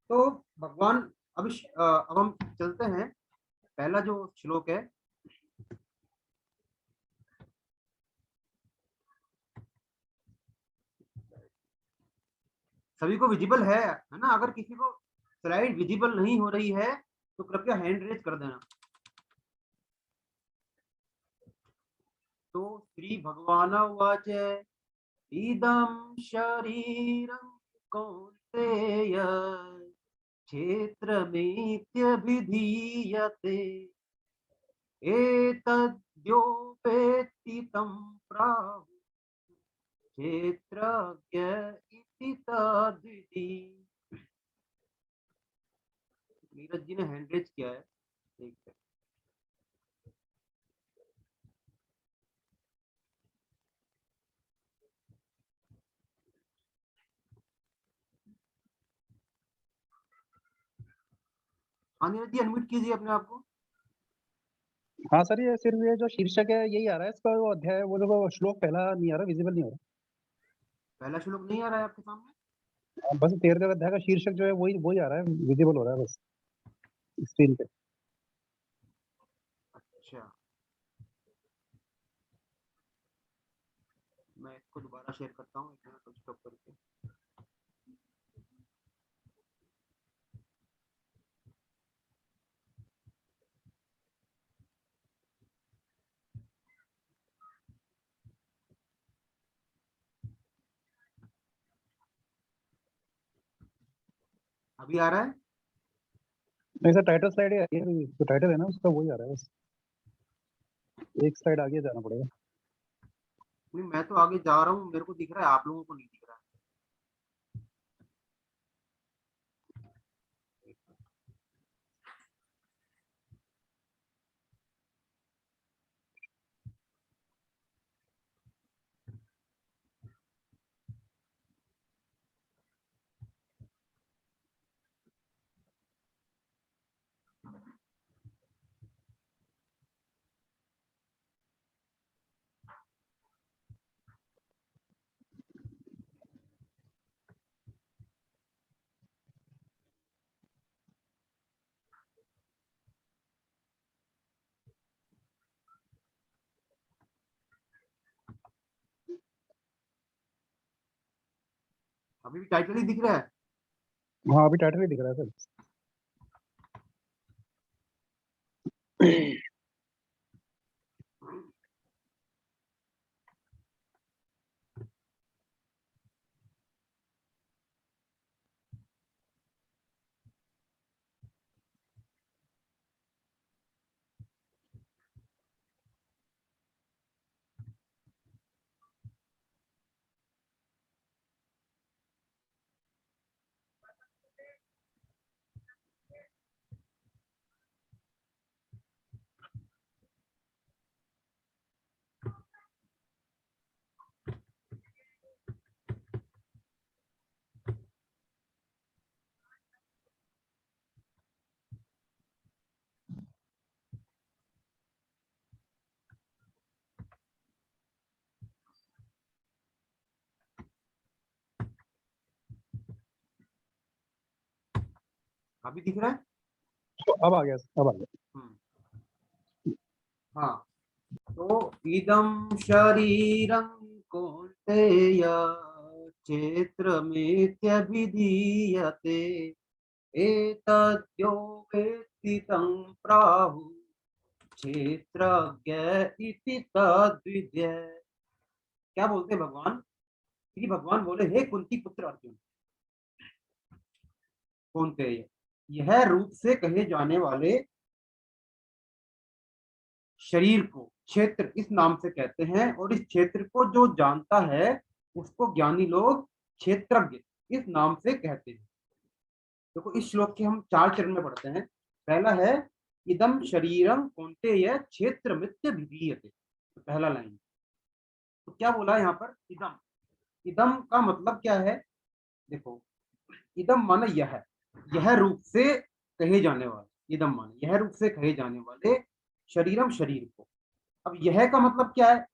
तो भगवान अब हम चलते हैं। पहला जो श्लोक है, सभी को विजिबल है ना? अगर किसी को स्लाइड विजिबल नहीं हो रही है तो कृपया हैंड रेज कर देना। तो श्री भगवान उवाच इदं शरीरं कौन्तेय क्षेत्रमित्यभिधीयते एतद्यो वेत्ति तं प्राहुः क्षेत्रज्ञ इति तद्विधि। नीरज जी ने हैंड रेज किया है, ठीक है। हाँ नीरज जी, अनम्यूट कीजिए अपने आप को। हाँ सर, ये सिर्फ ये जो शीर्षक है यही आ रहा है इसका, वो अध्याय, वो जो श्लोक पहला नहीं आ रहा, विजिबल नहीं हो पहला श्लोक नहीं आ रहा है आपके सामने? रहा। बस 13वें अध्याय का शीर्षक जो है वही वही आ रहा है, विजिबल हो रहा है बस स्क्रीन पे। अच्छा, मैं इसको दोबारा शेयर करता हूँ, एक मिनट स्टॉप करके। अभी आ रहा है? नहीं सर, टाइटल स्लाइड है, ये जो टाइटल है ना उसका वही आ रहा है बस, एक स्लाइड आगे जाना पड़ेगा। नहीं, मैं तो आगे जा रहा हूँ, मेरे को दिख रहा है, आप लोगों को नहीं दिख रहा है। अभी भी टाइटल ही दिख रहा है? हाँ अभी टाइटल ही दिख रहा है सर। अभी दिख रहा है? तो अब आ गया, अब आ गया। हाँ, तो इदं शरीरं कौन्तेय क्षेत्रमित्यभिधीयते एतद्यो वेत्ति तं प्राहुः क्षेत्रज्ञ इति तद्विद्य। क्या बोलते हैं भगवान? श्री भगवान बोले, हे कुंती पुत्र अर्जुन, कौन्तेय, यह रूप से कहे जाने वाले शरीर को क्षेत्र इस नाम से कहते हैं, और इस क्षेत्र को जो जानता है उसको ज्ञानी लोग क्षेत्रज्ञ इस नाम से कहते हैं। देखो, इस श्लोक के हम 4 चरण में पढ़ते हैं। पहला है इदम शरीरम कौन्तेय क्षेत्रमित्य विधीयते, तो पहला लाइन। तो क्या बोला यहाँ पर? इदम। इदम का मतलब क्या है? देखो, इदम माने यह रूप से कहे जाने वाले, इदम माने यह रूप से कहे जाने वाले शरीरम शरीर को। अब यह का मतलब क्या है?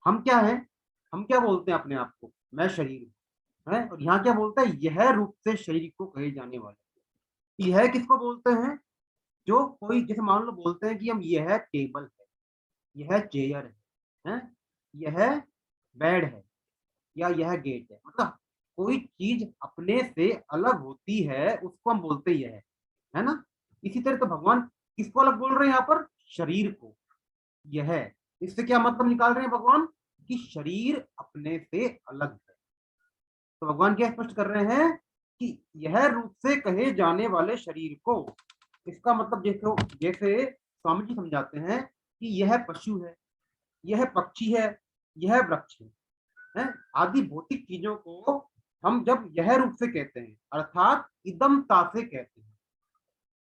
हम क्या हैं? हम क्या बोलते हैं अपने आप को? मैं शरीर हूं। है। और यहाँ क्या बोलता है, यह रूप से शरीर को कहे जाने वाले। यह किसको बोलते हैं, जो कोई जैसे मान लो बोलते हैं कि हम यह टेबल है, यह चेयर है, यह बेड है, या यह गेट है, मतलब कोई चीज अपने से अलग होती है उसको हम बोलते ही है ना। इसी तरह तो भगवान किसको अलग बोल रहे हैं यहाँ पर, शरीर को। यह, इससे क्या मतलब निकाल रहे हैं भगवान, कि शरीर अपने से अलग है। तो भगवान क्या स्पष्ट कर रहे हैं कि यह रूप से कहे जाने वाले शरीर को, इसका मतलब देखो, जैसे स्वामी जी समझाते हैं कि यह पशु है, यह पक्षी है, यह वृक्ष है, आदि भौतिक चीजों को हम जब यह रूप से कहते हैं, अर्थात इदमता से कहते हैं।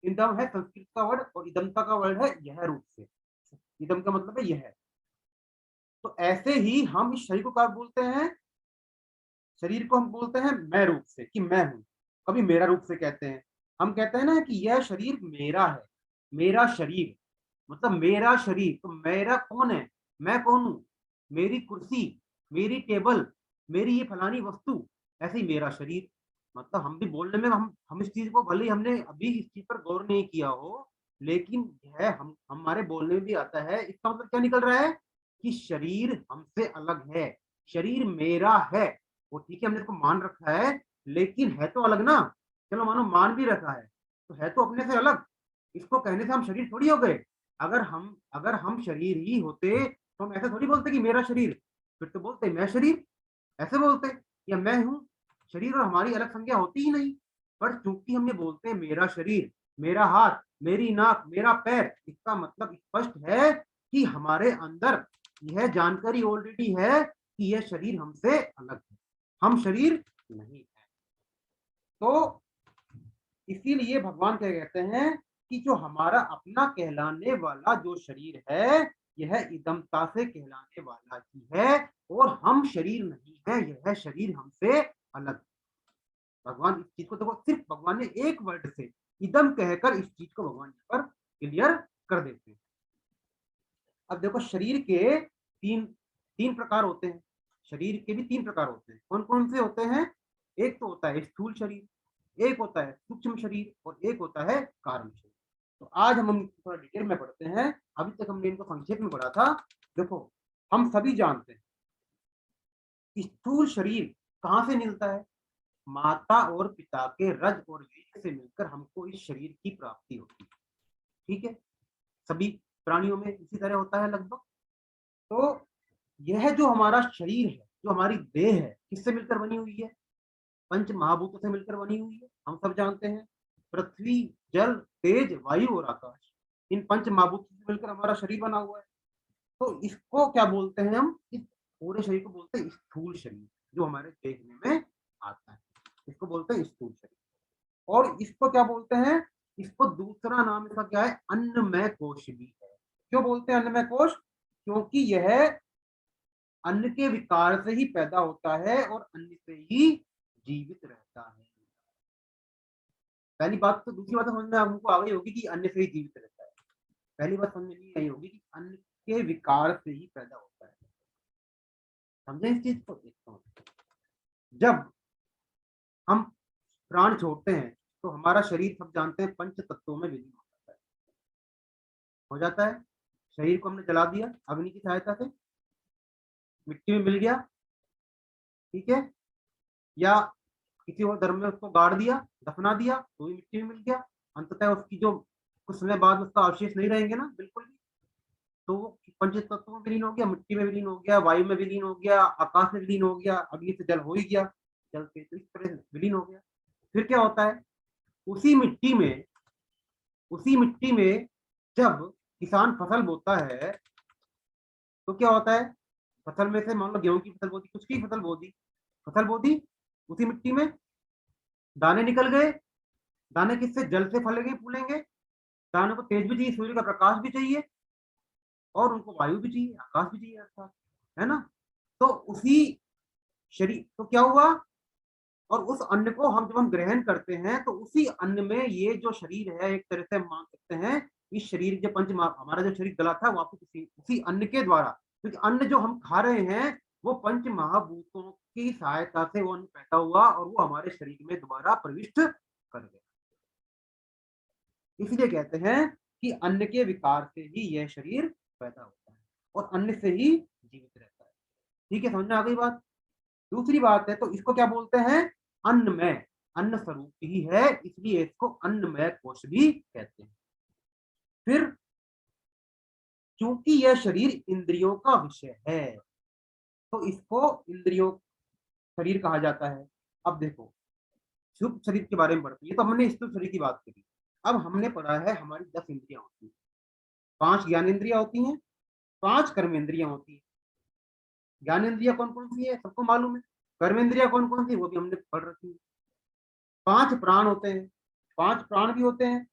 इदम है संस्कृत का वर्ड और इदमता का वर्ड है यह रूप से। इदम का मतलब है यह। तो ऐसे ही हम इस शरीर को क्या बोलते हैं, शरीर को हम बोलते हैं मैं रूप से, कि मैं हूं। कभी मेरा रूप से कहते हैं, हम कहते हैं ना कि यह शरीर मेरा है, मेरा शरीर, मतलब मेरा शरीर। तो मेरा कौन है, मैं कौन हूं, मेरी कुर्सी, मेरी टेबल, मेरी ये फलानी वस्तु, ऐसे ही मेरा शरीर। मतलब हम भी बोलने में हम इस चीज को, भले ही हमने अभी इस चीज पर गौर नहीं किया हो, लेकिन यह हम हमारे बोलने में भी आता है। इसका मतलब क्या निकल रहा है कि शरीर हमसे अलग है, शरीर मेरा है। वो ठीक है, हमने इसको मान रखा है, लेकिन है तो अलग ना। चलो मानो मान भी रखा है, तो है तो अपने से अलग। इसको कहने से हम शरीर थोड़ी हो गए। अगर हम शरीर ही होते तो हम ऐसे थोड़ी बोलते कि मेरा शरीर, फिर तो बोलते मैं शरीर, ऐसे बोलते, या मैं हूं। शरीर और हमारी अलग संज्ञा होती ही नहीं। पर चूंकि हमने बोलते हैं मेरा शरीर, मेरा हाथ, मेरी नाक, मेरा पैर, इसका मतलब स्पष्ट है कि हमारे अंदर यह जानकारी ऑलरेडी है कि यह शरीर हमसे अलग है, हम शरीर नहीं है। तो इसीलिए भगवान क्या कहते हैं कि जो हमारा अपना कहलाने वाला जो शरीर है, यह इदमता से कहलाने वाला ही है, और हम शरीर नहीं है, यह शरीर हमसे अलग है। भगवान इस चीज को देखो, सिर्फ भगवान ने एक वर्ड से इदम कहकर इस चीज को भगवान यहाँ पर क्लियर कर देते हैं। अब देखो, शरीर के तीन तीन प्रकार होते हैं, शरीर के भी तीन प्रकार होते हैं। कौन कौन से होते हैं, एक तो होता है स्थूल शरीर, एक होता है सूक्ष्म शरीर, और एक होता है कारण शरीर। तो आज हम थोड़ा डिटेल में पढ़ते हैं। अभी तक हमने इनको संक्षेप में पढ़ा था। देखो, हम सभी जानते हैं स्थूल शरीर कहाँ से मिलता है, माता और पिता के रज और वीर्य से मिलकर हमको इस शरीर की प्राप्ति होती है। ठीक है, सभी प्राणियों में इसी तरह होता है लगभग। तो यह जो हमारा शरीर है, जो हमारी देह है, किससे मिलकर बनी हुई है, पंच महाभूतों से मिलकर बनी हुई है। हम सब जानते हैं पृथ्वी, जल, तेज, वायु और आकाश, इन पंच महाभूतों से मिलकर हमारा शरीर बना हुआ है। तो इसको क्या बोलते हैं हम, इस पूरे शरीर को बोलते हैं स्थूल शरीर, जो हमारे देखने में आता है, इसको बोलते हैं स्थूल शरीर। और इसको क्या बोलते हैं, इसको दूसरा नाम इसका क्या है, अन्नमय कोश भी है। क्यों बोलते हैं अन्नमय कोश, क्योंकि यह अन्न के विकार से ही पैदा होता है और अन्न से ही जीवित रहता है। पहली बात तो, दूसरी बात समझ में हमको आ गई होगी कि अन्न से ही जीवित रहता है। पहली बात समझ में नहीं आई होगी कि अन्न के विकार से ही पैदा होता है। समझे इस चीज को, जब हम प्राण छोड़ते हैं तो हमारा शरीर सब जानते हैं पंच तत्वों में विलीन हो जाता है। शरीर को हमने जला दिया अग्नि की सहायता से, मिट्टी में मिल गया, ठीक है, या किसी और धर्म में उसको गाड़ दिया, दफना दिया, तो भी मिट्टी में मिल गया। अंततः उसकी जो कुछ समय बाद उसका अवशेष नहीं रहेंगे ना बिल्कुल भी, तो वो पंच तत्वों में विलीन हो गया, मिट्टी में विलीन हो गया, वायु में विलीन हो गया, आकाश में विलीन हो गया, अग्नि से जल हो ही गया, जल से तो इस तरह विलीन हो गया। फिर क्या होता है, उसी मिट्टी में उसी मिट्टी में जब किसान फसल बोता है तो क्या होता है, फसल में से मान लो गेहूं की फसल बोदी, कुछ की फसल बोदी, उसी मिट्टी में दाने निकल गए। दाने किससे, जल से फलेंगे फूलेंगे। दानों को तेज भी चाहिए, सूर्य का प्रकाश भी चाहिए, और उनको वायु भी चाहिए, आकाश भी चाहिए अर्थात, है ना। तो उसी शरीर तो क्या हुआ, और उस अन्न को हम जब हम ग्रहण करते हैं तो उसी अन्न में ये जो शरीर है, एक तरह से मान सकते हैं इस शरीर जो हमारा जो शरीर गला था वापस उसी अन्न के द्वारा, क्योंकि अन्न जो हम खा रहे हैं वो पंच महाभूतों की सहायता से वो अन्न पैदा हुआ और वो हमारे शरीर में दोबारा प्रविष्ट कर गया। इसलिए कहते हैं कि अन्न के विकार से ही यह शरीर पैदा होता है और अन्न से ही जीवित रहता है। ठीक है, समझ में आ गई बात। दूसरी बात है, तो इसको क्या बोलते हैं? अन्नमय, अन्न स्वरूप ही है, इसलिए इसको अन्नमय कोश भी कहते हैं। फिर क्योंकि यह शरीर इंद्रियों का विषय है, तो इसको इंद्रियों शरीर कहा जाता है। अब देखो, सूक्ष्म शरीर के बारे में पढ़ते हैं, तो हमने स्थूल शरीर की बात करी। अब हमने पढ़ा है हमारी 10 इंद्रियां होती हैं, 5 ज्ञानेंद्रियां होती हैं, 5 कर्मेंद्रियां होती हैं। ज्ञानेंद्रियां कौन कौन सी है सबको मालूम है, कर्मेंद्रियां कौन कौन सी वो भी हमने पढ़ रखी है। 5 प्राण होते हैं, 5 प्राण भी होते हैं।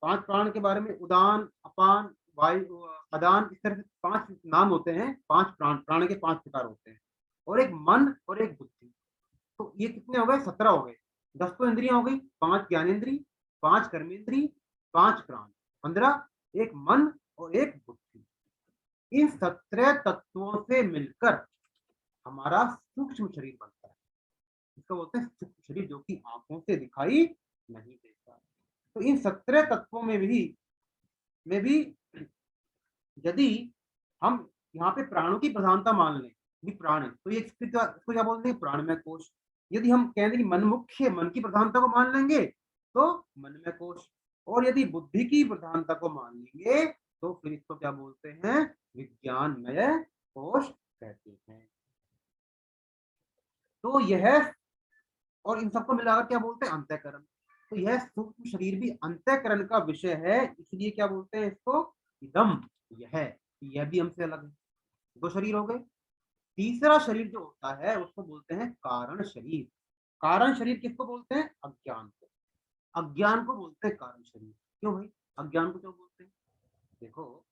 5 प्राण के बारे में उदान, अपान, वायु, अदान, इस तरह से 5 नाम होते हैं। 5 प्राण, प्राण के 5 प्रकार होते हैं, और एक मन और एक बुद्धि। तो ये कितने हो गए? 17 हो गए। 10 तो इंद्रियां हो गई, 5 ज्ञानेंद्री, 5 कर्मेंद्री, 5 प्राण, 15, एक मन और एक बुद्धि। इन 17 तत्वों से मिलकर हमारा सूक्ष्म शरीर बनता है। इसको बोलते हैं सूक्ष्म शरीर, जो कि आंखों से दिखाई नहीं देता। तो इन 17 तत्वों में भी यदि हम यहाँ पे प्राणों की प्रधानता मान लें, भी प्राण है, तो ये इसको क्या बोलते हैं? प्राणमय कोश। यदि हम कहें कि मन मुख्य, मन की प्रधानता को मान लेंगे तो मनमय कोश, और यदि बुद्धि की प्रधानता को मान लेंगे तो फिर इसको क्या बोलते हैं? विज्ञानमय कोश कहते हैं। तो यह, और इन सबको मिलाकर क्या बोलते हैं? अंतःकरण। तो यह सूक्ष्म शरीर भी अंतःकरण का विषय है, इसलिए क्या बोलते हैं इसको? इदम, यह भी हमसे अलग है। 2 शरीर हो गए। तीसरा शरीर जो होता है उसको बोलते हैं कारण शरीर। कारण शरीर किसको बोलते हैं? अज्ञान को। अज्ञान को बोलते हैं कारण शरीर। क्यों भाई अज्ञान को क्यों बोलते हैं? देखो,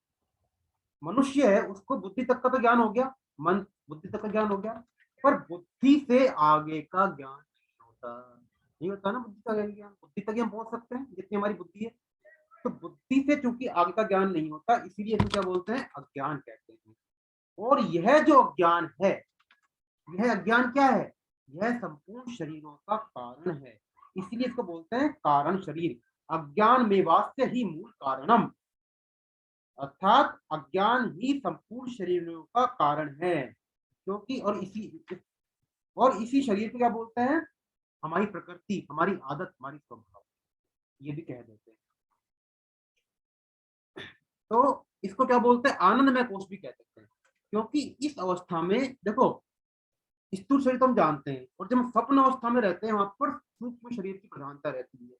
मनुष्य है, उसको बुद्धि तक का तो ज्ञान हो गया, मन बुद्धि तक का ज्ञान हो गया, पर बुद्धि से आगे का ज्ञान नहीं होता। नहीं होता ना बुद्धि का ज्ञान। बुद्धि तक हम पहुंच सकते हैं जितनी हमारी बुद्धि है, तो बुद्धि से चूंकि आगे का ज्ञान नहीं होता, इसीलिए इसको क्या बोलते हैं? अज्ञान कहते हैं। और यह जो अज्ञान है, यह अज्ञान क्या है? यह संपूर्ण शरीरों का कारण है, इसलिए इसको बोलते हैं कारण शरीर। अज्ञान में वास्य ही मूल कारणम, अर्थात अज्ञान ही संपूर्ण शरीरों का कारण है। क्योंकि और इसी शरीर को क्या बोलते हैं? हमारी प्रकृति, हमारी आदत, हमारी स्वभाव, ये भी कह देते हैं। तो इसको क्या बोलते हैं? आनंदमय कोश भी कह सकते हैं, क्योंकि इस अवस्था में देखो, स्थूल शरीर तो हम जानते हैं, और जब हम स्वप्न अवस्था में रहते हैं वहां पर सूक्ष्म शरीर की प्रधानता रहती है।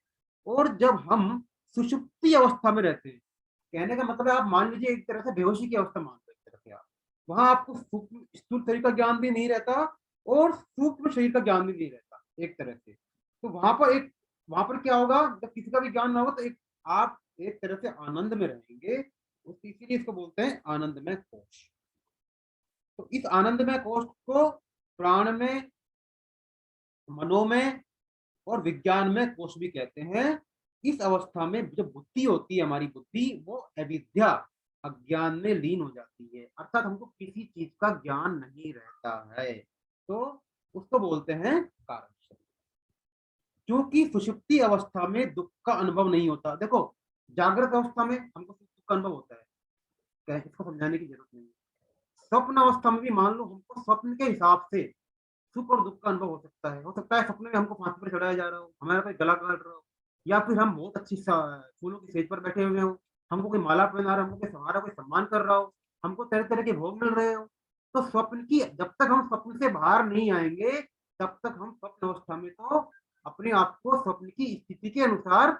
और जब हम सुषुप्ति अवस्था में रहते हैं, कहने का मतलब है आप मान लीजिए एक तरह से बेहोशी की अवस्था मान लो, एक तरह से आप वहां आपको सूक्ष्म स्थूल शरीर का ज्ञान भी नहीं रहता और सूक्ष्म शरीर का ज्ञान भी नहीं रहता एक तरह से। तो वहां पर क्या होगा? जब किसी का भी ज्ञान ना होगा तो आप एक तरह से आनंद में रहेंगे, इसीलिए इसको बोलते हैं आनंदमय कोश। तो इस आनंदमय कोश को प्राण में, मनो में और विज्ञान में कोश भी कहते हैं। इस अवस्था में जो बुद्धि होती है, हमारी बुद्धि, वो अविद्या, अज्ञान में लीन हो जाती है, अर्थात हमको किसी चीज का ज्ञान नहीं रहता है, तो उसको बोलते हैं कारण शरीर। क्योंकि सुषुप्ति अवस्था में दुख का अनुभव नहीं होता। देखो, जागृत अवस्था में हमको दुख का अनुभव होता है, इसको समझाने की जरूरत नहीं है। स्वप्न अवस्था में भी मान लो हमको स्वप्न के हिसाब से सुख और दुख का अनुभव हो सकता है सपने में हमको फांसी पर चढ़ाया जा रहा हो, हमारा कोई गला काट रहा हो, या फिर हम बहुत अच्छी फूलों की सेज पर बैठे हुए हो, हमको कोई माला पहना रहा, हमको कोई हमारा कोई सम्मान कर रहा हो, हमको तरह तरह के भोग मिल रहे हो। तो स्वप्न की, जब तक हम स्वप्न से बाहर नहीं आएंगे तब तक हम स्वप्न अवस्था में तो अपने आप को स्वप्न की स्थिति के अनुसार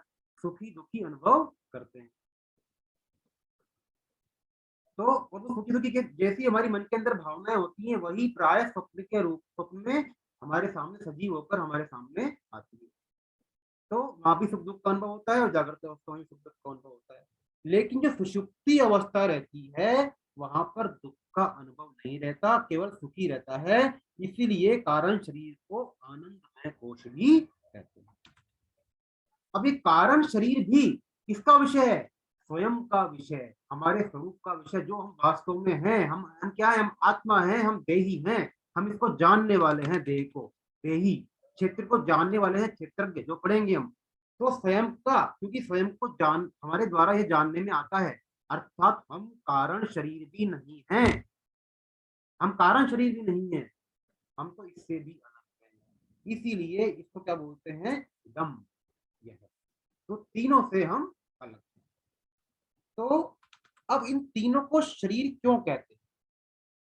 सुखी दुखी अनुभव करते हैं। तो और वो सुखी दुखी के जैसी हमारी मन के अंदर भावनाएं होती हैं, वही प्राय स्वप्न में हमारे सामने सजीव होकर हमारे सामने आती है। तो वहां भी सुख दुख का अनुभव होता है और जागृत अवस्था में सुख दुख का अनुभव होता है। लेकिन जो सुषुप्ति अवस्था रहती है वहां पर दुख का अनुभव नहीं रहता, केवल सुखी रहता है, इसीलिए कारण शरीर को आनंदमय कोश भी कहते हैं। अभी कारण शरीर भी किसका विषय है? स्वयं का विषय, हमारे स्वरूप का विषय, जो हम वास्तव में हैं। हम क्या है? हम आत्मा हैं, हम देही हैं। हम इसको जानने वाले हैं, देह को, देही क्षेत्र को जानने वाले हैं क्षेत्रज्ञ, जो पढ़ेंगे हम। तो स्वयं का, क्योंकि स्वयं को जान हमारे द्वारा ये जानने में आता है, अर्थात हम कारण शरीर भी नहीं हैं, हम कारण शरीर भी नहीं है, हम तो इससे भी अलग हैं, इसीलिए इसको क्या बोलते हैं, दम। यह तो तीनों से हम अलग हैं। तो अब इन तीनों को शरीर क्यों कहते हैं?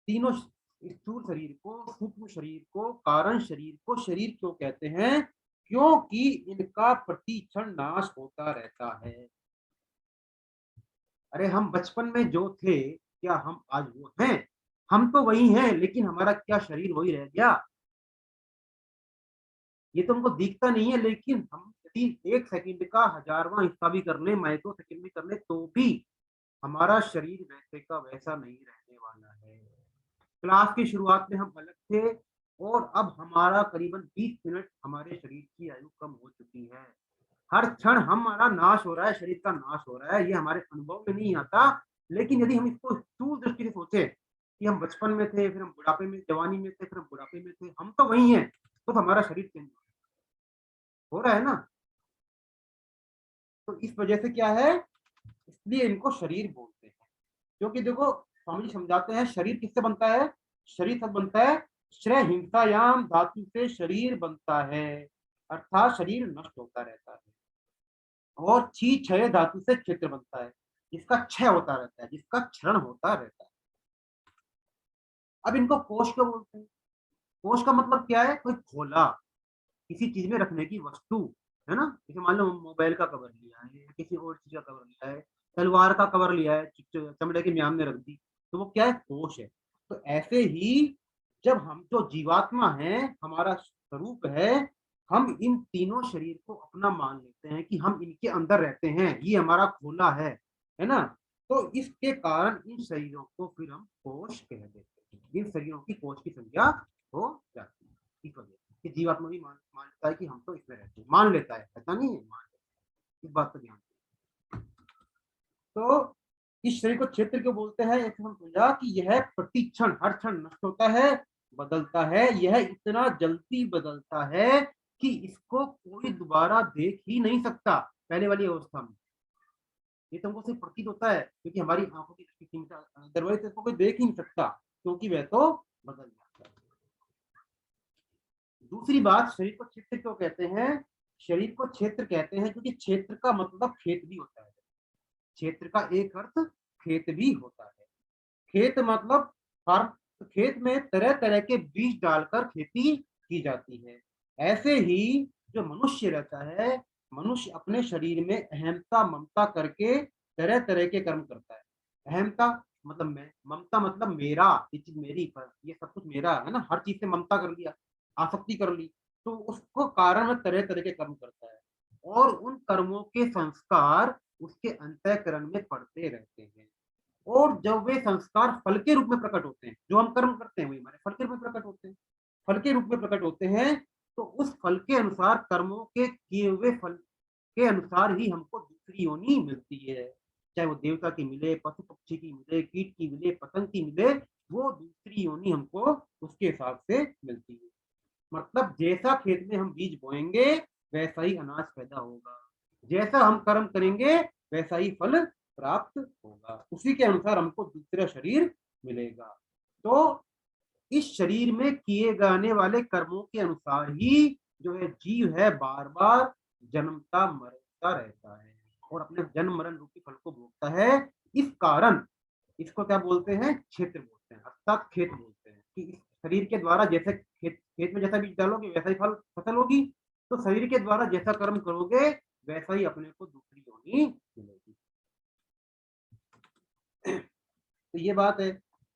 तीनों, स्थूल शरीर को, सूक्ष्म शरीर को, कारण शरीर को शरीर क्यों कहते हैं? क्योंकि इनका प्रतिक्षण नाश होता रहता है। अरे हम बचपन में जो थे, क्या हम आज वो हैं? हम तो वही हैं, लेकिन हमारा क्या शरीर वही रह गया? ये तो हमको दिखता नहीं है, लेकिन हम यदि 1 सेकंड का 1000वां हिस्सा भी कर लें, माइक्रो सेकंड भी कर लें, तो भी हमारा शरीर वैसे का वैसा नहीं रहने वाला है। क्लास की शुरुआत में हम अलग थे, और अब हमारा करीबन 20 मिनट हमारे शरीर की आयु कम हो चुकी है। हर क्षण हमारा नाश हो रहा है, शरीर का नाश हो रहा है, ये हमारे अनुभव में नहीं आता। लेकिन यदि हम इसको स्थूल दृष्टि से सोचे कि हम बचपन में थे, फिर हम बुढ़ापे में, जवानी में थे, फिर हम बुढ़ापे में थे, हम तो वही हैं, तो हमारा शरीर चेंज हो रहा है ना। तो इस वजह से क्या है, इसलिए इनको शरीर बोलते हैं। क्योंकि देखो, स्वामी जी समझाते हैं, शरीर किससे बनता है? शरीर सब बनता है, श्रेय हिंसायाम धातु से शरीर बनता है, अर्थात शरीर नष्ट होता रहता है। और छी क्षय धातु से क्षेत्र बनता है, जिसका क्षय होता रहता है, जिसका क्षरण होता रहता है। अब इनको कोश क्यों बोलते हैं? कोश का मतलब क्या है? कोई खोला, किसी चीज में रखने की वस्तु, है ना। जैसे मान लो मोबाइल का कवर लिया है, या किसी और चीज का कवर लिया है, तलवार का कवर लिया है, चमड़े की म्यान में रख दी, तो वो क्या है? कोश है। तो ऐसे ही जब हम जो जीवात्मा है, हमारा स्वरूप है, हम इन तीनों शरीर को अपना मान लेते हैं कि हम इनके अंदर रहते हैं, ये हमारा खोला है ना। तो इसके कारण इन शरीरों को फिर हम कोश कह देते हैं, इन शरीरों की कोश की संख्या हो जाती है। इस वजह से कि जीवात्मा भी मान लेता है कि हम तो इसमें रहते हैं, मान लेता है, ऐसा नहीं है, मान लेता है। इस बात को ध्यान दें। तो इस शरीर को क्षेत्र क्यों बोलते हैं? ऐसे हम समझा कि यह प्रतिक्षण, हर क्षण नष्ट होता है, बदलता है, यह इतना जल्दी बदलता है कि इसको कोई दोबारा देख ही नहीं सकता पहले वाली अवस्था में। ये तो हमको सिर्फ प्रतीत होता है, क्योंकि हमारी आंखों की दृष्टि सीमित है, अदरवाइज इसको कोई देख ही नहीं सकता, क्योंकि वह तो बदल जाता है। दूसरी बात, शरीर को क्षेत्र क्यों कहते हैं? शरीर को क्षेत्र कहते हैं क्योंकि क्षेत्र का मतलब खेत भी होता है। क्षेत्र का एक अर्थ खेत भी होता है। खेत मतलब हर खेत में तरह तरह के बीज डालकर खेती की जाती है। ऐसे ही जो मनुष्य रहता है, मनुष्य अपने शरीर में अहमता ममता करके तरह तरह के कर्म करता है। अहमता मतलब मैं, ममता मतलब मेरा, ये चीज मेरी, पर ये सब कुछ मेरा है ना, हर चीज से ममता कर लिया, आसक्ति कर ली, तो उसको कारण में तरह तरह के कर्म करता है, और उन कर्मों के संस्कार उसके अंतःकरण में पड़ते रहते हैं। और जब वे संस्कार फल के रूप में प्रकट होते हैं, जो हम कर्म करते हैं वही हमारे फल के रूप में प्रकट होते हैं, फल के रूप में प्रकट होते हैं, तो उस फल के अनुसार, कर्मों के किए हुए फल के अनुसार ही हमको दूसरी योनि मिलती है। चाहे वो देवता की मिले, पशु पक्षी की मिले, कीट की मिले, पतंग की मिले, वो दूसरी योनि हमको उसके हिसाब से मिलती है। मतलब जैसा खेत में हम बीज बोएंगे, वैसा ही अनाज पैदा होगा, जैसा हम कर्म करेंगे वैसा ही फल प्राप्त होगा, उसी के अनुसार हमको दूसरा शरीर मिलेगा। तो इस शरीर में किए जाने वाले कर्मों के अनुसार ही जो है जीव है बार बार जन्मता मरता रहता है, और अपने जन्म मरण रूपी फल को भोगता है। इस कारण इसको क्या बोलते हैं? क्षेत्र बोलते हैं, अर्थात खेत बोलते हैं, कि इस शरीर के द्वारा जैसे खेत में जैसा बीज डालोगे वैसा ही फल फसल होगी, तो शरीर के द्वारा जैसा कर्म करोगे वैसा ही अपने को दूसरी योनि मिलेगी। तो ये बात है,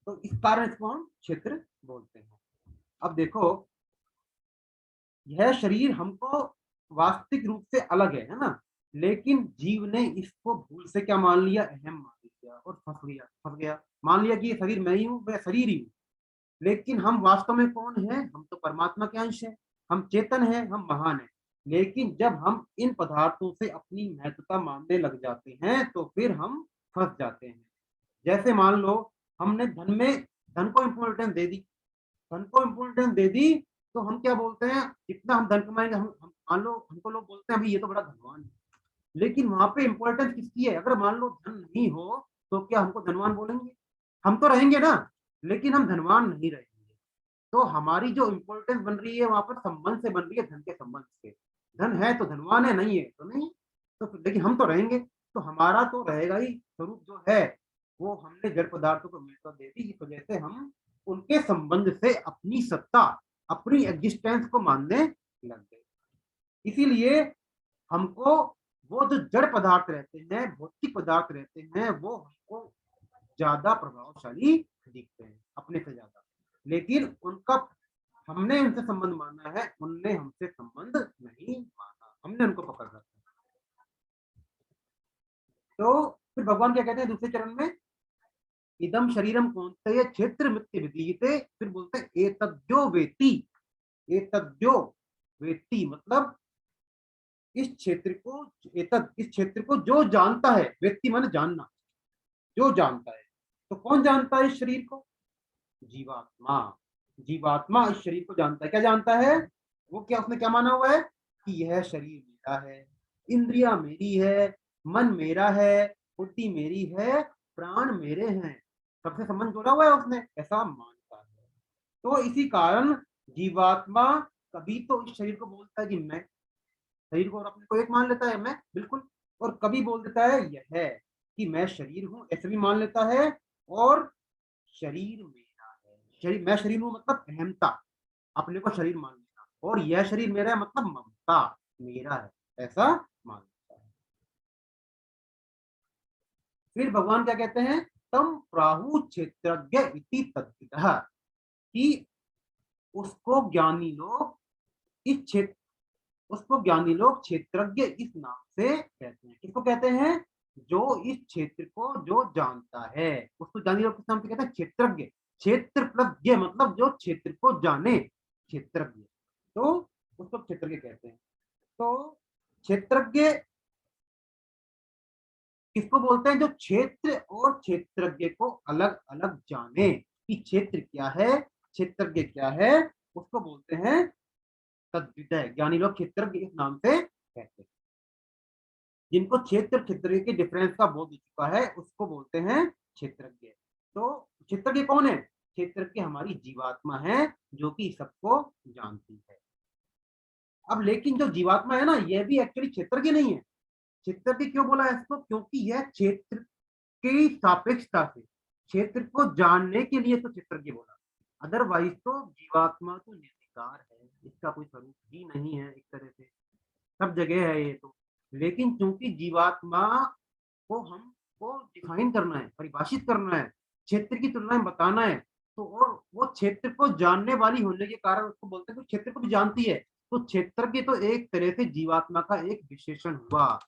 तो इस कारण इसको हम क्षेत्र बोलते हैं। अब देखो, यह शरीर हमको वास्तविक रूप से अलग है ना, लेकिन जीव ने इसको भूल से क्या मान लिया? अहम मान लिया, और फंस गया, मान लिया कि ये शरीर मैं ही हूँ, मैं शरीर ही हूँ। लेकिन हम वास्तव में कौन है? हम तो परमात्मा के अंश हैं, हम चेतन हैं, हम महान हैं। लेकिन जब हम इन पदार्थों से अपनी महत्वता मानने लग जाते हैं, तो फिर हम फंस जाते हैं। जैसे मान लो, हमने धन को इंपॉर्टेंस दे दी, धन को इम्पोर्टेंस दे दी तो हम क्या बोलते हैं, जितना हम धन कमाएंगे, हम मान लो हमको लोग बोलते हैं अभी ये तो बड़ा धनवान है, लेकिन वहां पे इम्पोर्टेंस किसकी है? अगर मान लो धन नहीं हो तो क्या हमको धनवान बोलेंगे? हम तो रहेंगे ना, लेकिन हम धनवान नहीं रहेंगे। तो हमारी जो इम्पोर्टेंस बन रही है वहां पर संबंध से बन रही है, धन के संबंध से। धन है तो धनवान है, नहीं है तो नहीं। तो लेकिन हम तो रहेंगे, तो हमारा तो रहेगा ही स्वरूप जो है, वो हमने जड़ पदार्थों को महत्व दे दी, इस वजह से हम उनके संबंध से अपनी सत्ता, अपनी एग्जिस्टेंस को मानने लग गए। इसीलिए हमको वो जो जड़ पदार्थ रहते हैं, भौतिक पदार्थ रहते हैं, वो हमको ज्यादा प्रभावशाली दिखते हैं अपने से ज्यादा, लेकिन उनका हमने उनसे संबंध माना है, उनने हमसे संबंध नहीं माना, हमने उनको पकड़ रखा। तो फिर भगवान क्या कहते हैं दूसरे चरण में, इदम शरीरम कौन्तेय क्षेत्र मित्य विधीयते, फिर बोलते हैं एतद्यो वेति। एतद्यो वेति मतलब इस क्षेत्र को, इस क्षेत्र को जो जानता है, व्यक्ति माने जानना, जो जानता है। तो कौन जानता है इस शरीर को? जीवात्मा। जीवात्मा इस शरीर को जानता है। क्या जानता है वो? क्या उसने क्या माना हुआ है कि यह शरीर मेरा है, इंद्रिया मेरी है, मन मेरा है, बुद्धि मेरी है, प्राण मेरे हैं, सबसे संबंध जोड़ा हुआ है उसने, ऐसा मानता है। तो इसी कारण जीवात्मा कभी तो इस शरीर को बोलता है कि मैं, शरीर को और अपने को एक मान लेता है मैं, बिल्कुल, और कभी बोल देता है यह है कि मैं शरीर हूं, ऐसे भी मान लेता है। और शरीर मेरा है, शरीर, मैं शरीर हूं मतलब अहमता, अपने को शरीर मान लेना, और यह शरीर मेरा है मतलब ममता, मेरा है, ऐसा मान लेता है। फिर भगवान क्या कहते हैं, तम प्राहु क्षेत्रज्ञ इति तद्विदः, कि उसको ज्ञानी लोग इस क्षेत्र, उसको ज्ञानी लोग क्षेत्रज्ञ इस नाम से कहते हैं। किसको कहते हैं? जो इस क्षेत्र को जो जानता है, उसको ज्ञानी लोग किस नाम से कहते हैं? क्षेत्रज्ञ। क्षेत्र प्लस ज्ञ मतलब जो क्षेत्र को जाने, क्षेत्रज्ञ, तो उसको क्षेत्रज्ञ कहते हैं। तो क्षेत्रज्ञ किसको बोलते हैं? जो क्षेत्र और क्षेत्रज्ञ को अलग अलग जाने, कि क्षेत्र क्या है, क्षेत्रज्ञ क्या है, उसको बोलते हैं तद्विदः। ज्ञानी लोग क्षेत्रज्ञ इस नाम से कहते हैं। जिनको क्षेत्र क्षेत्र के डिफरेंस का बोध हो चुका है उसको बोलते हैं क्षेत्रज्ञ। तो क्षेत्रज्ञ कौन है? क्षेत्रज्ञ हमारी जीवात्मा है, जो कि सबको जानती है। अब लेकिन जो जीवात्मा है ना, यह भी एक्चुअली क्षेत्रज्ञ नहीं है। क्षेत्रज्ञ क्यों बोला है इसको? क्योंकि यह क्षेत्र की सापेक्षता से क्षेत्र को जानने के लिए तो क्षेत्रज्ञ बोला, अदरवाइज तो जीवात्मा तो निर्विकार है, इसका कोई स्वरूप ही नहीं है, एक तरह से सब जगह है ये तो। लेकिन चूंकि जीवात्मा को हमको डिफाइन करना है, परिभाषित करना है, क्षेत्र की तुलना में बताना है, तो और वो क्षेत्र को जानने वाली होने के कारण उसको बोलते हैं कि क्षेत्र को भी जानती है। तो क्षेत्र की तो एक तरह से जीवात्मा का एक विशेषण हुआ,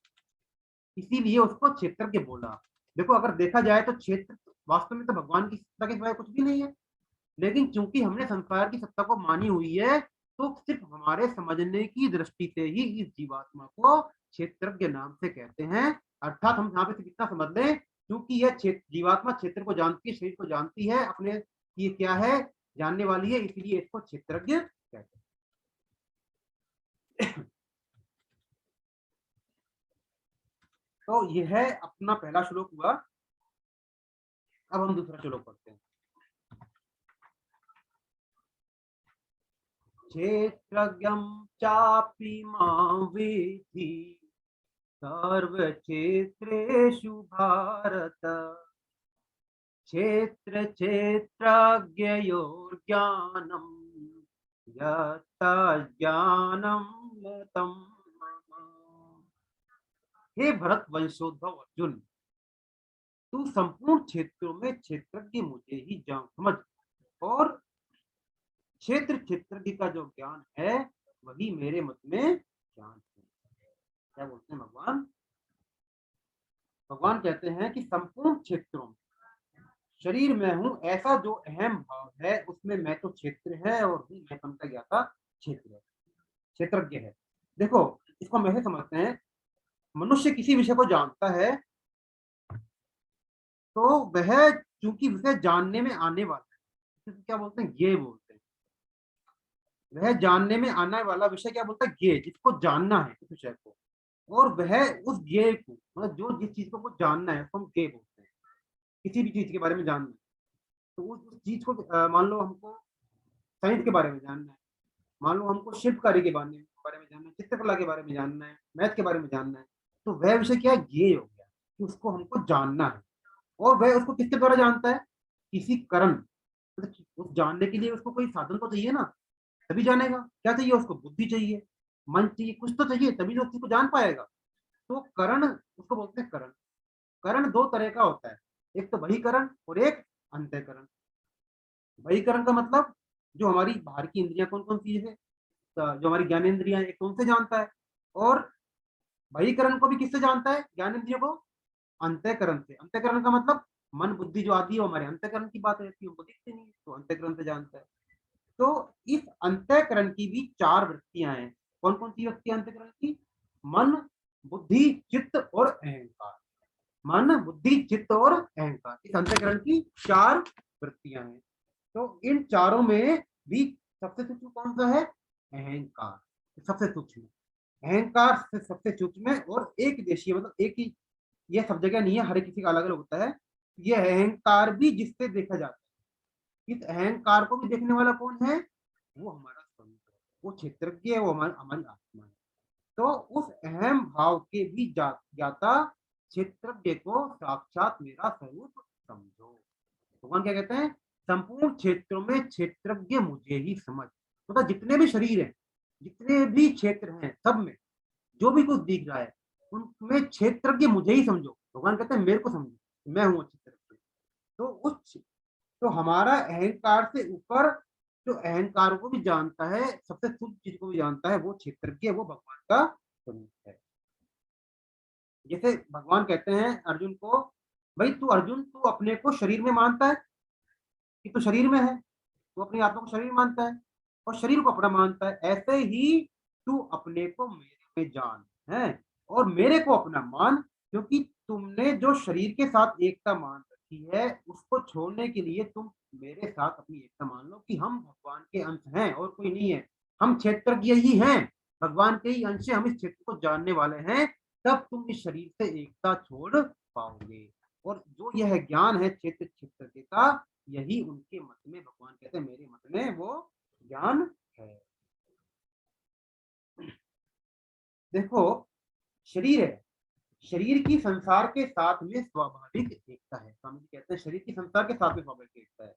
इसीलिए उसको क्षेत्रज्ञ बोला। देखो अगर देखा जाए तो क्षेत्र वास्तव में तो भगवान की सत्ता के सिवाय कुछ भी नहीं है, लेकिन चूंकि हमने संसार की सत्ता को मानी हुई है, तो सिर्फ हमारे समझने की दृष्टि से ही इस जीवात्मा को क्षेत्रज्ञ नाम से कहते हैं। अर्थात हम यहाँ पे कितना समझ लें, क्योंकि यह क्षेत्र, जीवात्मा क्षेत्र को जानती है, शरीर को जानती है, अपने ये क्या है जानने वाली है, इसलिए इसको क्षेत्रज्ञ कहते हैं। तो यह है अपना पहला श्लोक हुआ। अब हम दूसरा श्लोक पढ़ते हैं। क्षेत्रज्ञं चापि मां विद्धि सर्वक्षेत्रेषु भारत, क्षेत्र क्षेत्रज्ञयोर्ज्ञानं यत्तज्ज्ञानं तं मम। हे भरत वंशोद्भव अर्जुन, तू संपूर्ण क्षेत्रों में क्षेत्रज्ञ मुझे ही जान समझ, और क्षेत्र क्षेत्रज्ञ का जो ज्ञान है वही मेरे मत में ज्ञान है। क्या बोलते हैं भगवान? भगवान कहते हैं कि संपूर्ण क्षेत्रों में शरीर में हूं, ऐसा जो अहम भाव है उसमें मैं तो क्षेत्र है, और हूं मैं बनता गया था क्षेत्र है, क्षेत्रज्ञ है। देखो इसको हम ऐसे समझते हैं, मनुष्य किसी विषय को जानता है तो वह चूंकि विषय जानने में आने वाला है, क्या बोलते हैं? ये बोलते हैं। वह जानने में आने वाला विषय क्या बोलता है, ज्ञेय, जिसको जानना है उस विषय को, और वह उस ज्ञेय को, मतलब जो जिस चीज को जानना है उसको हम ज्ञेय बोलते हैं। किसी भी चीज के बारे में जानना है तो उस चीज को मान लो हमको साइंस के बारे में जानना है, मान लो हमको शिल्पकारी के बारे में जानना है, चित्रकला के बारे में जानना है, मैथ के बारे में जानना है, तो वह विषय क्या है, ज्ञेय हो गया कि उसको हमको जानना है। और वह उसको किसके द्वारा जानता है, किसी करण, मतलब उस जानने के लिए उसको कोई साधन तो चाहिए ना, तभी जानेगा। क्या चाहिए उसको, बुद्धि चाहिए, मन चाहिए, कुछ तो चाहिए, तभी तो उस चीज को जान पाएगा। तो करण उसको बोलते हैं करण। करण दो तरह का होता है, एक तो बहिकरण और एक अंतःकरण। बहिकरण का मतलब जो हमारी बाहर की इंद्रियां कौन कौन सी है, जो हमारी ज्ञानेंद्रियां एक तो उनसे जानता है, और बहिकरण को भी किससे जानता है, ज्ञानेंद्रियों को अंतःकरण से। अंतःकरण का मतलब मन बुद्धि जो आदि है हमारे अंतःकरण की बात रहती है, उनको दिखते नहीं तो अंतःकरण से जानता है। तो इस अंतःकरण की भी चार वृत्तियां हैं। कौन कौन सी वृत्तियां अंतःकरण की, मन बुद्धि चित्त और अहंकार। मन बुद्धि चित्त और अहंकार, इस अंतःकरण की चार वृत्तियां हैं। तो इन चारों में भी सबसे सूक्ष्म कौन सा है, अहंकार, सबसे सूक्ष्म। अहंकार से सबसे सूक्ष्म है और एक देशीय, मतलब एक ही, ये सब जगह नहीं है, हर किसी का अलग अलग होता है। ये अहंकार भी जिससे देखा जाता है, इस अहंकार को भी देखने वाला कौन है, वो हमारा स्वरूप है, वो क्षेत्रज्ञ है, वो हमारी आत्मा है। तो उस अहम भाव के भी ज्ञाता क्षेत्रज्ञ को साक्षात मेरा स्वरूप समझो। भगवान क्या कहते हैं, संपूर्ण क्षेत्रों में क्षेत्रज्ञ मुझे ही समझ, मतलब जितने भी शरीर हैं, जितने भी क्षेत्र हैं, सब में जो भी कुछ दिख रहा है उनमें क्षेत्रज्ञ मुझे ही समझो। भगवान कहते हैं मेरे को समझो, मैं हूँ क्षेत्रज्ञ। तो उस, तो हमारा अहंकार से ऊपर जो अहंकार को भी जानता है, सबसे सूक्ष्म चीज को भी जानता है, वो क्षेत्रज्ञ, वो भगवान का स्वरूप है। जैसे भगवान कहते हैं अर्जुन को, भाई तू अर्जुन, तू अपने को शरीर में मानता है कि तू शरीर में है, तू अपनी आत्मा को शरीर मानता है और शरीर को अपना मानता है, ऐसे ही तू अपने को मेरे में जान है और मेरे को अपना मान, क्योंकि तुमने जो शरीर के साथ एकता मान रखी है उसको छोड़ने के लिए तुम मेरे साथ अपनी एकता मान लो कि हम भगवान के अंश हैं और कोई नहीं है, हम क्षेत्रज्ञ ही हैं, भगवान के ही अंश हैं, हम इस क्षेत्र को जानने वाले हैं, तब तुम इस शरीर से एकता छोड़ पाओगे। और जो यह ज्ञान है क्षेत्र क्षेत्र का, यही उनके मत में, भगवान कहते हैं मेरे मत में वो ज्ञान है। देखो, शरीर है, शरीर की संसार के साथ में स्वाभाविक एकता है। स्वामी जी कहते हैं शरीर की संसार के साथ में स्वाभाविक एकता है,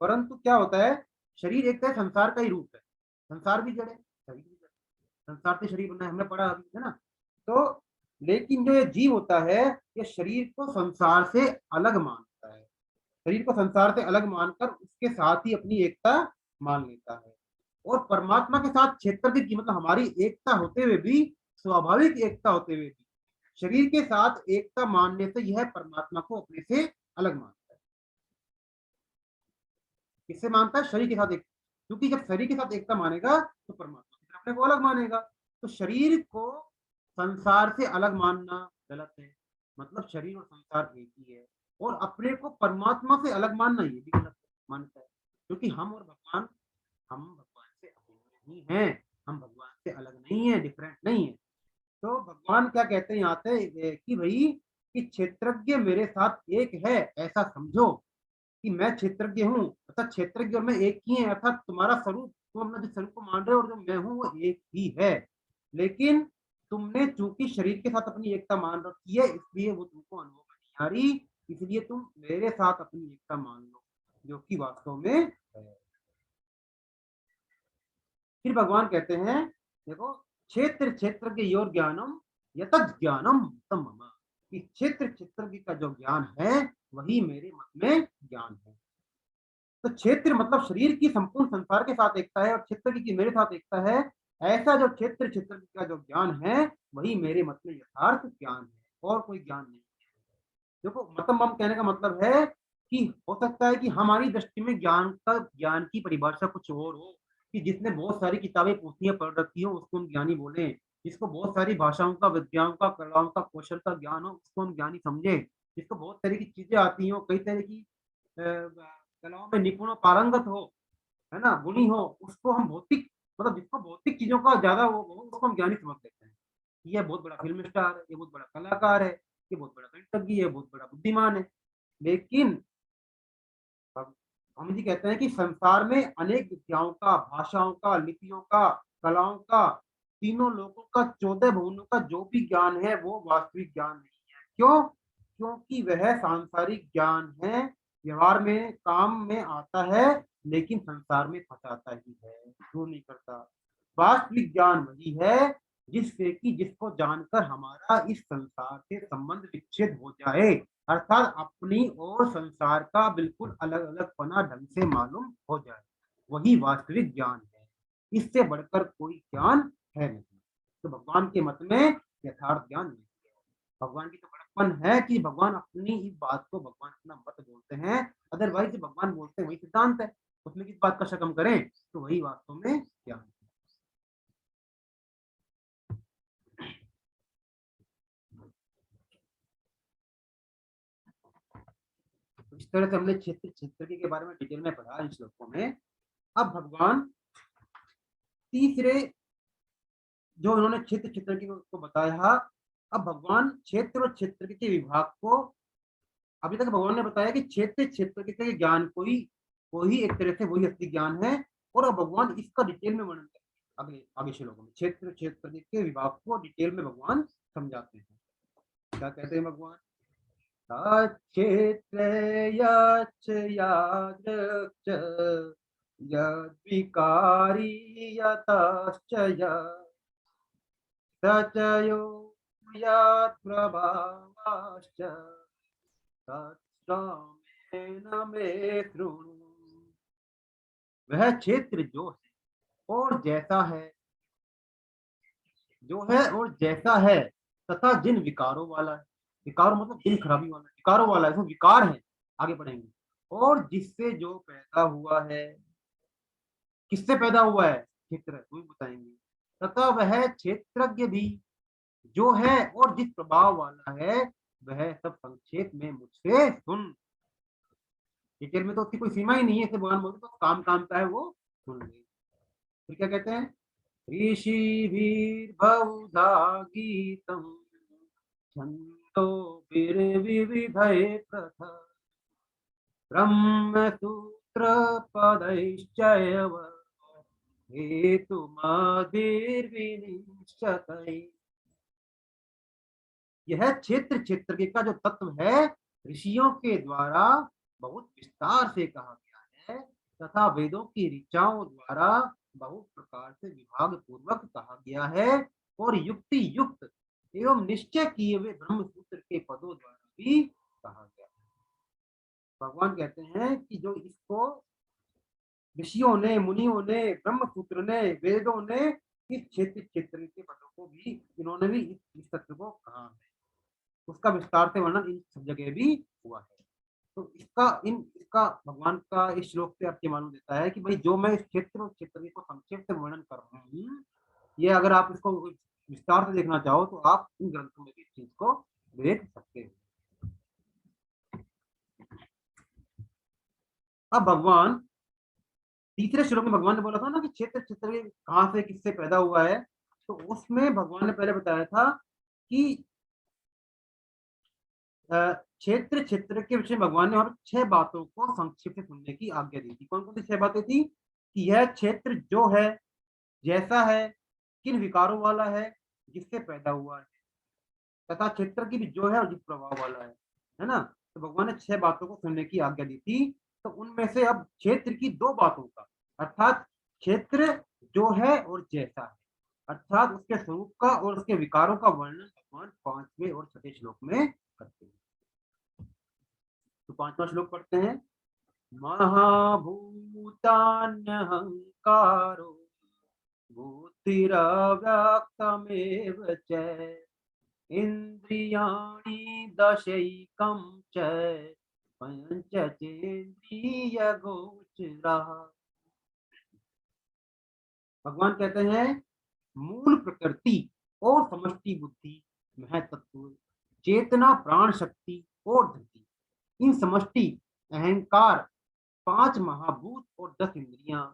परंतु क्या होता है, शरीर एक है, संसार का ही रूप है, संसार भी जड़ है, शरीर भी जड़ है, संसार से शरीर बना है, हमने पढ़ा अभी, है ना। तो लेकिन जो ये जीव होता है, ये शरीर को संसार से अलग मानता है, शरीर को संसार से अलग मानकर उसके साथ ही अपनी एकता मान लेता है। और परमात्मा के साथ क्षेत्र की, मतलब हमारी एकता होते हुए भी, स्वाभाविक एकता होते हुए भी, शरीर के साथ एकता मानने से यह परमात्मा को अपने से अलग मानता है। किससे मानता है, शरीर के साथ एक, क्योंकि जब शरीर के साथ एकता मानेगा तो परमात्मा अपने को अलग मानेगा। तो शरीर को संसार से अलग मानना गलत है, मतलब शरीर और संसार एक ही है। और अपने को परमात्मा से अलग मानना ये भी गलत मानता है, क्योंकि हम भगवान से अभिन्न नहीं है, हम भगवान से अलग नहीं है, डिफरेंट नहीं है। तो भगवान क्या कहते हैं यहाँ पे कि भाई, कि क्षेत्रज्ञ मेरे साथ एक है, ऐसा समझो कि मैं क्षेत्रज्ञ हूँ, अर्थात क्षेत्रज्ञ और मैं एक ही है, अर्थात तुम्हारा स्वरूप, तुम अपना जिस स्वरूप को मान रहे हो और जो मैं हूँ वो एक ही है। लेकिन तुमने चूंकि शरीर के साथ अपनी एकता मान रखी है, इसलिए वो तुमको अनुभव में नहीं आ रही, इसलिए तुम मेरे साथ अपनी एकता मान लो, जो कि वास्तव में है। फिर भगवान कहते हैं, देखो, क्षेत्र क्षेत्र के योर ज्ञानम यत ज्ञानम तम मम, कि क्षेत्र क्षेत्र का जो ज्ञान है वही मेरे मत में ज्ञान है। तो क्षेत्र मतलब शरीर की संपूर्ण संसार के साथ एकता है और क्षेत्र की मेरे साथ एकता है। ऐसा जो क्षेत्र क्षेत्र का जो ज्ञान है वही मेरे मत में यथार्थ ज्ञान है, और कोई ज्ञान नहीं। देखो, मतम मम कहने का मतलब है कि हो सकता है कि हमारी दृष्टि में ज्ञान की परिभाषा कुछ और हो, कि जिसने बहुत सारी किताबें पोथियां पढ़ रखी हो उसको हम ज्ञानी बोले, जिसको बहुत सारी भाषाओं का, विद्याओं का, कलाओं का, कौशल का ज्ञान हो उसको हम ज्ञानी समझे, जिसको बहुत तरह की चीजें आती हो, कई तरह की कलाओं में निपुण पारंगत हो, है ना, गुणी हो, उसको हम भौतिक मतलब जिसको भौतिक चीजों का ज्यादा वो उसको हम ज्ञानी समझ लेते हैं। ये बहुत बड़ा फिल्म स्टार है, ये बहुत बड़ा कलाकार है, ये बहुत बड़ा गणितज्ञ है, बहुत बड़ा बुद्धिमान है। लेकिन हम जी कहते हैं कि संसार में अनेक विद्याओं का, भाषाओं का, लिपियों का, कलाओं का, तीनों लोगों का, 14 भुवनों का जो भी ज्ञान है वो वास्तविक ज्ञान नहीं है। क्यों? क्योंकि वह सांसारिक ज्ञान है, व्यवहार में काम में आता है, लेकिन संसार में फंसाता ही है, दूर नहीं करता। वास्तविक ज्ञान वही है जिससे कि जिसको जानकर हमारा इस संसार से संबंध विच्छेद हो जाए, अर्थात अपनी और संसार का बिल्कुल अलग अलग पना ढंग से मालूम हो जाए, वही वास्तविक ज्ञान है। इससे बढ़कर कोई ज्ञान है नहीं। तो भगवान के मत में यथार्थ ज्ञान नहीं है। भगवान की तो बड़प्पन है कि भगवान अपनी इस बात को भगवान अपना मत बोलते हैं, अदरवाइज भगवान बोलते हैं वही सिद्धांत है, उसमें किस बात का शक हम करें, तो वही वास्तव में ज्ञान है। तो इस तरह से हमने क्षेत्र क्षेत्र के बारे में डिटेल में पढ़ा इन श्लोकों में। अब भगवान तीसरे जो उन्होंने क्षेत्र क्षेत्र को बताया, अब भगवान क्षेत्र और क्षेत्र के विभाग को, अभी तक भगवान ने बताया कि क्षेत्र क्षेत्र के ज्ञान कोई एक तरह से वही असली ज्ञान है, और अब भगवान इसका डिटेल में वर्णन करते हैं अगले आगे श्लोकों में। क्षेत्र क्षेत्र के विभाग को डिटेल में भगवान समझाते हैं। क्या कहते हैं भगवान? क्षेत्र यद्विकारी यतश्च सचयो यत्प्रभावाश्च तत्समेन मे शृणु। वह क्षेत्र जो है और जैसा है, जो है और जैसा है, तथा जिन विकारों वाला है, विकार मतलब जिन खराबी वाला है, विकारों वाला है, इसमें विकार है, आगे बढ़ेंगे, और जिससे जो पैदा हुआ है, किससे पैदा हुआ है? क्षेत्र, वो बताएंगे। तथा वह क्षेत्रज्ञ भी जो है और जिस प्रभाव वाला है, वह सब संक्षेप में मुझसे सुन। डिटेल में तो उसकी कोई सीमा ही नहीं है, ऐसे भगवान बोलते तो काम काम का है वो सुन ले। फिर क्या कहते हैं? ऋषिभिर्बहुधा गीतम् छन्दोभिर्विविधैः पृथक् ब्रह्मसूत्रपदैश्चैव हेतुमद्भिर्विनिश्चितैः। यह क्षेत्र क्षेत्र का जो तत्व है, ऋषियों के द्वारा बहुत विस्तार से कहा गया है, तथा वेदों की ऋचाओं द्वारा बहुत प्रकार से विभाग पूर्वक कहा गया है, और युक्ति युक्त एवं निश्चय किए हुए ब्रह्म सूत्र के पदों द्वारा भी कहा गया है। भगवान कहते हैं कि जो इसको ऋषियों ने, मुनियों ने, ब्रह्म सूत्र ने, वेदों ने, इस क्षेत्र क्षेत्र के पदों को भी इन्होंने भी इस तत्व को कहा है, उसका विस्तार से वर्णन इन सब जगह भी हुआ है। तो इसका भगवान का इस श्लोक से अर्थ मालूम देता है कि भाई जो मैं इस क्षेत्र और क्षेत्र को संक्षेप से वर्णन कर रहा हूँ, ये अगर आप इसको विस्तार से देखना चाहो तो आप इन ग्रंथों में इस चीज को देख सकते हो। अब भगवान तीसरे श्लोक में भगवान ने बोला था ना कि क्षेत्र क्षेत्र कहां से किससे पैदा हुआ है, तो उसमें भगवान ने पहले बताया था कि क्षेत्र क्षेत्र के विषय भगवान ने और 6 बातों को संक्षिप्त से सुनने की आज्ञा दी थी। कौन कौन सी 6 बातें थी? कि यह क्षेत्र जो है, जैसा है, किन विकारों वाला है, जिससे पैदा हुआ है, तथा क्षेत्र की भी जो है और जिस प्रभाव वाला है ना। तो भगवान ने 6 बातों को सुनने की आज्ञा दी थी। तो उनमें से अब क्षेत्र की 2 बातों का, अर्थात क्षेत्र जो है और जैसा है, अर्थात उसके स्वरूप का और उसके विकारों का वर्णन भगवान 5वें और 6ठे श्लोक में करते हैं। तो 5वां श्लोक पढ़ते हैं। महाभूतान्यहंकारो बुद्धिरव्यक्तमेव च इंद्रियाणि दशैकं च पंचचेन्द्रियगोचराः। भगवान कहते हैं मूल प्रकृति और समष्टि बुद्धि, महतत्व, चेतना, प्राण शक्ति और धृति, इन समष्टि, अहंकार, 5 महाभूत और 10 इंद्रियां,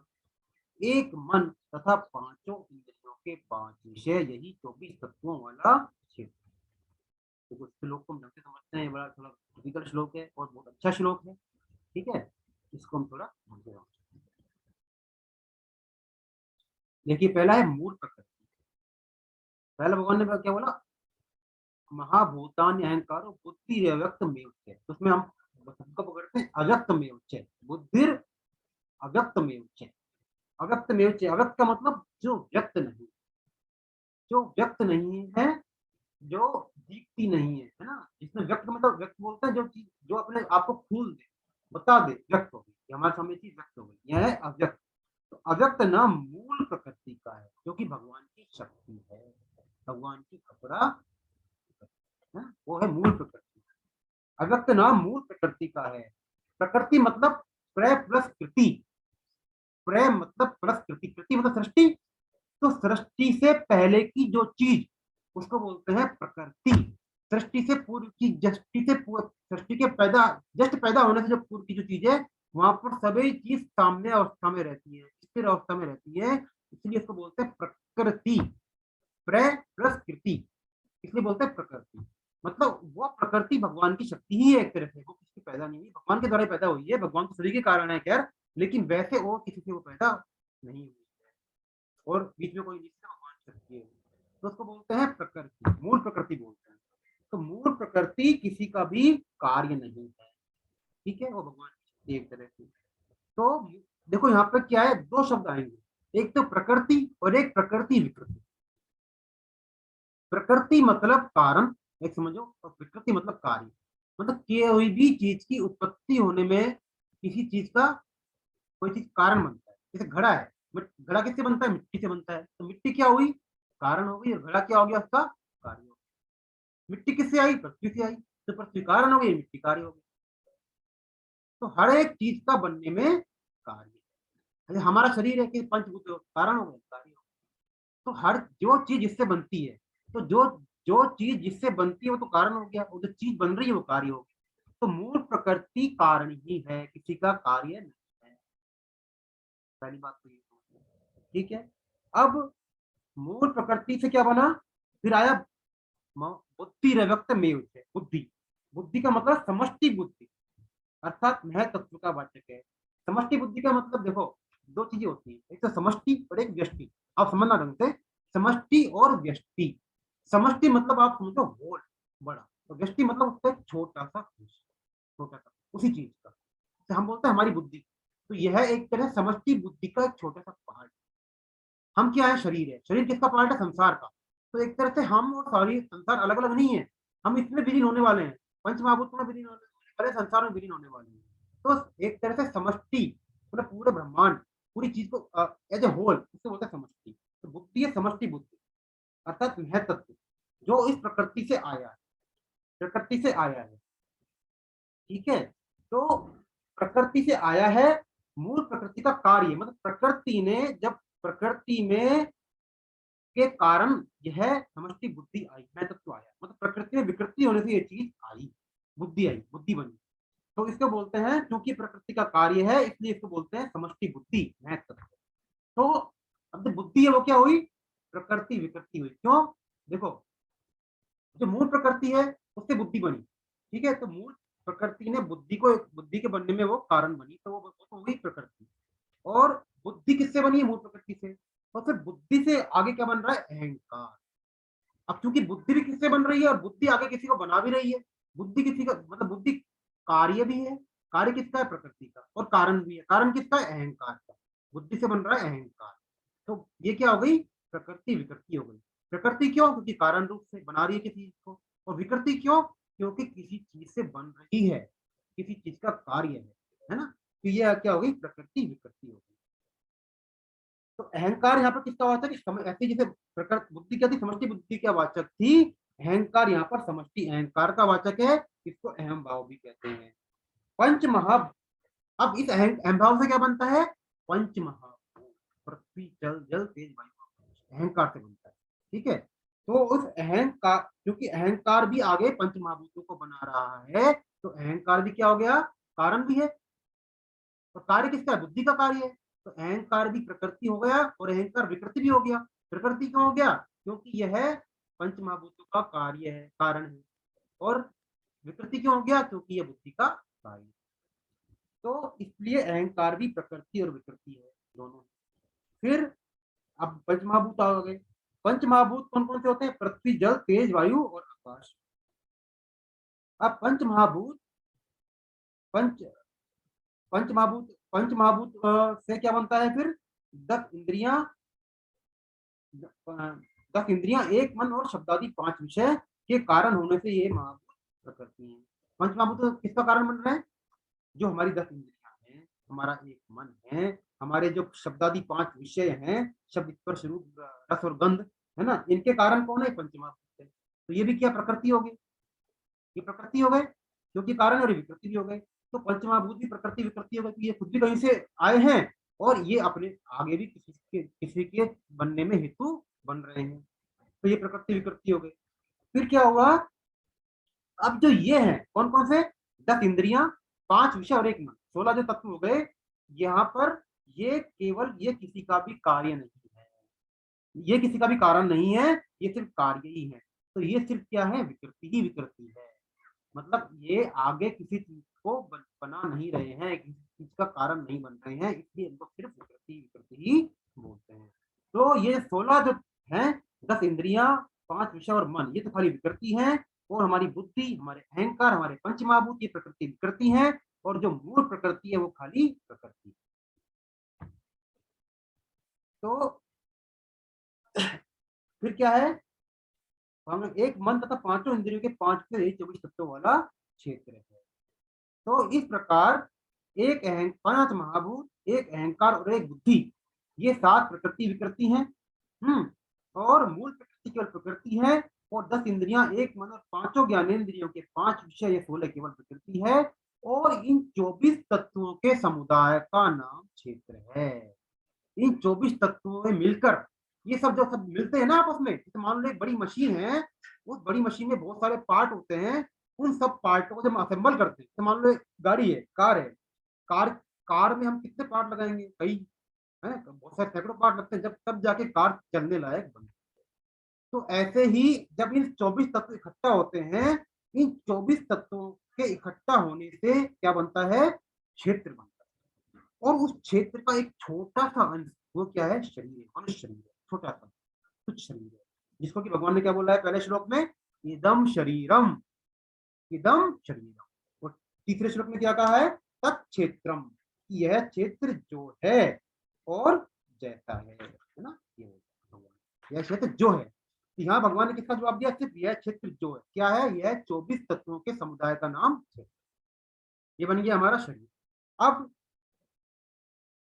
एक मन तथा पांचों इंद्रियों के 5 विषय, यही 24 तत्वों वाला क्षेत्र। तो श्लोक को हम ढंग से समझते हैं, बड़ा थोड़ा डिफिकल्ट श्लोक है और बहुत अच्छा श्लोक है, ठीक है, इसको हम थोड़ा समझते हैं। देखिए पहला है मूल प्रकृति। पहला भगवान ने क्या बोला, महाभूतान्य अहंकार बुद्धि अव्यक्त में उच्चय, उसमें हम सबको पकड़ते हैं अव्यक्त में उच्चय, बुद्धि अव्यक्त में उच्चय। अव्यक्त में उच्चय, अव्यक्त का मतलब जो व्यक्त नहीं, जो व्यक्त नहीं है, जो दिखती नहीं है ना, जिसमें व्यक्त मतलब व्यक्त बोलते हैं जो चीज जो अपने आपको खुल दे, बता दे, व्यक्त हो गई, हमारे सामने चीज व्यक्त हो गई, यह है अव्यक्त। तो अव्यक्त नाम मूल प्रकृति का है, जो कि भगवान की शक्ति है, भगवान की अपरा है, वो है मूल प्रकृति। अव्यक्त नाम मूल प्रकृति का है। प्रकृति मतलब प्रय प्लस कृति, प्रय मतलब प्लस कृति, कृति मतलब सृष्टि, तो सृष्टि से पहले की जो चीज उसको बोलते हैं प्रकृति। सृष्टि से पूर्व की, सृष्टि के पैदा, जस्ट पैदा होने से जो पूर्व की जो चीज है, वहां पर सभी चीज सामने अवस्था में रहती है, स्थिर अवस्था में रहती है, इसलिए इसको बोलते हैं प्रकृति। प्रय प्लस कृति, इसलिए बोलते हैं प्रकृति। मतलब वो प्रकृति भगवान की शक्ति ही है एक तरह से, वो किसी पैदा नहीं हुई, भगवान के द्वारा पैदा हुई है, भगवान तो सभी के कारण है खैर, लेकिन वैसे वो किसी से वो पैदा नहीं हुई है, और बीच में कोई नहीं, भगवान शक्ति है, तो उसको बोलते हैं प्रकृति, मूल प्रकृति बोलते हैं। तो मूल प्रकृति किसी का भी कार्य नहीं है, ठीक है, वो भगवान की शक्ति एक तरह से। तो देखो यहाँ पे क्या है, दो शब्द आएंगे, एक तो प्रकृति और एक प्रकृति विकृति। प्रकृति मतलब कारण, एक समझो, और विकृति मतलब कार्य, मतलब कोई भी चीज की उत्पत्ति होने में किसी चीज का कोई चीज कारण बनता है। जैसे घड़ा है, घड़ा किससे बनता है, मिट्टी से बनता है, तो मिट्टी क्या हुई, कारण हो गई, और घड़ा क्या हो गया, उसका कार्य हो गया। मिट्टी किससे आई, पृथ्वी से आई, तो पृथ्वी कारण हो गई, मिट्टी कार्य हो गई। तो हर एक चीज का बनने में कार्य है। हमारा शरीर है कि पंचभूत कारण हो गए, कार्य हो गए। तो हर जो चीज जिससे बनती है, तो जो जो चीज जिससे बनती है वो तो कारण हो गया, और जो चीज बन रही है वो कार्य हो गया। तो मूल प्रकृति कारण ही है, किसी का कार्य नहीं है, पहली बात तो ये, ठीक है। अब मूल प्रकृति से क्या बना, फिर आया बुद्धि व्यक्त में उठे, बुद्धि, बुद्धि का मतलब समष्टि बुद्धि, अर्थात मैं तत्व का वाचक है। समष्टि बुद्धि का मतलब देखो, दो चीजें होती है, एक तो समष्टि और एक व्यष्टि। आप समझना ढंग से, समष्टि और व्यष्टि। समष्टि मतलब आप समझो होल, बड़ा, तो व्यष्टि मतलब उसका एक छोटा सा, छोटा सा उसी चीज का, तो हम बोलते हैं हमारी बुद्धि। तो यह एक तरह समष्टि बुद्धि का एक छोटा सा पार्ट। हम क्या है, शरीर है, शरीर किसका पार्ट है, संसार का। तो एक तरह से हम और सारी संसार अलग अलग नहीं है, हम इसमें विलीन होने वाले हैं, पंच महाभूतों में विलीन होने वाले, संसार में विलीन होने वाले हैं। तो एक तरह से समष्टि मतलब पूरे ब्रह्मांड, पूरी चीज को एज ए होल उसको बोलते हैं समष्टि। तो बुद्धि है समष्टि बुद्धि, अर्थात महतत्व, जो इस प्रकृति से आया है, प्रकृति से आया है, ठीक है। तो प्रकृति से आया है, मूल प्रकृति का कार्य, मतलब प्रकृति ने जब प्रकृति में के कारण यह समष्टि बुद्धि आई, मैं तत्व आया, मतलब प्रकृति में विकृति होने से ये चीज आई, बुद्धि आई, बुद्धि बनी। तो इसको बोलते हैं, क्योंकि प्रकृति का कार्य है इसलिए इसको बोलते हैं समष्टि बुद्धि, मैं तत्व। तो अब जो बुद्धि है वो क्या हुई, प्रकृति विकृति हुई, क्यों, देखो जो मूल प्रकृति है उससे बुद्धि बनी, ठीक है, तो मूल प्रकृति ने बुद्धि को, बुद्धि के बनने में वो कारण बनी, तो वो तो हुई प्रकृति। और बुद्धि किससे बनी है, मूल प्रकृति से, और फिर बुद्धि से आगे क्या बन रहा है, अहंकार। अब क्योंकि बुद्धि भी किससे बन रही है और बुद्धि आगे किसी को बना भी रही है, बुद्धि किसी का मतलब बुद्धि कार्य भी है, कार्य किसका है, प्रकृति का, और कारण भी है, कारण किसका है, अहंकार का। बुद्धि से बन रहा है अहंकार, तो ये क्या हो गई, प्रकृति विकृति हो गई। प्रकृति क्यों, क्योंकि कारण रूप से बना रही है किसी चीज को, और विकृति क्यों, क्योंकि किसी चीज से बन रही है, किसी चीज का कार्य है ना, तो ये क्या हो गई, प्रकृति विकृति हो गई। तो अहंकार यहाँ पर किसका वाचक है, ऐसे जैसे प्रकृति बुद्धि क्या थी, समष्टि बुद्धि क्या वाचक थी, अहंकार यहाँ पर समष्टि अहंकार का वाचक है, इसको अहम भाव भी कहते हैं। पंच महा, अब इस अहम भाव से क्या बनता है, पंच महाभूत, पृथ्वी जल जल तेज वायु, अहंकार से बनता है, ठीक है। तो उस अहंकार, क्योंकि अहंकार भी आगे पंच महाभूतों को बना रहा है, तो अहंकार भी क्या हो गया, कारण भी है, तो कार्य किसका है, बुद्धि का कार्य है। तो अहंकार भी प्रकृति हो गया और अहंकार विकृति भी हो गया। प्रकृति क्यों हो गया? क्योंकि यह पंच महाभूतों का कार्य है, कारण है। और विकृति क्यों हो गया? क्योंकि यह बुद्धि का कार्य है। तो इसलिए अहंकार भी प्रकृति और विकृति है, दोनों। फिर अब पंचमहाभूत आ गए। पंचमहाभूत कौन कौन से होते हैं? पृथ्वी, जल, तेज, वायु और आकाश। अब पंचमहाभूत पंच पंचमहाभूत से क्या बनता है फिर? 10 इंद्रियां, 10 इंद्रियां, एक मन और शब्दादि 5 विषय के कारण होने से ये महाभूत प्रकृति है। पंचमहाभूत किसका कारण बन रहे हैं? जो हमारी 10 इंद्रियां हैं, हमारा एक मन है, हमारे जो शब्दादि 5 विषय हैं, शब्द, स्पर्श, रूप, रस और गंध, है ना, इनके कारण कौन है? पंचमहाभूत है। तो ये भी क्या प्रकृति हो गई? ये प्रकृति हो गए, क्योंकि कारण और विकृति भी हो गए। तो पंचमहाभूत भी प्रकृति विकृति हो गई, तो ये खुद भी कहीं से आए हैं और ये अपने आगे भी किसी के बनने में हेतु बन रहे हैं। तो ये प्रकृति विकृति हो गई। फिर क्या हुआ? अब जो ये है कौन कौन से? 10 इंद्रियां, 5 विषय और एक मन, 16 जो तत्व हो गए। यहाँ पर ये केवल ये किसी का भी कार्य नहीं है, ये किसी का भी कारण नहीं है, ये सिर्फ कार्य ही है। तो ये सिर्फ क्या है? विकृति ही विकृति है। मतलब ये आगे किसी चीज को बना नहीं रहे हैं, किसी चीज का कारण नहीं बन रहे हैं, इसलिए इनको सिर्फ विकृति विकृति ही बोलते हैं। तो ये 16 जो हैं, 10 इंद्रियां, 5 विषय और मन, ये तो खाली विकृति है। और हमारी बुद्धि, हमारे अहंकार, हमारे पंचमहाभूत, ये प्रकृति विकृति है। और जो मूल प्रकृति है वो खाली प्रकृति। तो फिर क्या है? हम एक मन तथा 5 इंद्रियों के 5 से 24 तत्वों वाला क्षेत्र है। तो इस प्रकार एक 5 महाभूत, एक अहंकार और एक बुद्धि, ये 7 प्रकृति विकृति हैं। और मूल प्रकृति केवल प्रकृति है। और 10 इंद्रियां, एक मन और 5 ज्ञानेंद्रियों के 5 विषय, ये 16 केवल प्रकृति है। और इन 24 तत्वों के समुदाय का नाम क्षेत्र है। इन 24 तत्वों में मिलकर ये सब जो सब मिलते हैं ना आपस में, तो मान लो एक बड़ी मशीन है, उस बड़ी मशीन में बहुत सारे पार्ट होते हैं। उन सब पार्टों को जब असेंबल करते हैं, तो मान लो एक गाड़ी है, कार है, कार कार में हम कितने पार्ट लगाएंगे? कई है, बहुत सारे सैकड़ों पार्ट लगते हैं, जब तब जाके कार चलने लायक बनती है। तो ऐसे ही जब इन 24 तत्व इकट्ठा होते हैं, इन 24 तत्वों के इकट्ठा होने से क्या बनता है? क्षेत्र बनता है। और उस क्षेत्र का एक छोटा सा अंश, वो क्या है? शरीर है, मनुष्य शरीर है, छोटा सा कुछ शरीर है, जिसको कि भगवान ने क्या बोला है पहले श्लोक में? इदम शरीरम, इदम शरीरम। और तीसरे श्लोक में क्या कहा है? तत्क्षेत्रम, यह क्षेत्र जो है और जैसा है ना, ये यह क्षेत्र जो है। तो यहाँ भगवान ने किसका जवाब दिया? सिर्फ यह क्षेत्र जो है। क्या है? यह 24 तत्वों के समुदाय का नाम क्षेत्र। ये बन गया हमारा शरीर। अब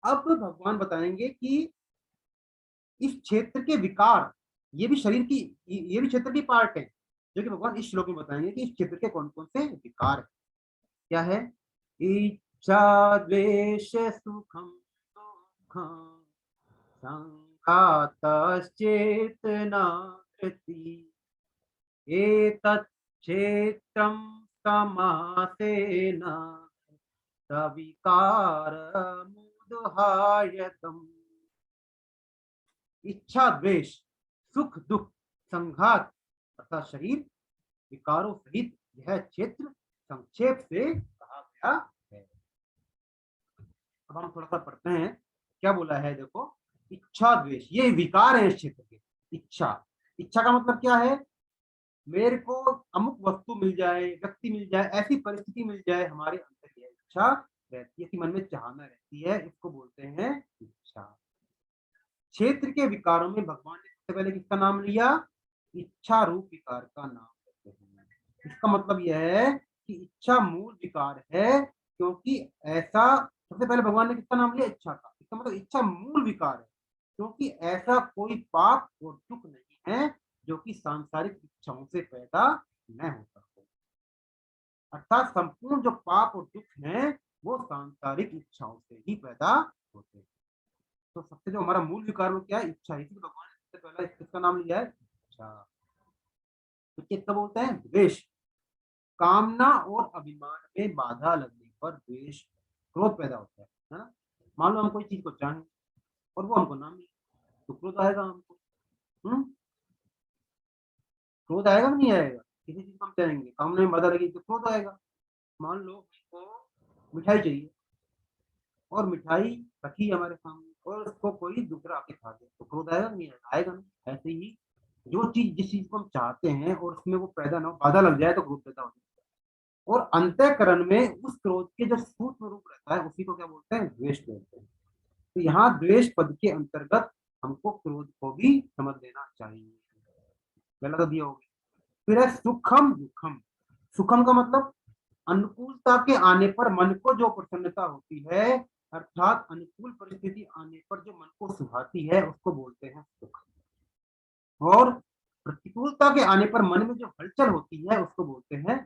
भगवान बताएंगे कि इस क्षेत्र के विकार, ये भी शरीर की, ये भी क्षेत्र की पार्ट है, जो कि भगवान इस श्लोक में बताएंगे कि इस क्षेत्र के कौन कौन से विकार है। क्या है? इच्छा, द्वेष, सुखम, दुःखम, संघातश्चेतना, धृति, एतत् क्षेत्रं समासेन सविकारमुदहायतम्। इच्छा, द्वेष, सुख, दुख, संघात तथा शरीर विकारों सहित यह क्षेत्र संक्षेप से कहा गया है। अब हम थोड़ा सा पढ़ते हैं क्या बोला है। देखो, इच्छा, द्वेष, ये विकार है इस क्षेत्र के। इच्छा, इच्छा का मतलब क्या है? मेरे को अमुक वस्तु मिल जाए, व्यक्ति मिल जाए, ऐसी परिस्थिति मिल जाए, हमारे अंदर यह इच्छा रहती है कि मन में चाहना रहती है, इसको बोलते हैं इच्छा। क्षेत्र के विकारों में भगवान ने सबसे पहले किसका नाम लिया? इच्छा रूप विकार का नाम लेते हैं। इसका मतलब यह है कि इच्छा मूल विकार है, क्योंकि ऐसा, सबसे पहले भगवान ने किसका नाम लिया? इच्छा का। इसका मतलब इच्छा मूल विकार है, क्योंकि ऐसा कोई पाप और दुख नहीं है जो कि सांसारिक इच्छाओं से पैदा न होता हो। अर्थात संपूर्ण जो पाप और दुख हैं वो सांसारिक इच्छाओं से ही पैदा होते हैं। तो सबसे जो हमारा मूल विकार वो क्या है? इच्छा। इसी भगवान ने सबसे पहला इसका नाम लिया है इच्छा। तो किसका बोलते हैं? द्वेष। कामना और अभिमान में बाधा लगने पर द्वेष, क्रोध पैदा होता है ना। मान लो हम कोई चीज को चाहें और वो हमको ना मिले तो क्रोध आएगा हमको। क्रोध आएगा कि नहीं आएगा? किसी चीज को हम चाहेंगे, कामना में बाधा लगी तो क्रोध आएगा। मान लो हमको मिठाई चाहिए और मिठाई रखी है हमारे सामने और उसको कोई दूसरा आके खा गया तो क्रोध आएगा नहीं आएगा? आएगा नहीं। ऐसे ही जो चीज जिस चीज को हम चाहते हैं और उसमें वो पैदा ना हो, बाधा लग जाए तो क्रोध पैदा हो जाता है। और अंतःकरण में उस क्रोध के जो सूक्ष्म रूप रहता है उसी को क्या बोलते हैं? द्वेष बोलते हैं। तो यहाँ द्वेष पद के अंतर्गत हमको क्रोध को भी समझ लेना चाहिए। पहला तो दिया हो गया। फिर है सुखम दुखम। सुखम का मतलब अनुकूलता के आने पर मन को जो प्रसन्नता होती है, अर्थात अनुकूल परिस्थिति आने पर जो मन को सुहाती है उसको बोलते हैं सुख। और प्रतिकूलता के आने पर मन में जो हलचल होती है उसको बोलते हैं,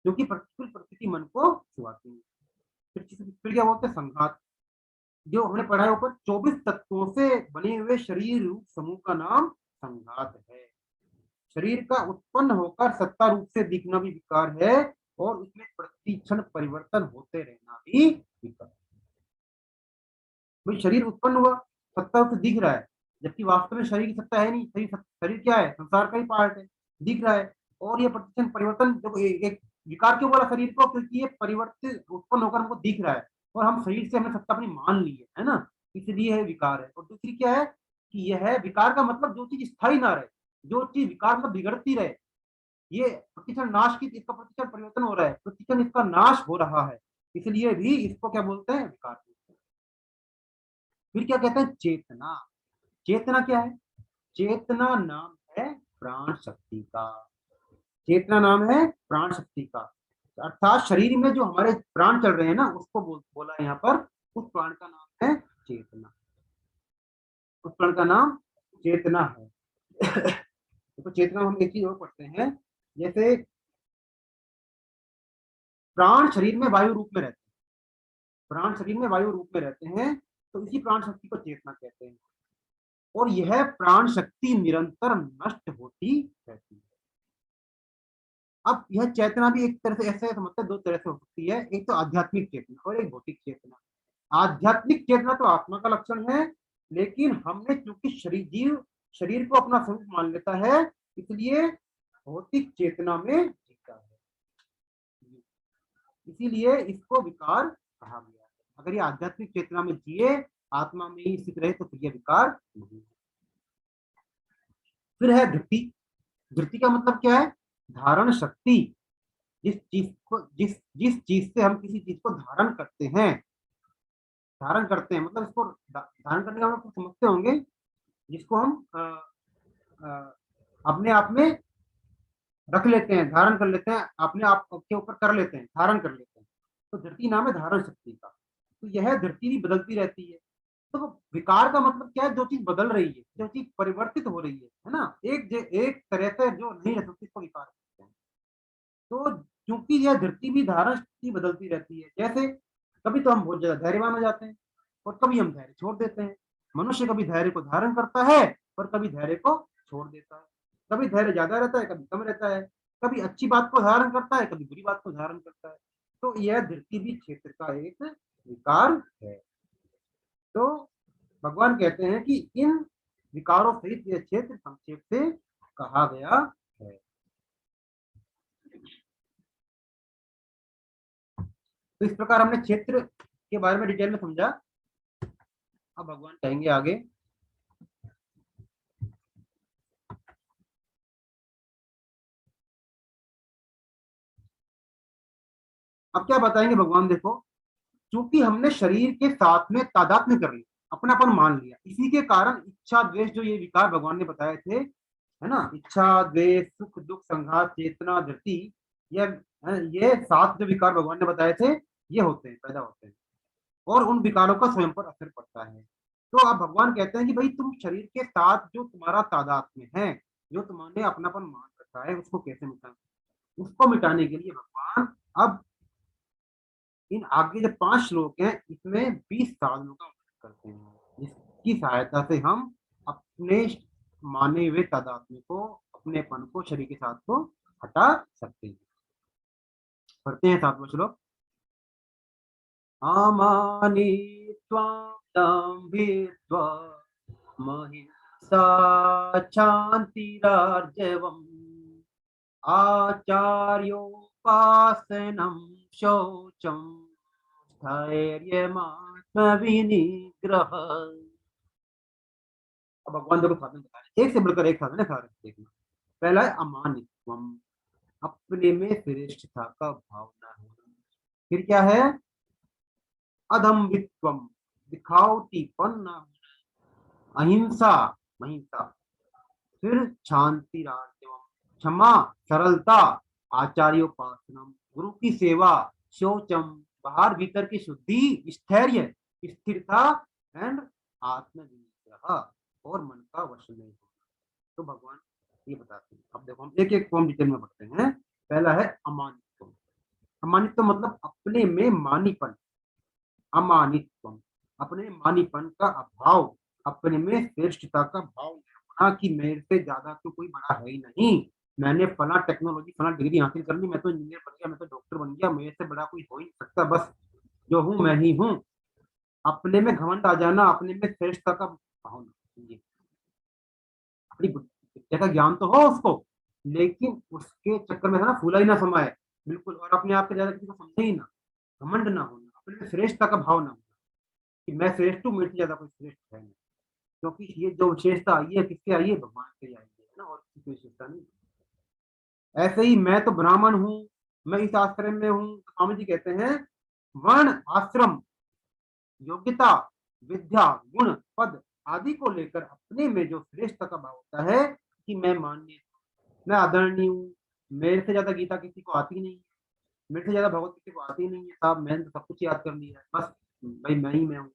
क्योंकि प्रतिकूल परिस्थिति मन को सुहाती है। फिर क्या बोलते हैं? संघात। जो हमने पढ़ा है ऊपर 24 तत्वों से बने हुए शरीर रूप समूह का नाम संघात है। शरीर का उत्पन्न होकर सत्ता रूप से दिखना भी विकार है और उसमें प्रतिक्षण परिवर्तन होते रहना भी विकार। भाई शरीर उत्पन्न हुआ, सत्ता रूप से दिख रहा है, जबकि वास्तव में शरीर की सत्ता है नहीं। शरीर क्या है? संसार का ही पार्ट है, दिख रहा है। और ये प्रतिक्षण परिवर्तन देखो, एक विकार क्यों बोला शरीर को? क्योंकि ये परिवर्तित उत्पन्न होकर हमको दिख रहा है और हम शरीर से हमने सत्ता अपनी मान ली है ना, इसलिए है विकार है। और दूसरी क्या है कि यह है विकार का मतलब जो चीज स्थायी ना रहे, जो चीज विकार मतलब बिगड़ती रहे। ये प्रतिक्षण नाश की, इसका प्रतिक्षण परिवर्तन हो रहा है, प्रतिक्षण इसका नाश हो रहा है, इसलिए भी इसको क्या बोलते हैं? विकार बोलते हैं। फिर क्या कहते हैं? चेतना। चेतना क्या है? चेतना नाम है प्राण शक्ति का। चेतना नाम है प्राण शक्ति का, अर्थात शरीर में जो हमारे प्राण चल रहे हैं ना उसको बोला यहाँ पर। उस प्राण का नाम है चेतना। उस प्राण का नाम चेतना है। तो चेतना हम एक चीज और पढ़ते हैं, जैसे प्राण शरीर में वायु रूप में रहते हैं, प्राण शरीर में वायु रूप में रहते हैं, तो इसी प्राण शक्ति को चेतना कहते हैं। और यह प्राण शक्ति निरंतर नष्ट होती रहती है। अब यह चेतना भी एक तरह से ऐसे समझते हैं, दो तरह से हो सकती है, एक तो आध्यात्मिक चेतना और एक भौतिक चेतना। आध्यात्मिक चेतना तो आत्मा का लक्षण है, लेकिन हमने चूंकि शरीर को अपना स्वरूप मान लेता है, इसलिए भौतिक चेतना में जीता है, इसीलिए इसको विकार कहा गया है। अगर ये आध्यात्मिक चेतना में जिए, आत्मा में ही स्थित रहे, तो फिर ये विकार नहीं है। फिर है धृति। धृति का मतलब क्या है? धारण शक्ति। जिस चीज से हम किसी चीज को धारण करते हैं, धारण करते हैं मतलब इसको धारण करने का मतलब समझते होंगे, जिसको हम अपने आप में रख लेते हैं, धारण कर लेते हैं, अपने आप के ऊपर कर लेते हैं, धारण कर लेते हैं। तो धरती नाम है धारण शक्ति का। तो यह धरती भी बदलती रहती है। तो विकार का मतलब क्या है? जो चीज बदल रही है, जो चीज परिवर्तित हो रही है ना, एक तरह से जो नहीं रह सकती इसको विकार कहते हैं। तो क्योंकि यह धरती भी धारण शक्ति बदलती रहती है, जैसे कभी तो हम बहुत ज्यादा धैर्यवान हो जाते हैं और कभी हम धैर्य छोड़ देते हैं। मनुष्य कभी धैर्य को धारण करता है और कभी धैर्य को छोड़ देता है। कभी धैर्य ज्यादा रहता है, कभी कम रहता है। कभी अच्छी बात को धारण करता है, कभी बुरी बात को धारण करता है। तो यह धरती भी क्षेत्र का एक विकार है। तो भगवान कहते हैं कि इन विकारों सहित यह क्षेत्र संक्षेप से कहा गया है। तो इस प्रकार हमने क्षेत्र के बारे में डिटेल में समझा। अब भगवान कहेंगे आगे, अब क्या बताएंगे भगवान? देखो, क्योंकि हमने शरीर के साथ में तादात्म्य कर लिया, अपनापन मान लिया, इसी के कारण इच्छा द्वेष जो ये विकार भगवान ने बताए थे, है ना, इच्छा द्वेष सुख दुख संघात चेतना धृति, ये 7 जो विकार भगवान ने बताए थे, ये होते हैं, पैदा होते हैं और उन विकारों का स्वयं पर असर पड़ता है। तो अब भगवान कहते हैं कि भाई तुम शरीर के साथ जो तुम्हारा तादात्म्य है, जो तुमने अपनापन मान रखा है, उसको कैसे मिटाना? उसको मिटाने के लिए भगवान अब इन आगे जो 5 श्लोक हैं इसमें 20 साधनों का उल्लेख करते हैं, जिसकी सहायता से हम अपने माने हुए तादात्म्य को, अपनेपन को, शरीर के साथ को हटा सकते हैं। पढ़ते हैं 7वां श्लोक। अमानित्वं दम्भित्वा महिंसा क्षान्तिरार्जवम् आचार्योपासनं शौचं धैर्यमात्मविनिग्रह। अब भगवान देखो साधन बता रहे हैं, एक से बढ़कर एक साधन है सारे देखना। पहला है अमानित्वम, अपने में श्रेष्ठता का भाव ना होना। फिर क्या है? अधम्बित्वम, दिखावटीपन ना होना। अहिंसा, महिंसा। फिर शांति राजवम, क्षमा, सरलता। आचार्योपासनम, गुरु की सेवा। शौचम, बाहर भीतर की शुद्धि। स्थैर्य, स्थिरता। एंड आत्मविनिग्रह, और मन का वश नहीं होना। तो भगवान ये बताते हैं। अब देखो हम एक एक फॉर्म डिटेल में पढ़ते हैं। पहला है अमानित्व। अमानित्व मतलब अपने में मानीपन। अमानित्व, अपने में मानीपन का अभाव, अपने में श्रेष्ठता का भाव होना कि मेरे से ज्यादा तो कोई बड़ा है ही नहीं। मैंने फला टेक्नोलॉजी, फला डिग्री हासिल कर ली, मैं तो इंजीनियर बन गया, मैं तो डॉक्टर बन गया, मेरे से बड़ा कोई हो ही नहीं सकता, बस जो हूँ मैं ही हूँ। अपने में घमंड आ जाना, अपने में श्रेष्ठता का भाव नहीं। अपनी विद्या का ज्ञान तो हो उसको, लेकिन उसके चक्कर में है ना फूला ही ना समाये बिल्कुल, और अपने आप के ज्यादा किसी को समझे ही ना। घमंड ना होना, अपने में श्रेष्ठता का भाव ना होना कि मैं श्रेष्ठ हूँ, मेरे से ज्यादा कोई श्रेष्ठ है नहीं। क्योंकि ये जो विशेषता आई है किससे आई है? भगवान से आई है ना, और किसी की विशेषता नहीं। ऐसे ही मैं तो ब्राह्मण हूँ, मैं इस आश्रम में हूँ, तो स्वामी जी कहते हैं वर्ण, आश्रम, योग्यता, विद्या, गुण, पद आदि को लेकर अपने में जो श्रेष्ठ का भाव होता है कि मैं मान्य, मैं आदरणीय हूँ, मेरे से ज्यादा गीता किसी को आती नहीं है, मेरे से ज्यादा भगवत किसी को आती नहीं है, साहब मैंने तो सब कुछ याद कर लिया है, बस भाई मैं ही मैं हूँ।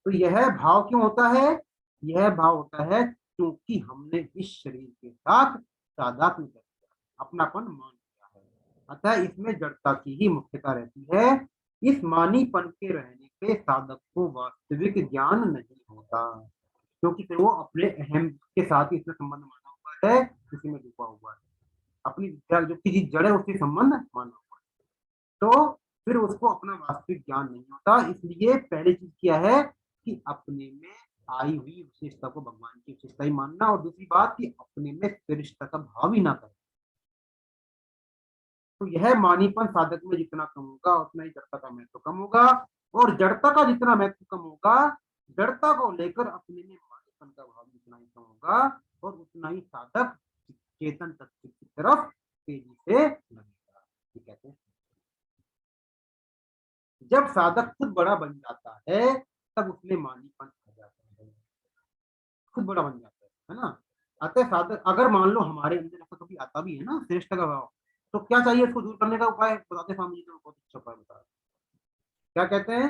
तो यह भाव क्यों होता है? यह भाव होता है क्योंकि हमने इस शरीर के साथ तादात्म्य कर दिया, अपनापन मान लिया है। अतः इसमें जड़ता की ही मुख्यता रहती है। इस मानीपन के रहने से साधक को वास्तविक ज्ञान नहीं होता, क्योंकि फिर वो अपने अहम के साथ ही इसमें संबंध माना हुआ है, उसी में डूबा हुआ है, अपनी जो किसी जड़ है उससे संबंध माना हुआ है। तो फिर उसको अपना वास्तविक ज्ञान नहीं होता। इसलिए पहली चीज क्या है कि अपने में आई हुई विशेषता को भगवान की विशेषता ही मानना, और दूसरी बात कि अपने में श्रेष्ठता का भाव ही ना करें। तो यह मानीपन साधक में जितना कम होगा उतना ही जड़ता का महत्व कम होगा, और जड़ता का जितना महत्व कम होगा, जड़ता को लेकर अपने में मानीपन का भाव जितना ही कम होगा, और उतना ही साधक चेतन तत्व की तरफ तेजी से लगेगा। ठीक है, जब साधक खुद बड़ा बन जाता है तब उसमें मानीपन आ जाता है, खुद बड़ा बन जाता है ना। अतः साधक अगर मान लो हमारे अंदर ऐसा कभी आता भी है ना श्रेष्ठ का भाव, तो क्या चाहिए इसको दूर करने का उपाय बताते स्वामी जी ने, बहुत अच्छा उपाय बताया। क्या कहते हैं?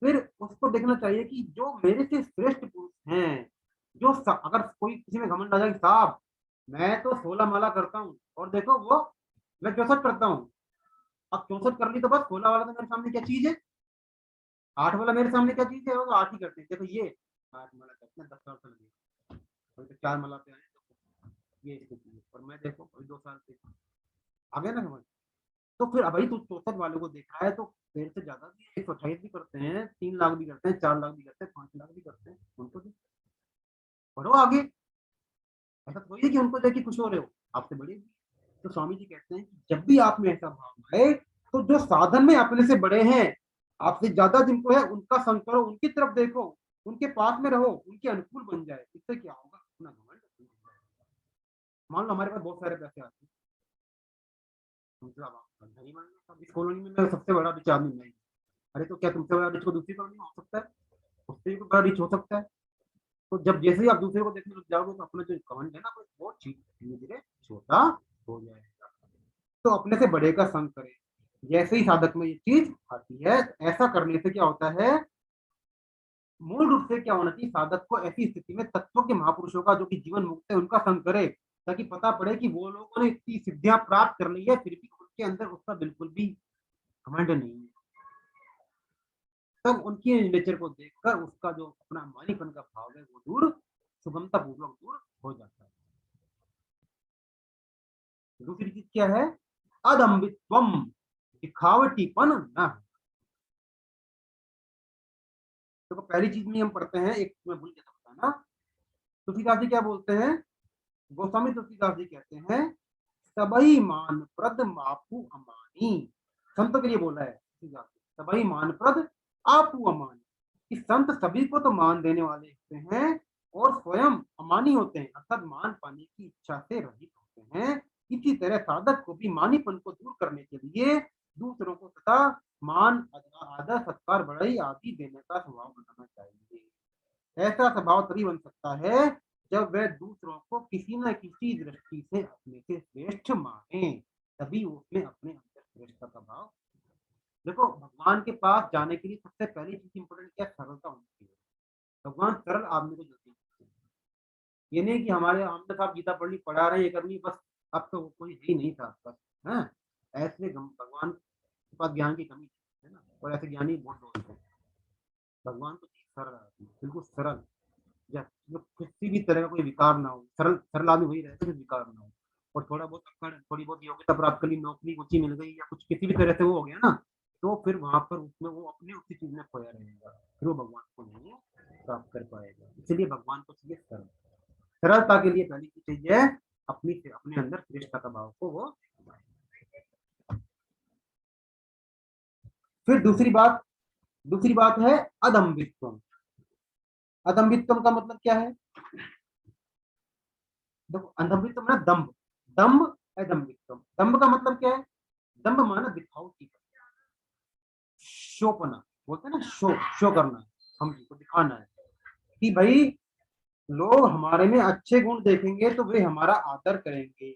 फिर उसको देखना चाहिए कि जो मेरे से श्रेष्ठ पुरुष हैं, जो अगर कोई किसी में घमंड आ जाए साहब मैं तो 16 माला करता हूँ, और देखो वो मैं 64 करता हूँ, अब 64 कर ली तो बस 16 वाला तो मेरे सामने क्या चीज है, 8 वाला मेरे सामने क्या चीज है, वो तो 8 ही करते हैं। देखो ये 8 माला करते हैं, 10 साल से लगे, अभी तो 4 माला पे आए, ये स्थिति है, और मैं देखो अभी 2 साल से आ गया ना समझ। तो फिर भाई तू 64 वालों को देखा है तो तेरे से ज्यादा भी 128 भी करते हैं, 3 लाख भी करते हैं, 4 लाख भी करते हैं, 5 लाख भी करते हैं, उनको भी बढ़ो आगे। ऐसा थोड़ी है कि उनको देख के खुश हो रहे हो, आपसे बड़े। तो स्वामी जी कहते हैं कि जब भी आप में ऐसा भाव आए तो जो साधन में अपने से बड़े हैं, आपसे ज्यादा जिनको है उनका संग करो, उनकी तरफ देखो, उनके पास में रहो, उनके अनुकूल बन जाए। इससे क्या होगा? अपना घमंड दूर हो जाएगा। मान लो हमारे पास बहुत सारे पैसे आते हैं, मतलब आप नहीं मानना इस कॉलोनी में मैं सबसे बड़ा रिच आदमी नहीं। अरे तो क्या तुमसे बड़ा रिच को दूसरी कॉलोनी में हो सकता है? उससे भी बड़ा रिच हो सकता है। तो जब जैसे ही आप दूसरे को देखने लग जाओगे तो अपना जो घमंड है ना वो धीरे धीरे छोटा हो जाएगा। तो अपने से बड़े का संग करें। जैसे ही साधक में ये चीज आती है, ऐसा करने से क्या होता है? मूल रूप से क्या होना चाहिए? साधक को ऐसी स्थिति में तत्व के महापुरुषों का, जो कि जीवन मुक्त है, उनका संग करे, ताकि पता पड़े कि वो लोगों ने इतनी सिद्धियां प्राप्त कर ली है, फिर भी उनके अंदर उसका बिल्कुल भी घमंड नहीं है। तब उनकी नेचर को देखकर उसका जो अपना मानीपन का भाव है वो दूर, सुगमता पूर्वक दूर हो जाता है। दूसरी चीज क्या है? अदम्बित्वम, दिखावटीपन न। तो पहली चीज में हम पढ़ते हैं, एक मैं भूल गया था बताना, तुलसीदास जी क्या बोलते हैं, गोस्वामी तुलसीदास जी कहते हैं सबई मान प्रद मापू अमानी, संत के लिए बोला है तुलसीदास जी, सबई मान प्रद आपू अमानी, कि संत सभी को तो मान देने वाले होते हैं और स्वयं अमानी होते हैं, अर्थात मान पाने की इच्छा से रहित होते हैं। इसी तरह साधक को भी मानीपन को दूर करने के लिए दूसरों को तथा मान, आदर, सत्कार, बड़ाई आदि देने का स्वभाव बनाना चाहिए। ऐसा स्वभाव तभी बन सकता है जब वह दूसरों को किसी न किसी दृष्टि से अपने से श्रेष्ठ माने, तभी उसमें अपने अंदर श्रेष्ठता का भाव। देखो भगवान के पास जाने के लिए सबसे पहली चीज इंपॉर्टेंट क्या, सरलता होनी चाहिए। भगवान सरल आदमी को जल्दी मिलते हैं। ये नहीं कि हमारे हमने साहब गीता पढ़ ली, पढ़ा रहे, ये करनी, बस अब तो कोई ही नहीं था बस, है ऐसे भगवान के पास ज्ञान की कमी है ना, और ऐसे ज्ञानी बहुत लोग हैं। भगवान तो सरल आदमी, बिल्कुल सरल, जो किसी भी तरह का कोई विकार ना हो, सरल सरल आदमी वही रहते हैं विकार ना हो, और थोड़ा बहुत अक्कड़, थोड़ी बहुत योग्यता प्राप्त कर ली, नौकरी ऊंची मिल गई या कुछ किसी भी तरह से वो हो गया ना, तो फिर वहां पर उसमें वो अपने उसी चीज में खोया रहेगा, फिर वो भगवान को नहीं प्राप्त कर पाएगा। इसलिए भगवान को चाहिए सरल, सरलता के लिए पहली चीज चाहिए अपनी अपने अंदर श्रेष्ठता का भाव को वो। फिर दूसरी बात है अदम्भित्व। अदम्भित्व का मतलब क्या है, देखो अदम्भित्व मतलब दम्भ, दम्भ अदम्भित्व। दम्भ का मतलब क्या है, दम्भ माना दिखावटी, शोपना बोलते हैं ना, शो करना, हम को दिखाना है कि भाई लोग हमारे में अच्छे गुण देखेंगे तो वे हमारा आदर करेंगे,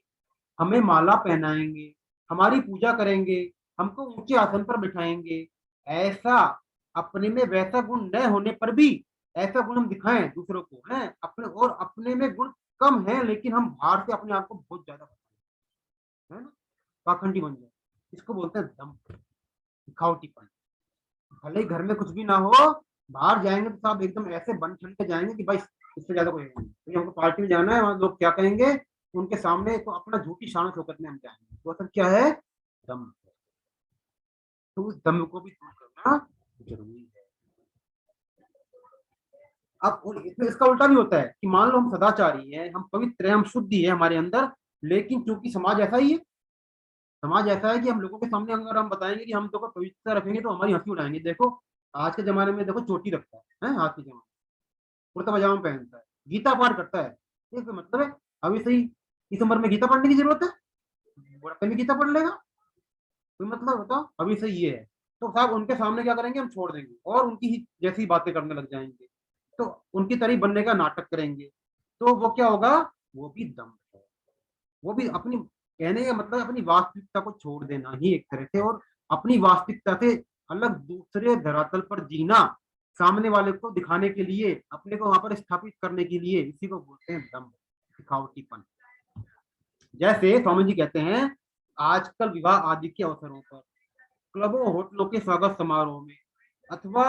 हमें माला पहनाएंगे, हमारी पूजा करेंगे, हमको ऊंचे आसन पर बिठाएंगे। ऐसा अपने में वैसा गुण न होने पर भी ऐसा गुण हम दिखाएं दूसरों को, है अपने, और अपने में गुण कम है लेकिन हम बाहर से अपने आप को बहुत ज्यादा, है ना, पाखंडी बन जाए, इसको बोलते हैं दम, दिखावटीपन। भले ही घर में कुछ भी ना हो, बाहर जाएंगे तो साहब एकदम ऐसे बन ठन के जाएंगे कि भाई इससे ज्यादा कोई नहीं, तो हमको पार्टी में जाना है, वहां लोग क्या कहेंगे उनके सामने, तो अपना झूठी शान शौकत में हम जाएंगे, तो सब क्या है, दम। तो उस दम को भी दूर करना जरूरी है। अब इसका उल्टा भी होता है कि मान लो हम सदाचारी हैं, हम पवित्र हैं, हम शुद्धि है हमारे अंदर, लेकिन क्योंकि समाज ऐसा ही है, समाज ऐसा है कि हम लोगों के सामने अगर हम बताएंगे कि हम तो पवित्रता रखेंगे तो हमारी हंसी उड़ाएंगे। देखो आज के जमाने में देखो चोटी रखता है आज के जमाने, कुर्ता पजामा पहनता है, गीता पाठ करता है, इसका मतलब है अभी से ही इस उम्र में गीता पढ़ने की जरूरत है, बुढ़ापे में गीता पढ़ लेगा, कोई मतलब बताओ, अभी से ये है। तो साहब उनके सामने क्या करेंगे, हम छोड़ देंगे और उनकी ही जैसी बातें करने लग जाएंगे, तो उनकी तारीफ बनने का नाटक करेंगे, तो वो क्या होगा, वो भी दम है, वो भी अपनी, कहने का मतलब अपनी वास्तविकता को छोड़ देना ही एक तरह से, और अपनी वास्तविकता से अलग दूसरे धरातल पर जीना, सामने वाले को दिखाने के लिए, अपने को वहां पर स्थापित करने के लिए, इसी को बोलते हैं दम, दिखावटीपन। जैसे स्वामी जी कहते हैं आजकल विवाह आदि के अवसरों पर, क्लबों होटलों के स्वागत समारोह में, अथवा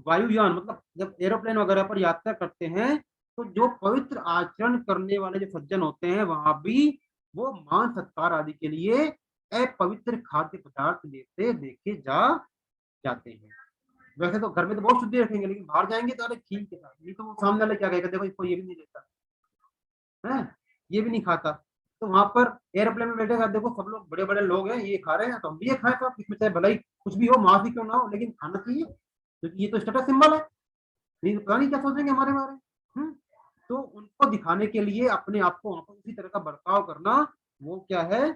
वायुयान मतलब जब एरोप्लेन वगैरह पर यात्रा करते हैं, तो जो पवित्र आचरण करने वाले जो सज्जन होते हैं वहां भी वो मान सत्कार आदि के लिए अपवित्र खाद्य पदार्थ लेते देखे जाते हैं। वैसे तो घर में तो बहुत शुद्धि रखेंगे, लेकिन बाहर जाएंगे तो अरे ठीक है, ये तो वो सामने वाले क्या कहेगा, देखो इसको ये भी नहीं देता है, ये भी नहीं खाता, तो वहां पर एयरप्लेन में बैठेगा, देखो सब लोग बड़े बड़े लोग हैं, ये खा रहे हैं तो हम भी ये खाए, तो इसमें चाहे भलाई कुछ भी हो, मांस ही क्यों ना हो, लेकिन खाना चाहिए क्योंकि ये तो स्टेटस सिंबल है, नहीं तो पता नहीं क्या सोचेंगे हमारे बारे में। तो उनको दिखाने के लिए अपने आप को वहां पर उसी तरह का बर्ताव करना, वो क्या है,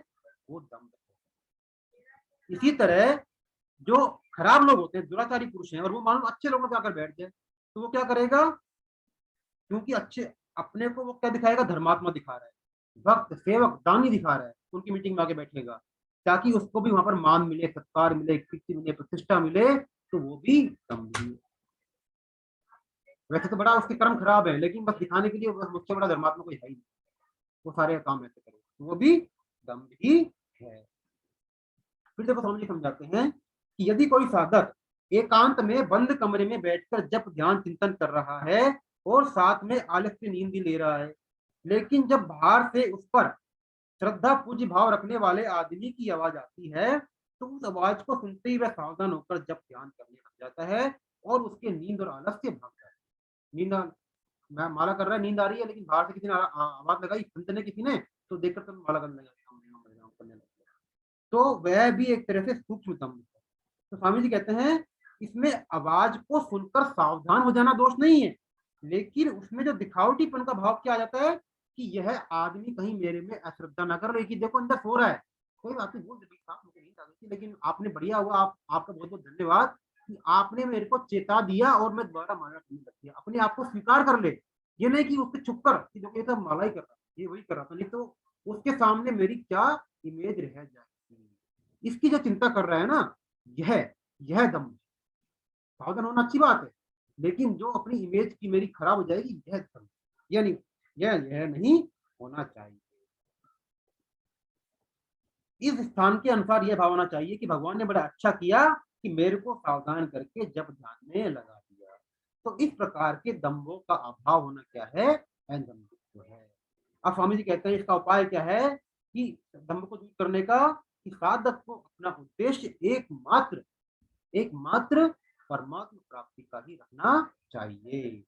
वो दम। इसी तरह जो खराब लोग होते हैं, दुराचारी पुरुष हैं, और वो मान लो अच्छे लोगों से आकर बैठ जाए, तो वो क्या करेगा, क्योंकि अच्छे अपने को वो क्या दिखाएगा, धर्मात्मा दिखा रहा है, भक्त सेवक दानी दिखा रहा है, उनकी मीटिंग में आके बैठेगा ताकि उसको भी वहां पर मान मिले, सत्कार मिले, कीर्ति मिले, प्रतिष्ठा मिले, तो वो भी दम मिले। वैसे तो बड़ा उसके कर्म खराब है, लेकिन बस दिखाने के लिए मुझसे बड़ा धर्मात्मा कोई है ही नहीं, वो सारे काम ऐसे करे, तो वो भी दम ही है। फिर देखो स्वामी जी समझाते हैं कि यदि कोई साधक एकांत में बंद कमरे में बैठकर जब ध्यान चिंतन कर रहा है और साथ में आलस्य नींद भी ले रहा है, लेकिन जब बाहर से उस पर श्रद्धा पूज्य भाव रखने वाले आदमी की आवाज आती है, तो उस आवाज को सुनते ही वह सावधान होकर जब ध्यान करने लग जाता है, और उसके नींद और आलस्य भाग जाए। नींद मैं माला कर रहा है, नींद आ रही है, लेकिन बाहर से किसी ने आवाज लगाई, संत ने किसी ने, तो देखकर तो माला करने लगा, करने लगा। तो वह भी एक तरह से सूक्ष्म दम्भ है। तो स्वामी जी कहते हैं इसमें आवाज को सुनकर सावधान हो जाना दोष नहीं है, लेकिन उसमें जो दिखावटीपन का भाव क्या आ जाता है कि यह आदमी कहीं मेरे में अश्रद्धा ना कर ले, कि देखो अंदर सो रहा है, कोई बात नहीं, बोल दे साहब मुझे नींद आ गई थी, लेकिन आपने बढ़िया हुआ, आपका बहुत बहुत धन्यवाद कि आपने मेरे को चेता दिया और मैं दोबारा माला करने लग गया। अपने आप को स्वीकार कर ले, ये नहीं कि उससे छुप कर कि देखो ये तो माला ही कर रहा, ये वही कर रहा था, नहीं तो उसके सामने मेरी क्या इमेज रह जाएगी। इसकी जो चिंता कर रहा है ना, यह दम, सावधान होना अच्छी बात है, लेकिन जो अपनी इमेज की मेरी खराब हो जाएगी, यह दम, यह नहीं, यह नहीं होना चाहिए। इस स्थान के अनुसार यह भावना चाहिए कि भगवान ने बड़ा अच्छा किया कि मेरे को सावधान करके जब ध्यान में लगा दिया। तो इस प्रकार के दम्भों का अभाव होना क्या है, दम्भ है। अब स्वामी जी कहते हैं इसका उपाय क्या है कि दम्भ को दूर करने का, कि साधक को अपना उद्देश्य एकमात्र परमात्मा प्राप्ति का ही रखना चाहिए।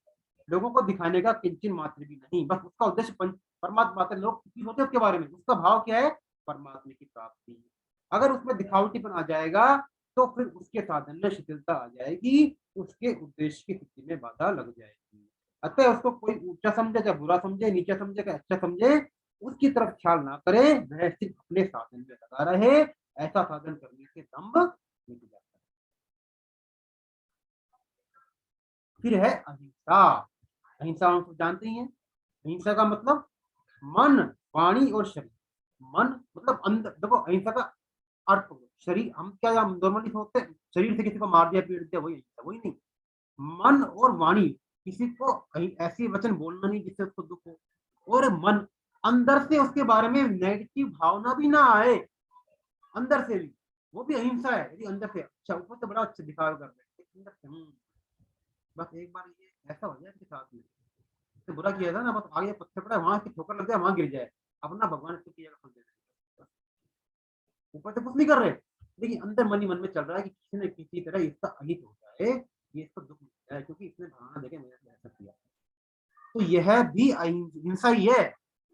लोगों को दिखाने का किंचन मात्र भी नहीं, बस उसका उद्देश्य परमात्मा से लोग खुशी होते हैं उसके बारे में, उसका भाव क्या है, परमात्मा की प्राप्ति। अगर उसमें दिखावटीपन आ जाएगा तो फिर उसके साधन में शिथिलता आ जाएगी, उसके उद्देश्य की सिद्धि में बाधा लग जाएगी। अतः उसको कोई ऊंचा समझे या बुरा समझे, नीचा समझे या अच्छा समझे, उसकी तरफ ख्याल ना करे, वह सिर्फ अपने साधन में लगा रहे। ऐसा साधन करने से दम्भ मिट जाता है। फिर है अहिंसा। अहिंसा हम सब जानते ही हैं। अहिंसा का मतलब मन, वाणी और शरीर। मन मतलब अंदर, देखो अहिंसा का अर्थ शरीर, हम क्या नॉर्मली सोचते हैं शरीर से किसी को मार दिया, पीट दिया, वही अहिंसा, वही नहीं। मन और वाणी, किसी को ऐसी वचन बोलना नहीं जिससे उसको दुख हो, और मन अंदर से उसके बारे में नेगेटिव भावना भी ना आए, अंदर से भी, वो भी अहिंसा है। यदि अंदर से अच्छा, ऊपर से बड़ा अच्छा दिखावा कर रहे हैं, अंदर से बस एक बार ये ऐसा हो जाए इसके साथ में, तो बुरा किया था ना, बस आगे पत्थर पड़ा, वहां की ठोकर लग जाए, वहां गिर जाए, अपना भगवान इसको किया फल दे देंगे। ऊपर से कुछ नहीं कर रहे, लेकिन अंदर मन ही मन में चल रहा है कि किसी न किसी तरह इसका अहित हो जाए, ये इसको दुख मिल जाए, क्योंकि इसने भावना देखे मेरे से ऐसा किया। तो यह भी हिंसा ही है।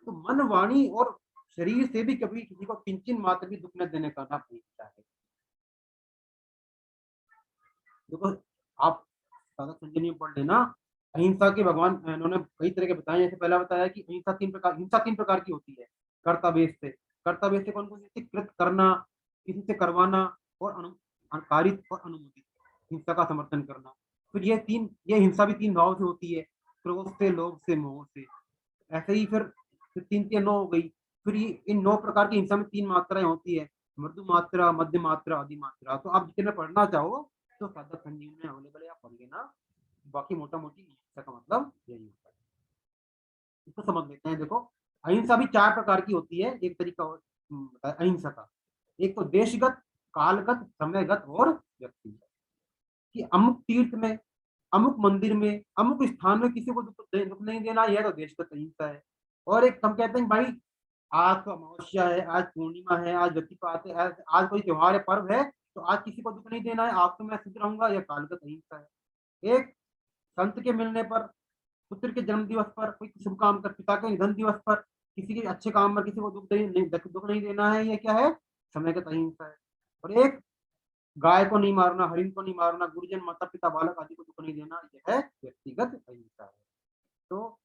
तो मन, वाणी और शरीर से भी कभी किसी को किंचन मात्र भी दुख न देने का नाम अहिंसा है। देखो आप साधक संजय में पढ़ लेना, अहिंसा के भगवान इन्होंने कई तरह के बताए। जैसे पहला बताया कि हिंसा तीन प्रकार की होती है। कर्तव्य से कौन कौन सी? कृत करना, किसी से करवाना, और कारित और अनुमोदित, हिंसा का समर्थन करना। फिर ये हिंसा भी तीन भाव से होती है, क्रोध से, लोभ से, मोह से। ऐसे ही फिर तीन के नौ हो गई। फिर ये इन 9 प्रकार की हिंसा में 3 मात्राएं होती है, मृदु मात्रा, मध्य मात्रा, आदि मात्रा। तो आप जितने पढ़ना चाहो तो साधक संजीवनी में अवेलेबल है, आप पढ़ लेना। बाकी मोटा मोटी हिंसा का मतलब यही होता है। इसको समझ लेते हैं। देखो अहिंसा भी 4 प्रकार की होती है। एक तरीका और अहिंसा का, एक तो देशगत, कालगत, समयगत और व्यक्तिगत। कि अमुक तीर्थ में, अमुक मंदिर में, अमुक स्थान में किसी को दुख नहीं देना, यह तो देशगत अहिंसा है। और एक हम कहते हैं भाई आज तो अमावस्या है, आज पूर्णिमा है, आज व्यक्तिपात है, आज कोई त्योहार है, पर्व है, तो आज किसी को दुख नहीं देना है, आज तो मैं शुद्ध रहूंगा, यह कालगत अहिंसा है। एक संत के मिलने पर, पुत्र के जन्म दिवस पर, कोई शुभ काम कर, पिता के निधन दिवस पर, किसी के अच्छे काम पर किसी को दुख नहीं देना है, यह क्या है? समयगत अहिंसा है। और एक गाय को नहीं मारना, हरिण को नहीं मारना, गुरुजन, माता पिता, बालक आदि को दुख नहीं देना, यह है व्यक्तिगत अहिंसा है। तो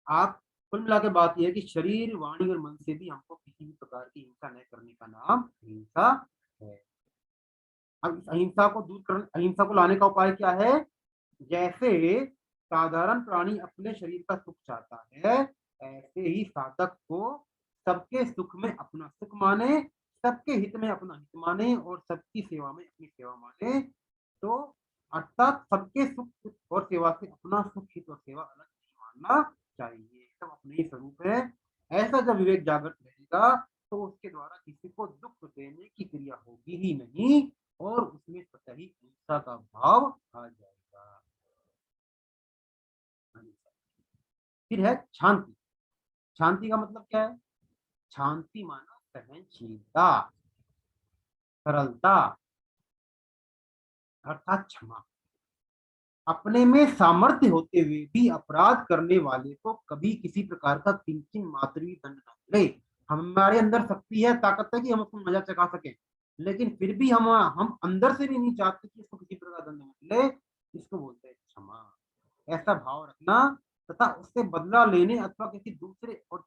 आप कुल मिला के बात यह है कि शरीर, वाणी और मन से भी हमको किसी भी प्रकार की हिंसा न करने का नाम अहिंसा है। अब इस अहिंसा को दूर कर, अहिंसा को लाने का उपाय क्या है? जैसे साधारण प्राणी अपने शरीर का सुख चाहता है, ऐसे ही साधक को सबके सुख में अपना सुख माने, सबके हित में अपना हित माने, और सबकी सेवा में अपनी सेवा माने। तो अर्थात सबके सुख और सेवा से अपना सुख, हित और सेवा अलग नहीं मानना चाहिए, सब अपने ही स्वरूप है। ऐसा जब विवेक जागृत रहेगा तो उसके द्वारा किसी को दुख देने की क्रिया होगी ही नहीं, और उसमें स्वतः ही हिंसा का भाव आ जाएगा। फिर है शांति। शांति का मतलब क्या है? शांति माना सहनशीलता, सरलता, अर्थात क्षमा। अपने में सामर्थ्य होते हुए भी अपराध करने वाले को कभी किसी प्रकार का किंचन मात्र भी दंड न मिले। हमारे अंदर शक्ति है, ताकत है कि हम उसको मजा चखा सके, लेकिन फिर भी हम अंदर से भी नहीं चाहते कि इसको किसी प्रकार दंड मिले। इसको बोलते हैं क्षमा। ऐसा भाव रखना तथा उससे बदला लेने अथवा किसी दूसरे और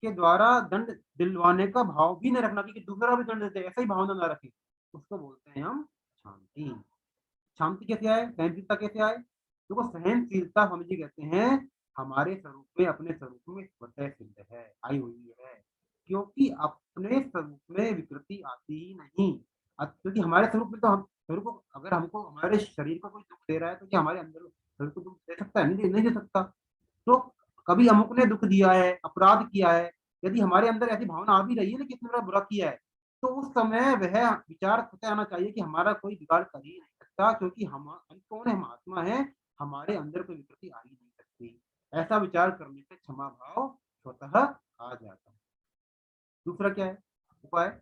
के द्वारा दंड दिलवाने का भाव भी न रखना कि दूसरा भी दंड देते, ऐसा ही भावना न रखें, उसको बोलते हैं हम शांति। शांति कैसे आए, सहनशीलता कैसे आए? देखो सहनशीलता स्वामी जी कहते हैं हमारे स्वरूप में, अपने स्वरूप में स्वतः सिद्ध है, आई हुई है, क्योंकि अपने स्वरूप में विकृति आती ही नहीं। क्योंकि हमारे स्वरूप में तो हम स्वरूप को, अगर हमको हमारे शरीर को कोई दुख दे रहा है तो क्या हमारे अंदर शरीर को दुख दे सकता है? नहीं दे सकता। तो कभी अमुक ने दुख दिया है, अपराध किया है, यदि हमारे अंदर ऐसी भावना आ भी रही है ना कि इसने बड़ा बुरा किया है, तो उस समय वह विचार होते आना चाहिए कि हमारा कोई बिगाड़ कर ही नहीं सकता, क्योंकि हम कौन है, हम आत्मा है, हमारे अंदर कोई विकृति आ ही नहीं सकती। ऐसा विचार करने से क्षमा भाव स्वतः आ जाता है। दूसरा क्या है उपाय?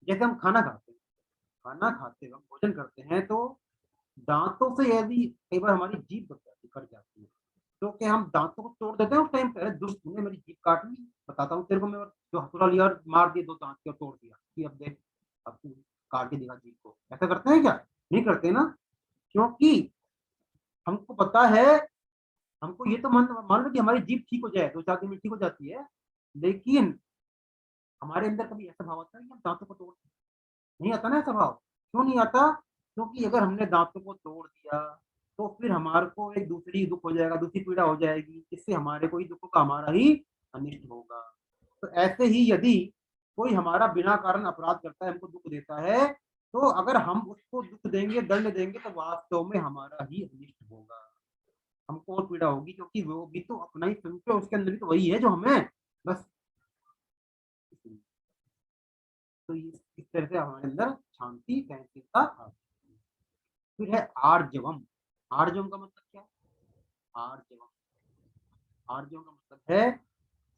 जैसे हम खाना खाते हैं, खाना खाते वक्त भोजन करते हैं तो दांतों से यदि कई बार हमारी जीभ कट जाती है, तो क्या हम दांतों को तोड़ देते हैं उस टाइम पे? अरे दुष्ट, तूने मेरी जीभ काट ली, बताता हूँ तेरे को मैं, जो हथौड़ा लिया और मार दिए, दो दांत के तोड़ दिया कि अब देख, अब तू काट के देगा जीभ को। ऐसा करते हैं क्या? नहीं करते ना, क्योंकि हमको पता है, हमको ये तो मान लो कि हमारी जीभ ठीक हो जाए, 2-4 दिन में ठीक हो जाती है, लेकिन हमारे अंदर कभी ऐसा भाव आता है कि हम दांतों को तोड़, नहीं आता ना ऐसा भाव। क्यों नहीं आता? क्योंकि अगर हमने दांतों को तोड़ दिया तो फिर हमारे को एक दूसरी दुख हो जाएगा, दूसरी पीड़ा हो जाएगी, इससे हमारे को ही दुख का हमारा ही अनिष्ट होगा। तो ऐसे ही यदि कोई हमारा बिना कारण अपराध करता है, हमको दुख देता है, तो अगर हम उसको दुख देंगे, दंड देंगे, तो वास्तव में हमारा ही अनिष्ट होगा, हमको और पीड़ा होगी, क्योंकि वो भी तो अपना ही स्वरूप है, उसके अंदर भी तो वही है जो हमें, बस। तो इस तरह से हमारे अंदर शांति सहनशीलता आती है। फिर है आर्जवम। आर्जवम का मतलब क्या है? आर्जवम, आर्जवम का मतलब है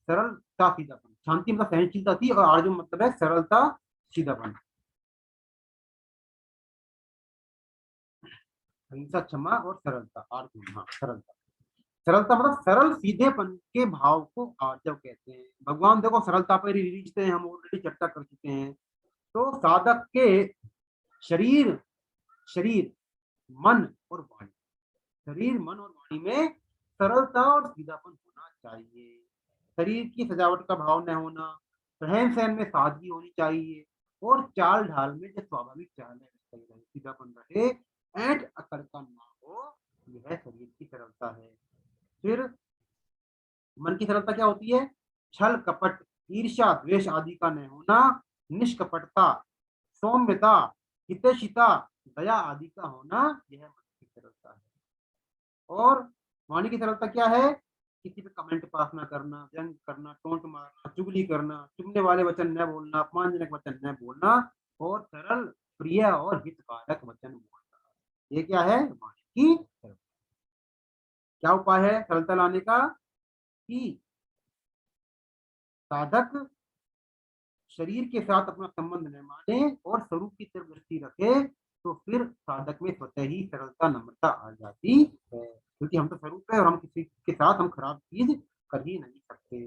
सरलता, सीधापन। शांति मतलब सहनशीलता थी, और आर्जवम मतलब है सरलता, सीधापन। अहिंसा, क्षमा और सरलता, आर्जवम, हाँ सरलता। सरलता मतलब सरल सीधेपन के भाव को आर्जव कहते हैं। भगवान देखो सरलता पर ही रिलीजते हैं, हम ऑलरेडी चर्चा कर चुके हैं। तो साधक के शरीर शरीर मन और वाणी, शरीर मन और वाणी में सरलता और सीधापन होना चाहिए। शरीर की सजावट का भाव न होना, रहन सहन में सादगी होनी चाहिए, और चाल ढाल में जो स्वाभाविक चाल है सही रहे, सीधापन रहे, ऐंठ अकड़ता ना हो, यह शरीर की सरलता है। फिर मन की सरलता क्या होती है? छल कपट, ईर्ष्या द्वेष आदि का न होना, निष्कपटता, सौम्यता, हितैषिता, दया आदि का होना, यह मन की सरलता है। और वाणी की सरलता क्या है? किसी पे कमेंट पास ना करना, व्यंग करना, टोंट मारना, चुगली करना, चुभने वाले वचन न बोलना, अपमानजनक वचन न बोलना, और सरल, प्रिय और हितकारक वचन बोलना, ये क्या है? वाणी की सरलता। क्या उपाय है सरलता लाने का? कि साधक शरीर के साथ अपना संबंध न माने और स्वरूप की तरफ दृष्टि रखे, तो फिर साधक में स्वतः ही सरलता, नम्रता आ जाती है, क्योंकि हम तो स्वरूप है और हम किसी के साथ हम खराब चीज कर ही नहीं सकते।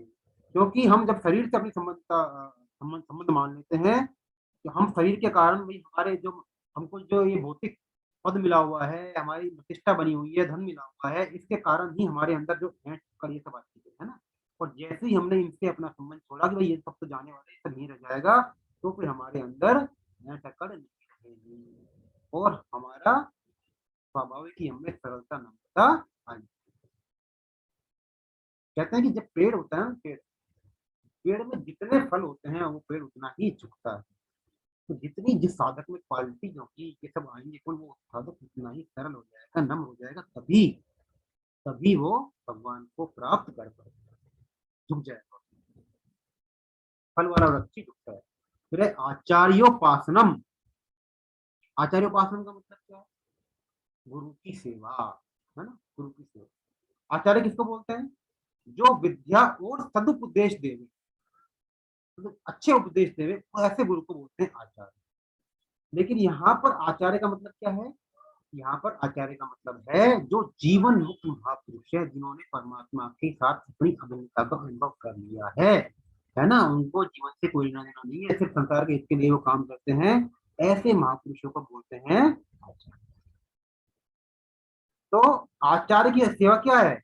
क्योंकि हम जब शरीर से अपनी संबंध मान लेते हैं, तो हम शरीर के कारण वही हमारे जो, हमको जो ये भौतिक पद मिला हुआ है, हमारी प्रतिष्ठा बनी हुई है, धन मिला हुआ है, इसके कारण ही हमारे अंदर जो ऐंठ कर ये सब आती है ना। और जैसे ही हमने इनसे अपना संबंध छोड़ा कि भाई ये सब तो जाने वाला है, सब नहीं रह जाएगा, तो फिर हमारे अंदर ऐंठ अकड़ नहीं रहेगी, और हमारा स्वाभाविक ही हमें सरलता, नम्रता आ जाएगी। कहते हैं कि जब पेड़ होता है ना, पेड़ में जितने फल होते हैं वो पेड़ उतना ही झुकता है। तो जितनी जिस साधक में क्वालिटी होगी, ये सब आएंगे, कौन वो साधक उतना ही सरल हो जाएगा, नम्र हो जाएगा, तभी तभी वो भगवान को प्राप्त कर पाएगा, झुक जाएगा, फल वाला वृक्ष ही झुकता है। फिर आचार्योपासनम। आचार्योपासनम का मतलब क्या है? गुरु की सेवा, है ना, गुरु की सेवा। आचार्य किसको बोलते हैं? जो विद्या और सदुपदेश देवे, तो अच्छे उपदेश देवे, ऐसे गुरु को बोलते हैं आचार्य। लेकिन यहाँ पर आचार्य का मतलब क्या है? यहाँ पर आचार्य का मतलब है जो जीवन मुक्त महापुरुष है, जिन्होंने परमात्मा के साथ अपनी अभिन्नता का अनुभव कर लिया है ना, उनको जीवन से कोई लेना देना नहीं है, सिर्फ संसार के हित के लिए वो काम करते हैं, ऐसे महापुरुषों को बोलते हैं आचार्य। तो आचार्य की सेवा क्या है?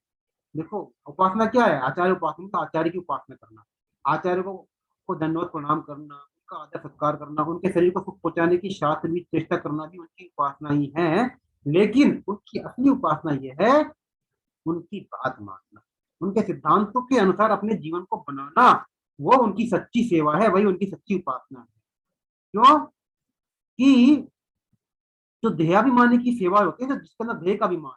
देखो, उपासना क्या है? आचार्य उपासना तो आचार्य की उपासना करना, आचार्य को दंडवत प्रणाम करना, उनका आदर सत्कार करना, उनके शरीर को सुख पहुंचाने की शास्त्र भी चेष्टा करना भी उनकी उपासना ही है। लेकिन उनकी असली उपासना ये है उनकी बात मानना, उनके सिद्धांतों के अनुसार अपने जीवन को बनाना, वो उनकी सच्ची सेवा है, वही उनकी सच्ची उपासना है। क्यों? कि जो देहाभिमानी की सेवा होती है, जिसके अंदर देह का अभिमान,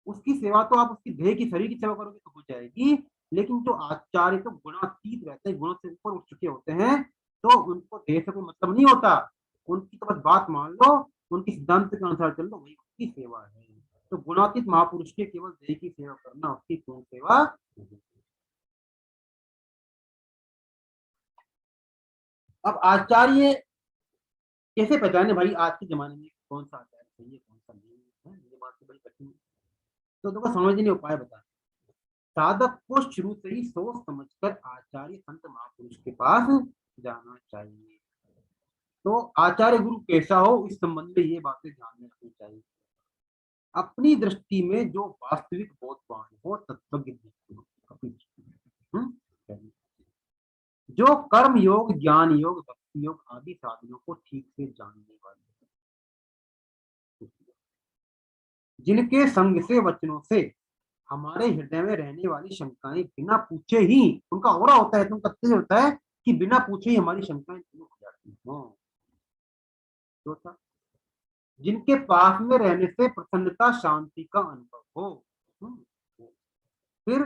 उसकी सेवा तो आप उसकी देह की शरीर की सेवा करोगे तो हो जाएगी, लेकिन जो आचार्य तो गुणातीत रहते हैं, गुणों से ऊपर उठ चुके होते हैं, तो उनको देह से कोई मतलब नहीं होता, उनकी तो बस बात मान लो, उनकी सिद्धांत के अनुसार चल लो, वही उसकी सेवा है। तो गुणातीत महापुरुष के केवल देह की सेवा करना उसकी पूर्ण सेवा नहीं। अब आचार्य कैसे पहचाने भाई आज के जमाने में कौन सा आचार्य सही है कौन सा नहीं है? ये बात तो बड़ी कठिन है। तो देखो समझने उपाय बता, साधक को शुरू से ही सोच समझकर आचार्य संत महापुरुष के पास जाना चाहिए। तो आचार्य गुरु कैसा हो, इस संबंध में ये बातें ध्यान में रखनी चाहिए। अपनी दृष्टि में जो वास्तविक बोधवान हो, तत्वज्ञ हो, हम्म? जो कर्म योग, ज्ञान योग, भक्ति योग आदि साधनों को ठीक से जानने वाले, जिनके संग से वचनों से हमारे हृदय में रहने वाली शंकाएं बिना पूछे ही, उनका हो रहा होता है, तुम कत्ते होता है कि बिना पूछे ही हमारी शंकाएं दूर हो जाती हैं। तो था जिनके पास में रहने से प्रसन्नता शांति का अनुभव हो। फिर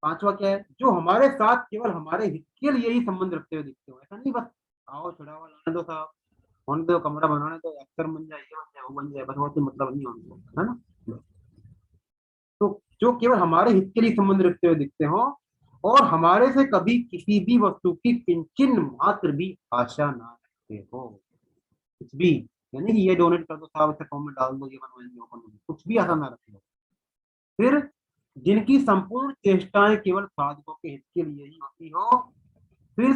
पांचवा क्या है? जो हमारे साथ केवल हमारे हित के लिए ही संबंध रखते हुए दिखते हो, ऐसा नहीं बस आओ छुड़ावा लाने दो साहब, होने दो, कमरा बनाने दो, अक्सर बन जाए, ये बन जाए, वो बन जाए, बस बहुत मतलब नहीं उनको, है ना। तो जो केवल हमारे हित के लिए संबंध रखते हुए दिखते हो और हमारे से कभी किसी भी वस्तु की किंचन मात्र भी आशा ना रखते हो, कुछ भी, यानी कि ये डोनेट कर दो साहब, इसे फॉर्म में डाल दो, ये बनवाएंगे वो बनवाएंगे, कुछ भी आशा ना रखते हो। फिर जिनकी संपूर्ण चेष्टाएं केवल साधकों के हित के लिए ही होती हो। फिर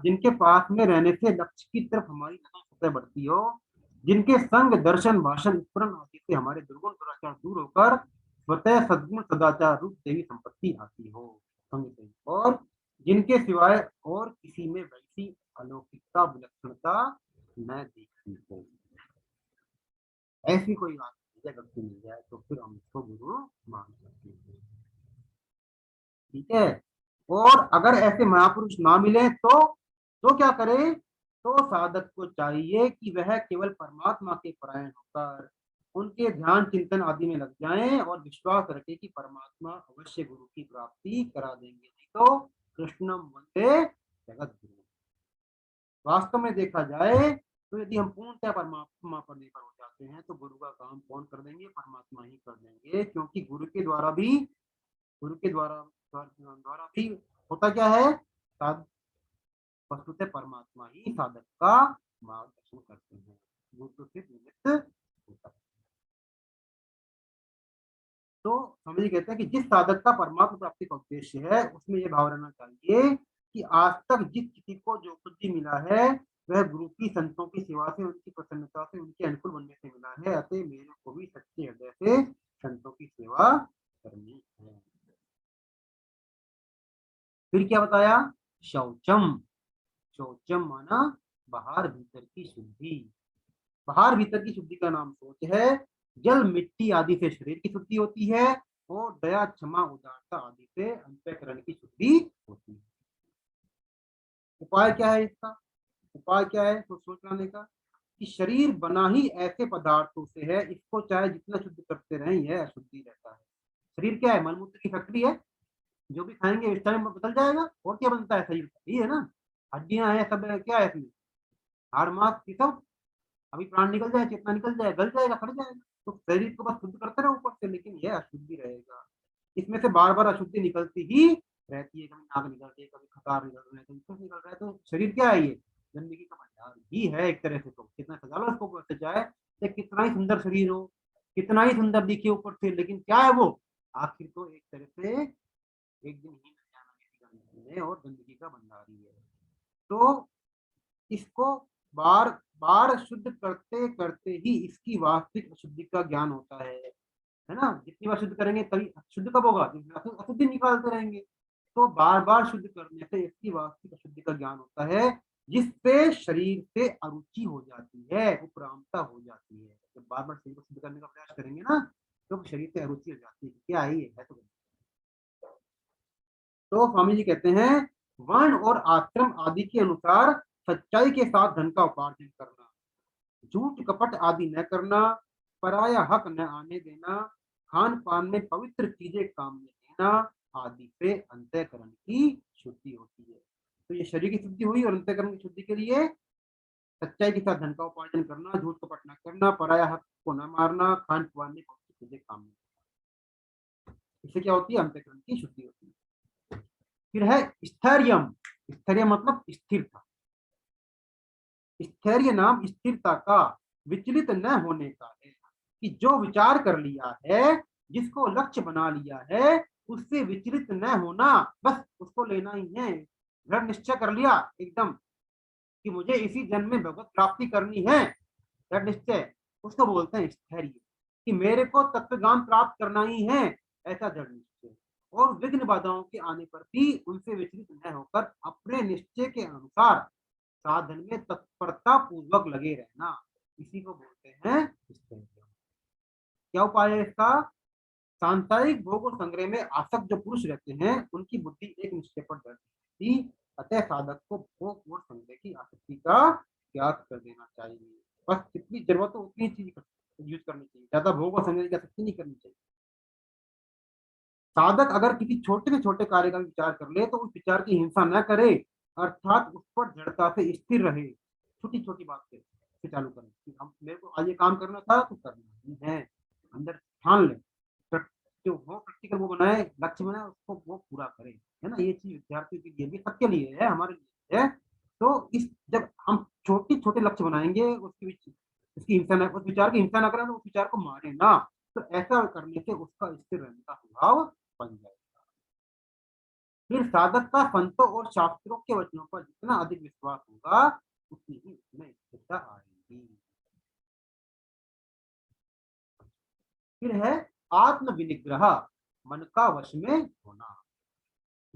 जिनके पास में रहने से लक्ष्य की तरफ हमारी सतह बढ़ती हो, जिनके संग दर्शन भाषण स्मरण आदि से हमारे दुर्गुण दुराचार दूर होकर स्वतः सद्गुण सदाचार रूप देवी संपत्ति आती हो संग से, और जिनके सिवाय और किसी में वैसी अलौकिकता विलक्षणता न देखती हो। ऐसी कोई बात व्यक्ति मिल जाए तो फिर हम उसको गुरु मान सकते हैं, ठीक है। और अगर ऐसे महापुरुष ना मिले तो क्या करे? तो साधक को चाहिए कि वह केवल परमात्मा के परायण होकर उनके ध्यान चिंतन आदि में लग जाएं और विश्वास रखे कि परमात्मा अवश्य गुरु की प्राप्ति करा देंगे, नहीं तो कृष्णम वंदे जगत गुरु। वास्तव में देखा जाए तो यदि हम पूर्णतः परमात्मा पर निर्भर हो जाते हैं तो गुरु का काम कौन कर देंगे? परमात्मा ही कर देंगे, क्योंकि गुरु के द्वारा भी होता क्या है? वस्तुतः परमात्मा ही साधक का मार्गदर्शन करते हैं, गुरु से निमित्त होता है। तो समझिए, कहते हैं कि जिस साधक का परमात्मा प्राप्ति का उद्देश्य है उसमें यह भाव रहना चाहिए कि आज तक जिस किसी को जो कुछ भी मिला है वह गुरु की संतों की सेवा से, उनकी प्रसन्नता से, उनके अनुकूल बनने से मिला है, अतः मेरे को भी सच्चे हृदय से संतों की सेवा करनी है। फिर क्या बताया? शौचम, शौचम माना बाहर भीतर की शुद्धि, बाहर भीतर की शुद्धि का नाम शौच है। जल मिट्टी आदि से शरीर की शुद्धि होती है और दया क्षमा उदारता आदि से अंतःकरण की शुद्धि होती है। उपाय क्या है इसका? उपाय क्या है तो सोच लाने का कि शरीर बना ही ऐसे पदार्थों से है, इसको चाहे जितना शुद्ध करते रहें यह अशुद्धि रहता है। शरीर क्या है? मलमूत्र की फैक्ट्री है, जो भी खाएंगे इस टाइम बदल जाएगा, और क्या बनता है शरीर? यही है ना, हड्डियां हैं सब, क्या है इसमें? हाड़ मांस ये सब, अभी प्राण निकल जाए, चेतना निकल जाए, गल जाएगा, फट जाएगा। तो शरीर को बस शुद्ध करते रहो ऊपर से, लेकिन यह अशुद्धि रहेगा, इसमें से बार बार अशुद्धि निकलती ही रहती है, कभी नाक निकल रही है, कभी खकार निकल रहा है, कभी कुछ निकल रहा है। तो शरीर क्या है? ये गंदगी का भंडार ही है एक तरह से, तो कितना सजा लो उसको ऊपर से, चाहे कितना ही सुंदर शरीर हो, कितना ही सुंदर दिखे ऊपर से, लेकिन क्या है वो, आखिर तो एक तरह से एक दिन ही मिल जाना गंदगी है और गंदगी का भंडारी है। तो इसको बार बार शुद्ध करते करते ही इसकी वास्तविक अशुद्धि का ज्ञान होता है ना। जितनी बार शुद्ध करेंगे तभी शुद्ध कब होगा, अशुद्धि निकालते रहेंगे। तो बार बार शुद्ध करने से इसकी वास्तविक अशुद्धि का ज्ञान होता है, जिससे शरीर से अरुचि हो जाती है, उपरामता हो जाती है। जब बार बार शरीर को शुद्ध करने का प्रयास करेंगे ना, तो शरीर से अरुचि हो जाती है, क्या है ये, है तो स्वामी जी कहते हैं, वर्ण और आश्रम आदि के अनुसार सच्चाई के साथ धन का उपार्जन करना, झूठ कपट आदि न करना, पराया हक न आने देना, खान पान में पवित्र चीजें काम में लेना आदि से अंतःकरण की शुद्धि होती है। तो ये शरीर की शुद्धि हुई, और अंतःकरण की शुद्धि के लिए सच्चाई के साथ धन का उपार्जन करना, झूठ कपट न करना, पराया हक को न मारना, खान पान में पवित्र चीजें काम में, इससे क्या होती है, अंतःकरण की शुद्धि होती है। फिर है स्थैर्यम। स्थैर्य मतलब स्थिरता। स्थैर्य नाम स्थिरता का विचलित न होने का है, कि जो विचार कर लिया है, जिसको लक्ष्य बना लिया है, उससे विचलित न होना, बस उसको लेना ही है। दृढ़ निश्चय कर लिया एकदम कि मुझे इसी जन्म में भगवत प्राप्ति करनी है, दृढ़ निश्चय, उसको बोलते हैं स्थैर्य, कि मेरे को तत्वज्ञान प्राप्त करना ही है, ऐसा दृढ़ निश्चय। और विघ्न बाधाओं के आने पर भी उनसे विचलित न होकर अपने निश्चय के अनुसार साधन में तत्परता पूर्वक लगे रहना, इसी को बोलते हैं स्थैर्य। क्या उपाय है इसका, सांसारिक भोग और संग्रह में आसक्त जो पुरुष रहते हैं, उनकी बुद्धि एक निश्चय पर दृढ़ रहती, अतः साधक को भोग और संग्रह की आसक्ति का त्याग कर देना चाहिए। बस जितनी जरूरत हो उतनी चीज यूज करनी चाहिए, ज्यादा भोग और संग्रह की आसक्ति नहीं करनी चाहिए। साधक अगर किसी छोटे से छोटे कार्य का विचार कर ले, तो उस विचार की हिंसा न करे, अर्थात उस पर दृढ़ता से स्थिर रहे। छोटी छोटी बात से चालू करें कि हम, मेरे को आज ये काम करना था तो करना ही है, अंदर ठान ले, जो वो प्रैक्टिकल वो बनाए, लक्ष्य बनाए, उसको वो पूरा करे, है ना। ये चीज विद्यार्थियों के लिए भी, सबके लिए है, हमारे लिए है। तो इस जब हम छोटे छोटे लक्ष्य बनाएंगे, उसकी हिंसा न, उस विचार की हिंसा न करें, तो उस विचार को मारे ना, तो ऐसा करने से उसका स्थिर रहने का स्वभाव बन जाएगा। फिर साधक का संतों और शास्त्रों के वचनों पर जितना अधिक विश्वास होगा, उतनी ही उसमें स्थिरता आएगी। फिर है आत्म विनिग्रह, मन का वश में होना।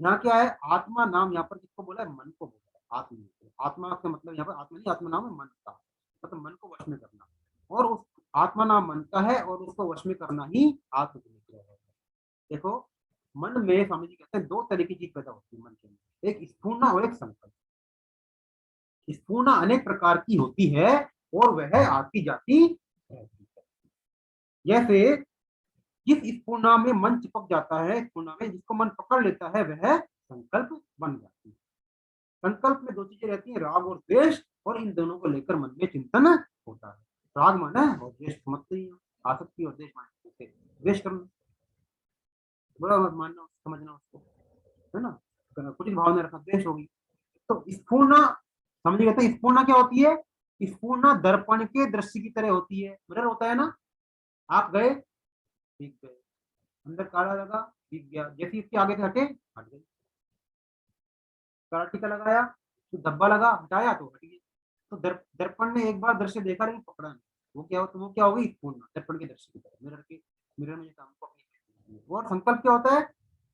यहाँ क्या है, आत्मा नाम यहाँ पर किसको बोला है, मन को बोला है। आत्मा का मतलब यहाँ पर आत्मा नहीं, आत्मा नाम है मन का, मतलब मन को वश में करना, और उस आत्मा नाम मन का है, और उसको वश में करना ही आत्म विनिग्रह है। देखो, मन में स्वामी जी कहते हैं दो तरह की चीज पैदा होती है मन के अंदर, एक स्फूर्णा और एक संकल्प। स्फूर्णा अनेक प्रकार की होती है, और वह आती जाती रहती है। जैसे जिस स्फूर्णा में मन चिपक जाता है, स्फूर्णा में जिसको मन पकड़ लेता है, वह संकल्प बन जाती है। संकल्प में दो चीजें रहती हैं, राग और द्वेष, और इन दोनों को लेकर मन में चिंतन होता है। राग माना और द्वेष समझते ही, आसक्ति और द्वेष मानने से द्वेष करना, बुरा मानना, समझना उसको, है ना, कुछ भावना रखना, द्वेष होगी। तो स्फूर्णा, समझ गए, तो स्फूर्णा क्या होती है, स्फूर्णा दर्पण के दृश्य की तरह होती है। मिरर होता है ना, आप गए, दिख गए, अंदर काला लगा, दिख गया, जैसे इसके आगे से हटे, हट गई। काला टीका लगाया तो धब्बा लगा, हटाया तो हट गया। तो दर्पण ने एक बार दृश्य देखा, लेकिन पकड़ा नहीं, वो क्या हो, तो वो क्या होगी, स्फूर्णा, दर्पण के दृश्य की तरह, मिरर में काम को अपनी। और संकल्प क्या होता है,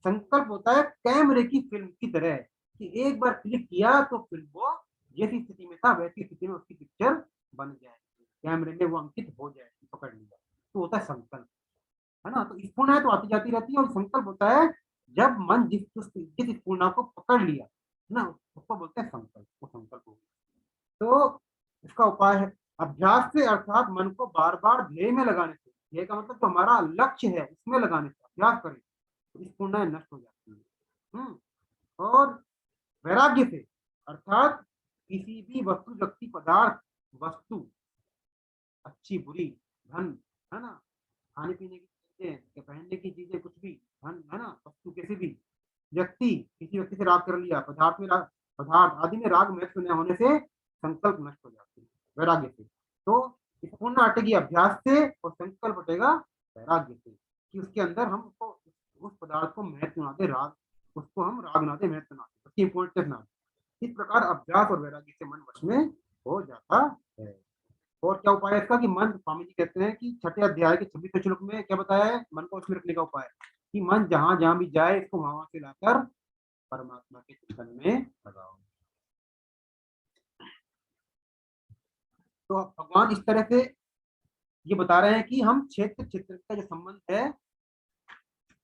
संकल्प होता है कैमरे की फिल्म की तरह, कि एक बार क्लिक किया तो फिर वो जैसी स्थिति में था वैसी स्थिति में उसकी पिक्चर बन जाएगी, कैमरे में वो अंकित हो जाएगी, पकड़ लिया, तो होता है संकल्प, है ना। तो स्फूर्णा तो आती जाती रहती है, और संकल्प होता है जब मन जिस स्फूर्णा को पकड़ लिया, है ना, उसको बोलते हैं संकल्प, वो संकल्प हो गया। तो इसका उपाय है अभ्यास से, अर्थात मन को बार बार ध्येय में लगाने से, ध्येय का मतलब जो हमारा लक्ष्य है उसमें लगाने से अभ्यास करें, तो स्फूर्णाएं नष्ट हो जाती है। और वैराग्य से, अर्थात किसी भी वस्तु, व्यक्ति, पदार्थ, वस्तु, अच्छी बुरी, धन, है ना, खाने पीने की चीजें, पहनने की चीजें, कुछ भी, धन, है ना, वस्तु, किसी भी व्यक्ति, किसी व्यक्ति से राग कर लिया, पदार्थ में राग, पदार्थ आदि में राग महत्व न होने से संकल्प नष्ट हो जाते हैं वैराग्य से। तो पूर्ण अटेगी अभ्यास से और संकल्प हटेगा वैराग्य से, कि उसके अंदर हम उसको उस पदार्थ को महत्व ना दे, राग उसको हम राग ना दे, महत्व ना दे, उसकी इंपॉर्टेंस ना दे। इस प्रकार अभ्यास और वैराग्य से मन वश में हो जाता है। और क्या उपाय है इसका? कि मन, स्वामी जी कहते हैं कि छठे अध्याय के 26वें श्लोक में क्या बताया है मन को उसमें रखने का उपाय, कि मन जहां जहां भी जाए इसको वहां से लाकर परमात्मा के चिंतन में लगाओ। तो भगवान इस तरह से ये बता रहे हैं कि हम क्षेत्र क्षेत्र का जो संबंध है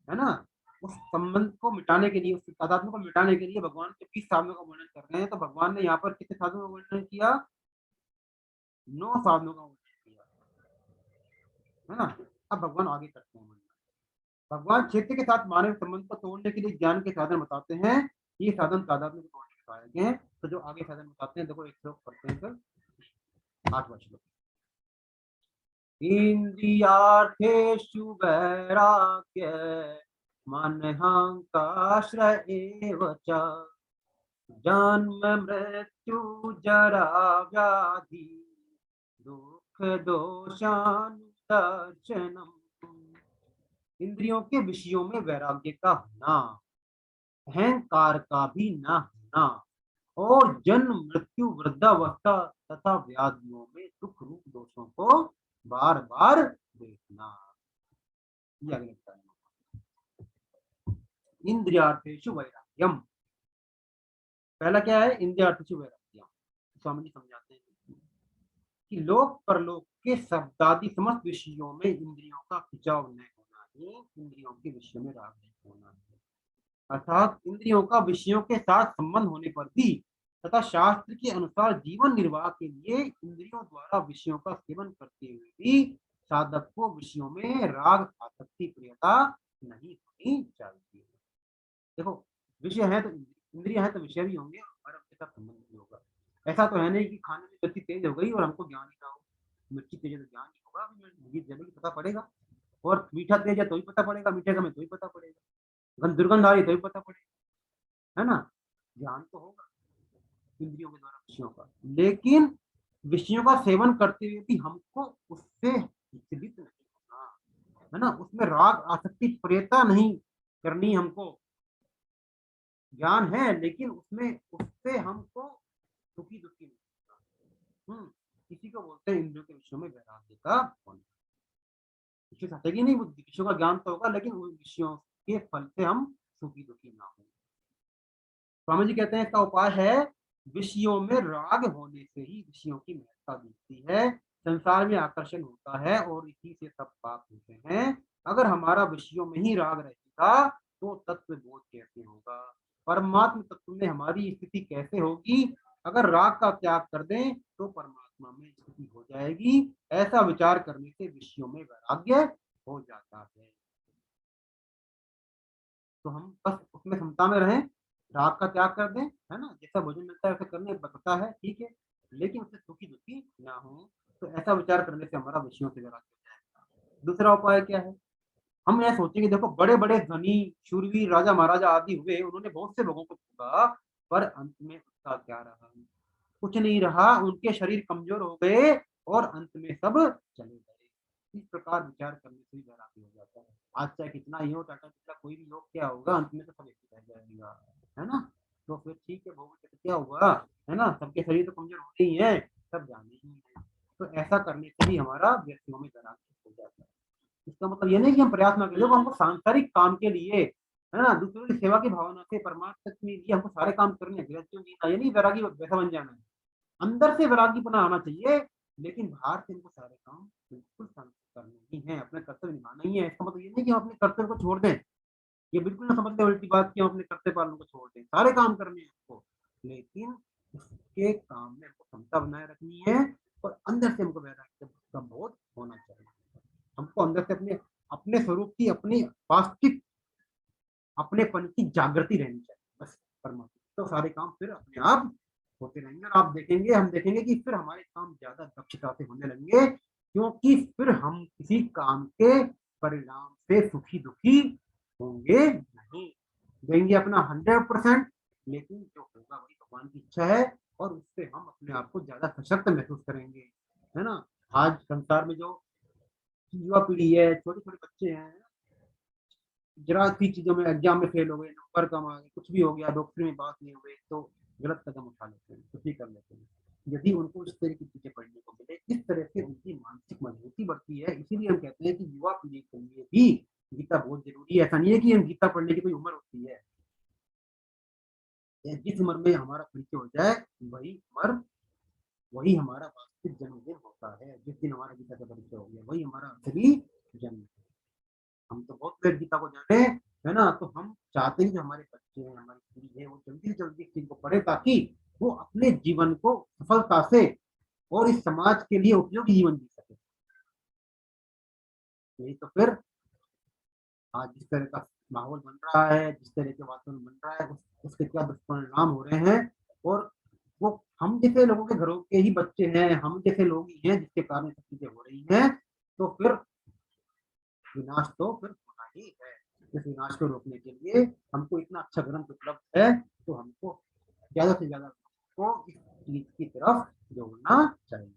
ना, उस संबंध को मिटाने के लिए, उस तादात्म्य को मिटाने के लिए भगवान के 20 साधनों का वर्णन कर रहे हैं। तो भगवान ने यहाँ पर कितने साधनों का वर्णन किया? 9 साधनों का वर्णन किया, है ना। अब भगवान आगे करते हैं। भगवान क्षेत्र के साथ मानव संबंध को तोड़ने के लिए ज्ञान के साधन बताते हैं। ये साधन तादात्म्य को तोड़ने के सहायक हैं। तो जो आगे साधन बताते हैं, देखो एक श्लोक पढ़ते हैं सर, 8वां श्लोक। इंद्रियार्थेषु वैराग्य मनहंकाश्रय एव च, जन्म मृत्यु जरा व्याधि दुख दोषानुदर्शनम। इंद्रियों के विषयों में वैराग्य का होना, अहंकार का भी ना होना, और जन्म मृत्यु वृद्धावस्था तथा व्याधियों में दुख रूप दोषों को बार बार देखना। ये अगले इंद्रियार्थेषु वैराग्यम। पहला क्या है? इंद्रियार्थेषु वैराग्यम। स्वामी जी समझाते हैं कि लोक परलोक के शब्दादि समस्त विषयों में इंद्रियों का खिंचाव न होना ही इंद्रियों के विषयों में राग नहीं होना है। अर्थात इंद्रियों का विषयों के साथ संबंध होने पर भी तथा शास्त्र के अनुसार जीवन निर्वाह के लिए इंद्रियों द्वारा विषयों का सेवन करते हुए भी साधक को विषयों में राग आसक्ति प्रियता नहीं होनी चाहिए। देखो, विषय है तो इंद्रिय है तो विषय भी होंगे और उनके साथ संबंध भी होगा। ऐसा तो है नहीं कि खाने में गति तेज हो गई और हमको ज्ञान ही ना हो। मिर्ची तेज है तो ज्ञान नहीं होगा, अभी जलेगी पता पड़ेगा, और मीठा तेज है तो ही पता पड़ेगा, मीठे का में तो ही पता पड़ेगा, दुर्गंध आ रही तो ही पता पड़ेगा, है ना। ज्ञान तो होगा इंद्रियों के द्वारा विषयों का, लेकिन विषयों का सेवन करते हुए भी हमको उससे विचलित नहीं होना, है ना। उसमें राग आसक्ति प्रियता नहीं करनी हमको। ज्ञान है लेकिन उसमें उससे हमको सुखी दुखी नहीं होना। इसी को बोलते हैं इंद्रियों के विषयों में वैराग्य का होना। विषय हटेगी नहीं बुद्धि, विषयों का ज्ञान तो होगा लेकिन उन विषयों के फल से हम सुखी दुखी ना हो। स्वामी जी कहते हैं इसका उपाय है, विषयों में राग होने से ही विषयों की महत्ता दिखती है, संसार में आकर्षण होता है और इसी से सब पाप होते हैं। अगर हमारा विषयों में ही राग रहेगा तो तत्व बोध कैसे होगा, परमात्म तत्व में हमारी स्थिति कैसे होगी। अगर राग का त्याग कर दें तो परमात्मा में स्थिति हो जाएगी। ऐसा विचार करने से विषयों में वैराग्य हो जाता है। तो हम बस उसमें समता में रहें, राग का त्याग कर दें, है ना। जैसा भोजन मिलता है वैसे करने पड़ता है, ठीक है, लेकिन उससे सुखी दुखी ना हो। तो ऐसा विचार करने से हमारा विषयों से वैराग्य हो जाएगा। दूसरा उपाय क्या है? हम यह सोचेंगे, देखो बड़े बड़े धनी शूरवीर राजा महाराजा आदि हुए, उन्होंने बहुत से लोगों को भोगा, पर अंत में उसका क्या रहा? कुछ नहीं रहा। उनके शरीर कमजोर हो गए और अंत में सब चले गए। इस प्रकार विचार करने से ही वैराग्य हो जाता है। आज चाहे कितना ही हो, टाटा पिता कोई भी हो, क्या होगा? अंत में तो सब एक ही रह जाएगा, है ना। तो फिर ठीक है, भोग तो क्या हुआ, है ना। सबके शरीर तो कमजोर होते ही है, सब जाने ही है। तो ऐसा करने से भी हमारा व्यक्तियों में वैराग्य हो जाता है। इसका मतलब ये नहीं कि हम प्रयास ना करें, हमको सांसारिक काम के लिए, है ना, दूसरों की सेवा की भावना से परमात्मा के लिए हमको सारे काम करने हैं, ये नहीं वैरागी वैसा बन जाना है। अंदर से वैरागीपना आना चाहिए, लेकिन बाहर से इनको सारे काम बिल्कुल करने ही है, अपने कर्तव्य निभाना ही है। इसका मतलब ये नहीं कि हम अपने कर्तव्य को छोड़ दें, ये बिल्कुल ना समझते उल्टी बात कि हम अपने कर्तव्य पालन को छोड़ दें, सारे काम करने हैं हमको, लेकिन उसके काम में हमको क्षमता बनाए रखनी है और अंदर से हमको वैराग्य का बोध होना चाहिए। हमको अंदर से अपने अपने स्वरूप की, अपनी वास्तविक अपनेपन की जागृति रहनी चाहिए, बस परमात्मा। तो सारे काम फिर अपने आप होते रहेंगे और आप देखेंगे, हम देखेंगे कि फिर हमारे काम ज्यादा दक्षता से होने लगेंगे, क्योंकि फिर हम किसी काम के परिणाम से सुखी दुखी होंगे नहीं, देंगे अपना 100%, लेकिन जो होगा वही भगवान की इच्छा है और उससे हम अपने आप को ज्यादा सशक्त महसूस करेंगे। है ना। आज संसार में जो युवा पीढ़ी है, छोटे छोटे बच्चे हैं, जरा सी चीजों में एग्जाम में फेल हो गए, नंबर कम आ गए, कुछ भी हो गया, डॉक्टर में पास नहीं हुए, तो गलत कदम उठा लेते हैं, कुछ भी कर लेते हैं। यदि उनको इस तरह की चीजें पढ़ने को मिले, इस तरह से उनकी मानसिक मजबूती बढ़ती है। इसीलिए हम कहते हैं कि युवा पीढ़ी के लिए भी गीता बहुत जरूरी है। ऐसा नहीं है कि हम गीता पढ़ने की कोई उम्र होती है, जिस उम्र में हमारा परिचय हो जाए वही उम्र, वही हमारा वास्तविक जन्मदिन होता है। जिस दिन हमारा गीता का परिचय हो गया वही हमारा असली जन्म। हम तो बहुत लेट गीता को जाने, है ना। तो हम चाहते हैं कि हमारे बच्चे हैं, हमारी पीढ़ी है, वो जल्दी से जल्दी इस चीज को पढ़े, ताकि वो अपने जीवन को सफलता से और इस समाज के लिए उपयोगी जीवन जी सके। नहीं तो फिर आज जिस तरह का माहौल बन रहा है, जिस तरह के वातावरण बन रहा है, उसके क्या दुष्परिणाम हो रहे हैं। और वो हम जैसे लोगों के घरों के ही बच्चे हैं, हम जैसे लोग ही हैं जिसके कारण सब चीजें हो रही हैं। तो फिर विनाश तो फिर होना ही है। इस विनाश को रोकने के लिए हमको इतना अच्छा ग्रंथ उपलब्ध है, तो हमको ज्यादा से ज्यादा को इस चीज की तरफ जोड़ना चाहिए।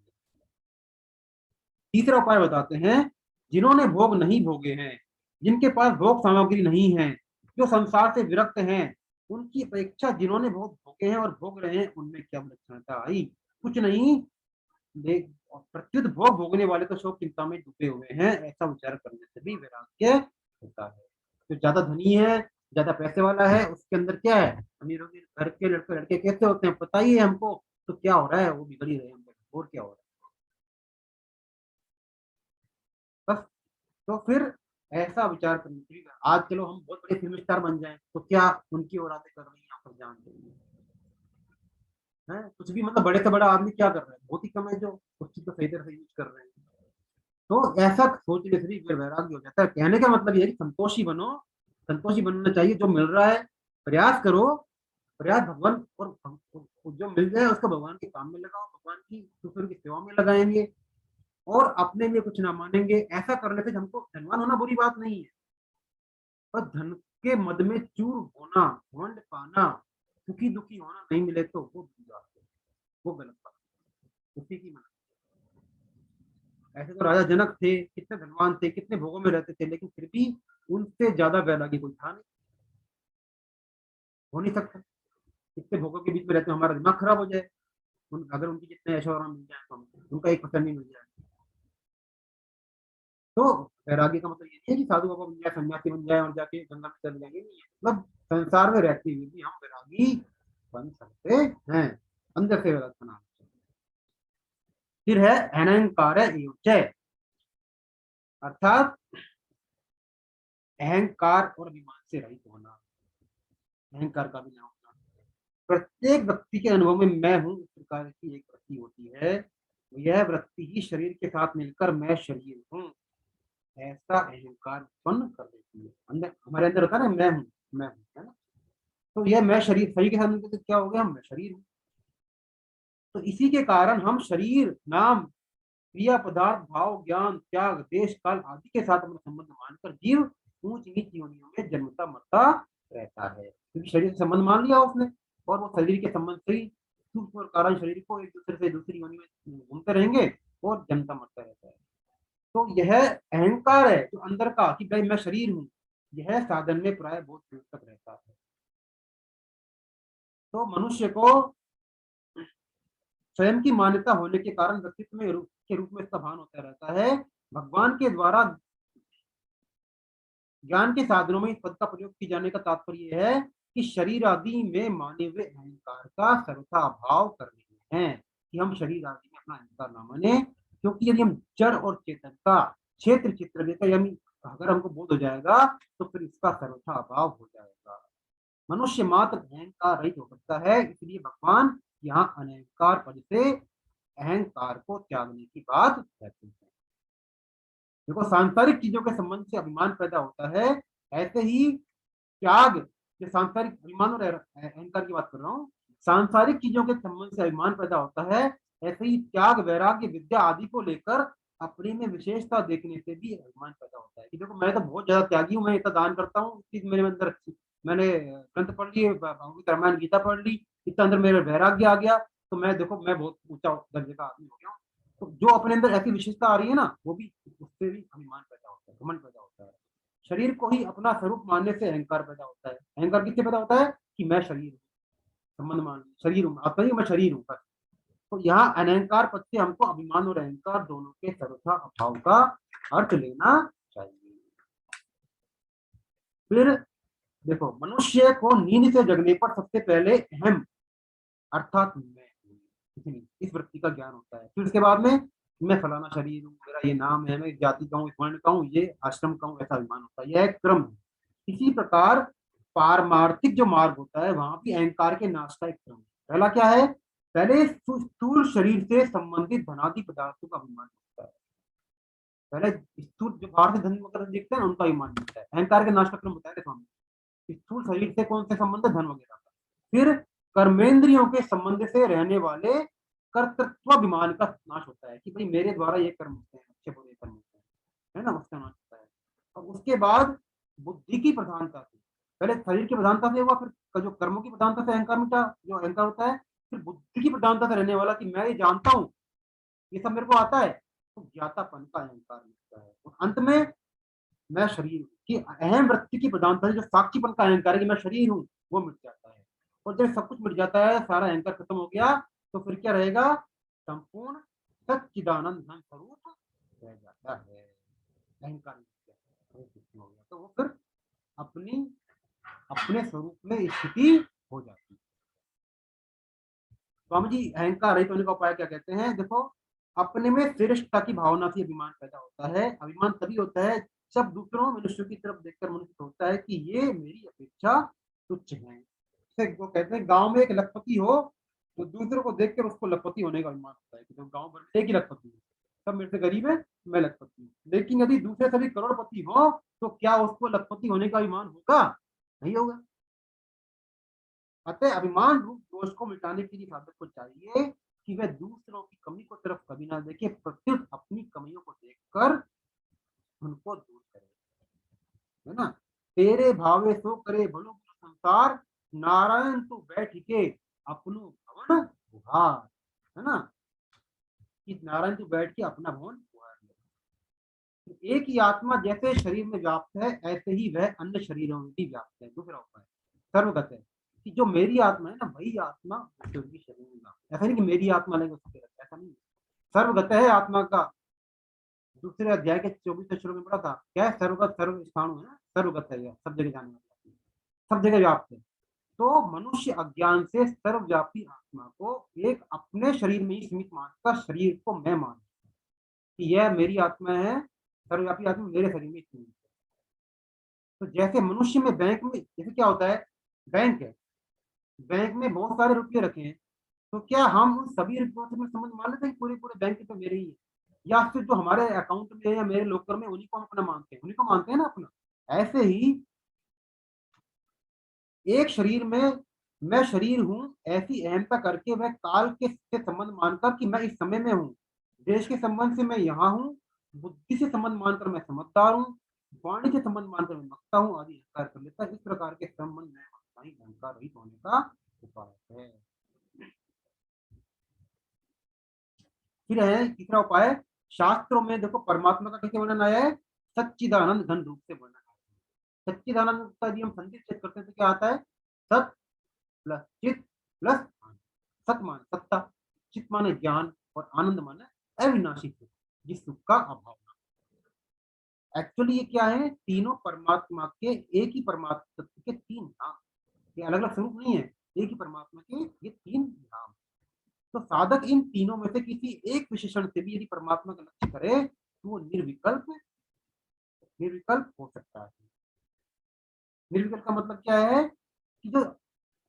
तीसरा उपाय बताते हैं, जिन्होंने भोग नहीं भोगे हैं, जिनके पास भोग सामग्री नहीं है, जो संसार से विरक्त हैं, उनकी अपेक्षा जिन्होंने भोग भोगे हैं और भोग रहे हैं, उनमें क्या विलक्षणता आई? कुछ नहीं। प्रत्युत भोग भोगने वाले तो शोक चिंता में डूबे हुए हैं। ऐसा विचार करने से भी वैराग्य होता है। जो ज्यादा धनी है, ज्यादा पैसे वाला है, उसके अंदर क्या है? अमीरों के घर के लड़के लड़के कैसे होते हैं पता ही है हमको। तो क्या हो रहा है? वो बिगड़ ही रहे हैं, और क्या हो रहा है? बस। तो फिर ऐसा विचार करने के लिए आज चलो हम बहुत बड़े फिल्म स्टार बन जाएं, तो क्या उनकी औलादे कर रही हैं, आप सब जानते हैं। कुछ भी मतलब बड़े से बड़ा आदमी क्या कर रहा है? बहुत ही कम है जो उस चीज को सही तरह से यूज कर रहे हैं। तो ऐसा सोचने से भी फिर वैराग्य हो जाता है। कहने का मतलब ये है कि संतोषी बनो। संतोषी बनना चाहिए, जो मिल रहा है प्रयास करो। प्रयास भगवान, और जो मिल जाए उसको भगवान के काम में लगाओ, भगवान की दूसरों की सेवा में लगाएंगे, और अपने लिए कुछ ना मानेंगे। ऐसा करने से हमको धनवान होना बुरी बात नहीं है, पर धन के मद में चूर होना, घमंड पाना, सुखी दुखी होना नहीं मिले तो वो बुरी बात है, वो गलत बात है। उसी की मना। ऐसे तो राजा जनक थे, कितने धनवान थे, कितने भोगों में रहते थे, लेकिन फिर भी उनसे ज्यादा वैरागी कोई था नहीं, हो नहीं सकता। कितने भोगों के बीच में रहते हमारा दिमाग खराब हो जाए। अगर उनकी जितने ऐशोआराम मिल जाए तो हमको उनका 1% नहीं मिल जाए। तो वैरागी का मतलब ये नहीं है कि साधु बाबा बन जाए, सन्यासी बन जाए और जाके गंगा में चल जाएंगे, नहीं है। मतलब संसार में रहते हुए भी हम वैरागी बन सकते हैं, अंदर से वैराग बना। फिर है अहंकार एवं, अर्थात अहंकार और अभिमान से रहित होना, अहंकार का भी ना होना। प्रत्येक व्यक्ति के अनुभव में मैं हूं इस प्रकार की एक वृत्ति होती है। यह वृत्ति ही शरीर के साथ मिलकर मैं शरीर हूँ ऐसा अहंकार उत्पन्न कर देती है। अंदर हमारे अंदर होता है ना, मैं हूँ, है ना। तो यह मैं शरीर, शरीर के साथ मिलकर क्या हो गया? मैं शरीर हूँ। तो इसी के कारण हम शरीर, नाम, क्रिया, पदार्थ, भाव, ज्ञान, त्याग, देश, काल आदि के साथ अपना संबंध मानकर जीव ऊंच नीच योनियों में जन्मता मरता रहता है, क्योंकि शरीर से संबंध मान लिया उसने, और वो शरीर के संबंध से ही सूक्ष्म और कारण शरीर को एक दूसरे से दूसरी योनि में घूमते रहेंगे और जन्मता मरता रहता है। तो यह अहंकार है जो अंदर का, कि भाई मैं शरीर हूँ, यह साधन में प्राय बहुत दूर तक रहता है। तो मनुष्य को स्वयं की मान्यता होने के कारण व्यक्तित्व में के रूप में इसका भान होता रहता है। भगवान के द्वारा ज्ञान के साधनों में इस पद का प्रयोग किए जाने का तात्पर्य है कि शरीर आदि में माने हुए अहंकार का सर्वथा अभाव कर रहे हैं, कि हम शरीर आदि में अपना अहंकार ना माने। क्योंकि यदि हम जड़ और चेतन का क्षेत्र चित्र लेकर अगर हमको बोध हो जाएगा, तो फिर इसका सर्वथा अभाव हो जाएगा। मनुष्य मात्र अहंकार रहित हो सकता है, इसलिए भगवान यहाँ अनहंकार पद से अहंकार को त्यागने की बात कहते हैं। देखो, सांसारिक चीजों के संबंध से अभिमान पैदा होता है, ऐसे ही त्याग, जो सांसारिक अभिमान और अहंकार की बात कर रहा हूँ, सांसारिक चीजों के संबंध से अभिमान पैदा होता है, ऐसे ही त्याग, वैराग्य, विद्या आदि को लेकर अपने में विशेषता देखने से भी अभिमान पैदा होता है, कि देखो मैं तो बहुत ज्यादा त्यागी हूँ, मैं इतना दान करता हूँ, चीज मेरे अंदर, मैंने ग्रंथ पढ़ लिए, भगवत रामायण गीता पढ़ ली, इतना अंदर मेरे वैराग्य आ गया, तो मैं देखो मैं बहुत ऊंचा दर्जे का आदमी हो गया हूँ। तो जो अपने अंदर ऐसी विशेषता आ रही है ना, वो भी उससे भी अभिमान पैदा होता है, घमंड पैदा होता है। शरीर को ही अपना स्वरूप मानने से अहंकार पैदा होता है। अहंकार किससे पैदा होता है कि मैं शरीर हूँ, संबंध मान शरीर हूँ, आता ही मैं शरीर हूँ। तो यहाँ अनहंकार पद से हमको अभिमान और अहंकार दोनों के सर्वथा अभाव का अर्थ लेना चाहिए। फिर देखो, मनुष्य को नींद से जगने पर सबसे पहले अहम अर्थात मैं, इस वृत्ति का ज्ञान होता है। फिर उसके बाद में मैं फलाना शरीर हूँ, मेरा ये नाम है, मैं जाति का हूँ, वर्ण का हूँ, ये आश्रम का हूँ, ऐसा अभिमान होता है। यह एक क्रम है। इसी प्रकार पारमार्थिक जो मार्ग होता है वहां भी अहंकार के नाश का एक क्रम है। पहला क्या है, पहले स्थूल शरीर से संबंधित धनादि पदार्थों का अभिमान होता है। पहले स्थूल जो बाहर से धन वगैरह देखते हैं उनका अभिमान होता है। अहंकार के नाश का क्रम बताया था। स्थूल शरीर से कौन से संबंध, धन वगैरह का। फिर कर्मेंद्रियों के संबंध से रहने वाले कर्तृत्वाभिमान का नाश होता है कि भाई मेरे द्वारा ये कर्म होते हैं, अच्छे बुरे कर्म होते हैं, है ना, उसका नाश होता है। और उसके बाद बुद्धि की प्रधानता से, पहले शरीर की प्रधानता से हुआ, फिर जो कर्मों की प्रधानता से अहंकार मिटा, जो अहंकार होता है, फिर बुद्धि की प्रधानता से रहने वाला कि मैं ये जानता हूँ, ये सब मेरे को आता है, तो ज्ञातापन का अहंकार मिटता है। और अंत में मैं शरीर हूँ कि अहम वृत्ति की प्रधानता से जो साक्षीपन का अहंकार है कि मैं शरीर हूँ, वो मिट जाता है। और जब सब कुछ मिट जाता है, सारा अहंकार खत्म हो गया, तो फिर क्या रहेगा, संपूर्ण सच्चिदानंद धन स्वरूप रह जाता है। अहंकार हो गया तो वो फिर अपनी अपने स्वरूप में स्थिति हो जाती है। स्वामी जी अहंकार रहित होने का उपाय क्या कहते हैं, देखो, अपने में श्रेष्ठता की भावना से अभिमान पैदा होता है। अभिमान तभी होता है जब दूसरों मनुष्यों की तरफ देखकर मनुष्य सोचता है कि ये मेरी अपेक्षा तुच्छ है। वो कहते हैं गांव में एक लखपति हो तो दूसरों को देखकर उसको लखपति होने का अभिमान होता है कि जो गांव भर एक ही लखपति है, सब मेरे से गरीब है, मैं लखपति हूँ। लेकिन यदि दूसरे सभी करोड़पति हो तो क्या उसको लखपति होने का अभिमान होगा? नहीं होगा। अतः अभिमान रूप दोष को मिटाने के लिए साधक को चाहिए कि वह दूसरों की कमी को तरफ कभी ना देखे, प्रत्युत अपनी कमियों को देखकर उनको दूर करे, है ना। तेरे भावे सो करे भलो संसार, नारायण तू बैठ के अपनो भवन उहार, है ना, कि नारायण तू बैठ के अपना भवन उहार ले। एक ही आत्मा जैसे शरीर में व्याप्त है, ऐसे ही वह अन्य शरीरों में भी व्याप्त है। दूसरा उपाय सर्वगत है कि जो मेरी आत्मा है ना, वही आत्मा शरीर में व्याप्त। ऐसा नहीं कि मेरी आत्मा लेंगे उसके, ऐसा नहीं। सर्वगत है आत्मा का। दूसरे अध्याय के 24 श्लोक में पढ़ा था, क्या है, सर्वगत सर्व स्थान है ना, सर्वगत है, यह सब जगह जाने वाला, सब जगह व्याप्त है। तो मनुष्य अज्ञान से सर्वव्यापी आत्मा को एक अपने शरीर में ही सीमित मानकर शरीर को मैं मान कि यह मेरी आत्मा है, सर्वव्यापी आत्मा मेरे शरीर में सीमित है। तो जैसे मनुष्य में बैंक में जैसे क्या होता है, बैंक है, बैंक में बहुत सारे रुपये रखे हैं, तो क्या हम उन सभी रुपयों से समझ मान लेते हैं पूरे पूरे बैंक तो मेरे ही है, या फिर जो हमारे अकाउंट में या मेरे लॉकर में उन्हीं को हम अपना मानते हैं, उन्हीं को मानते हैं ना अपना। ऐसे ही एक शरीर में मैं शरीर हूँ ऐसी अहमता करके वह काल के से संबंध मानकर कि मैं इस समय में हूँ, देश के संबंध से मैं यहाँ हूँ, बुद्धि से संबंध मानकर मैं समझदार हूँ, वाणी से संबंध मानकर मैं मकता हूँ आदि अहंकार कर लेता है। इस प्रकार के संबंध में अहंकार रहित होने का उपाय है। फिर है तीसरा उपाय, शास्त्रों में देखो परमात्मा का कैसे वर्णन आया है, सच्चिदानंद घन रूप से वर्णन आया है। सच्चिदानंद का यदि हम संक्षिप्त करते हैं तो क्या आता है, सत प्लस चित प्लस आनंद। सत माने सत्ता, चित माने ज्ञान, और आनंद माने अविनाशी सुख, जिस सुख का अभाव। एक्चुअली ये क्या है, तीनों परमात्मा के, एक ही परमात्मा के तीन नाम, ये अलग अलग स्वरूप नहीं है, एक ही परमात्मा के ये तीन नाम। तो साधक इन तीनों में से किसी एक विशेषण से भी यदि परमात्मा का लक्ष्य करे तो वो निर्विकल्प हो सकता है। निर्विकल्प का मतलब क्या है कि जो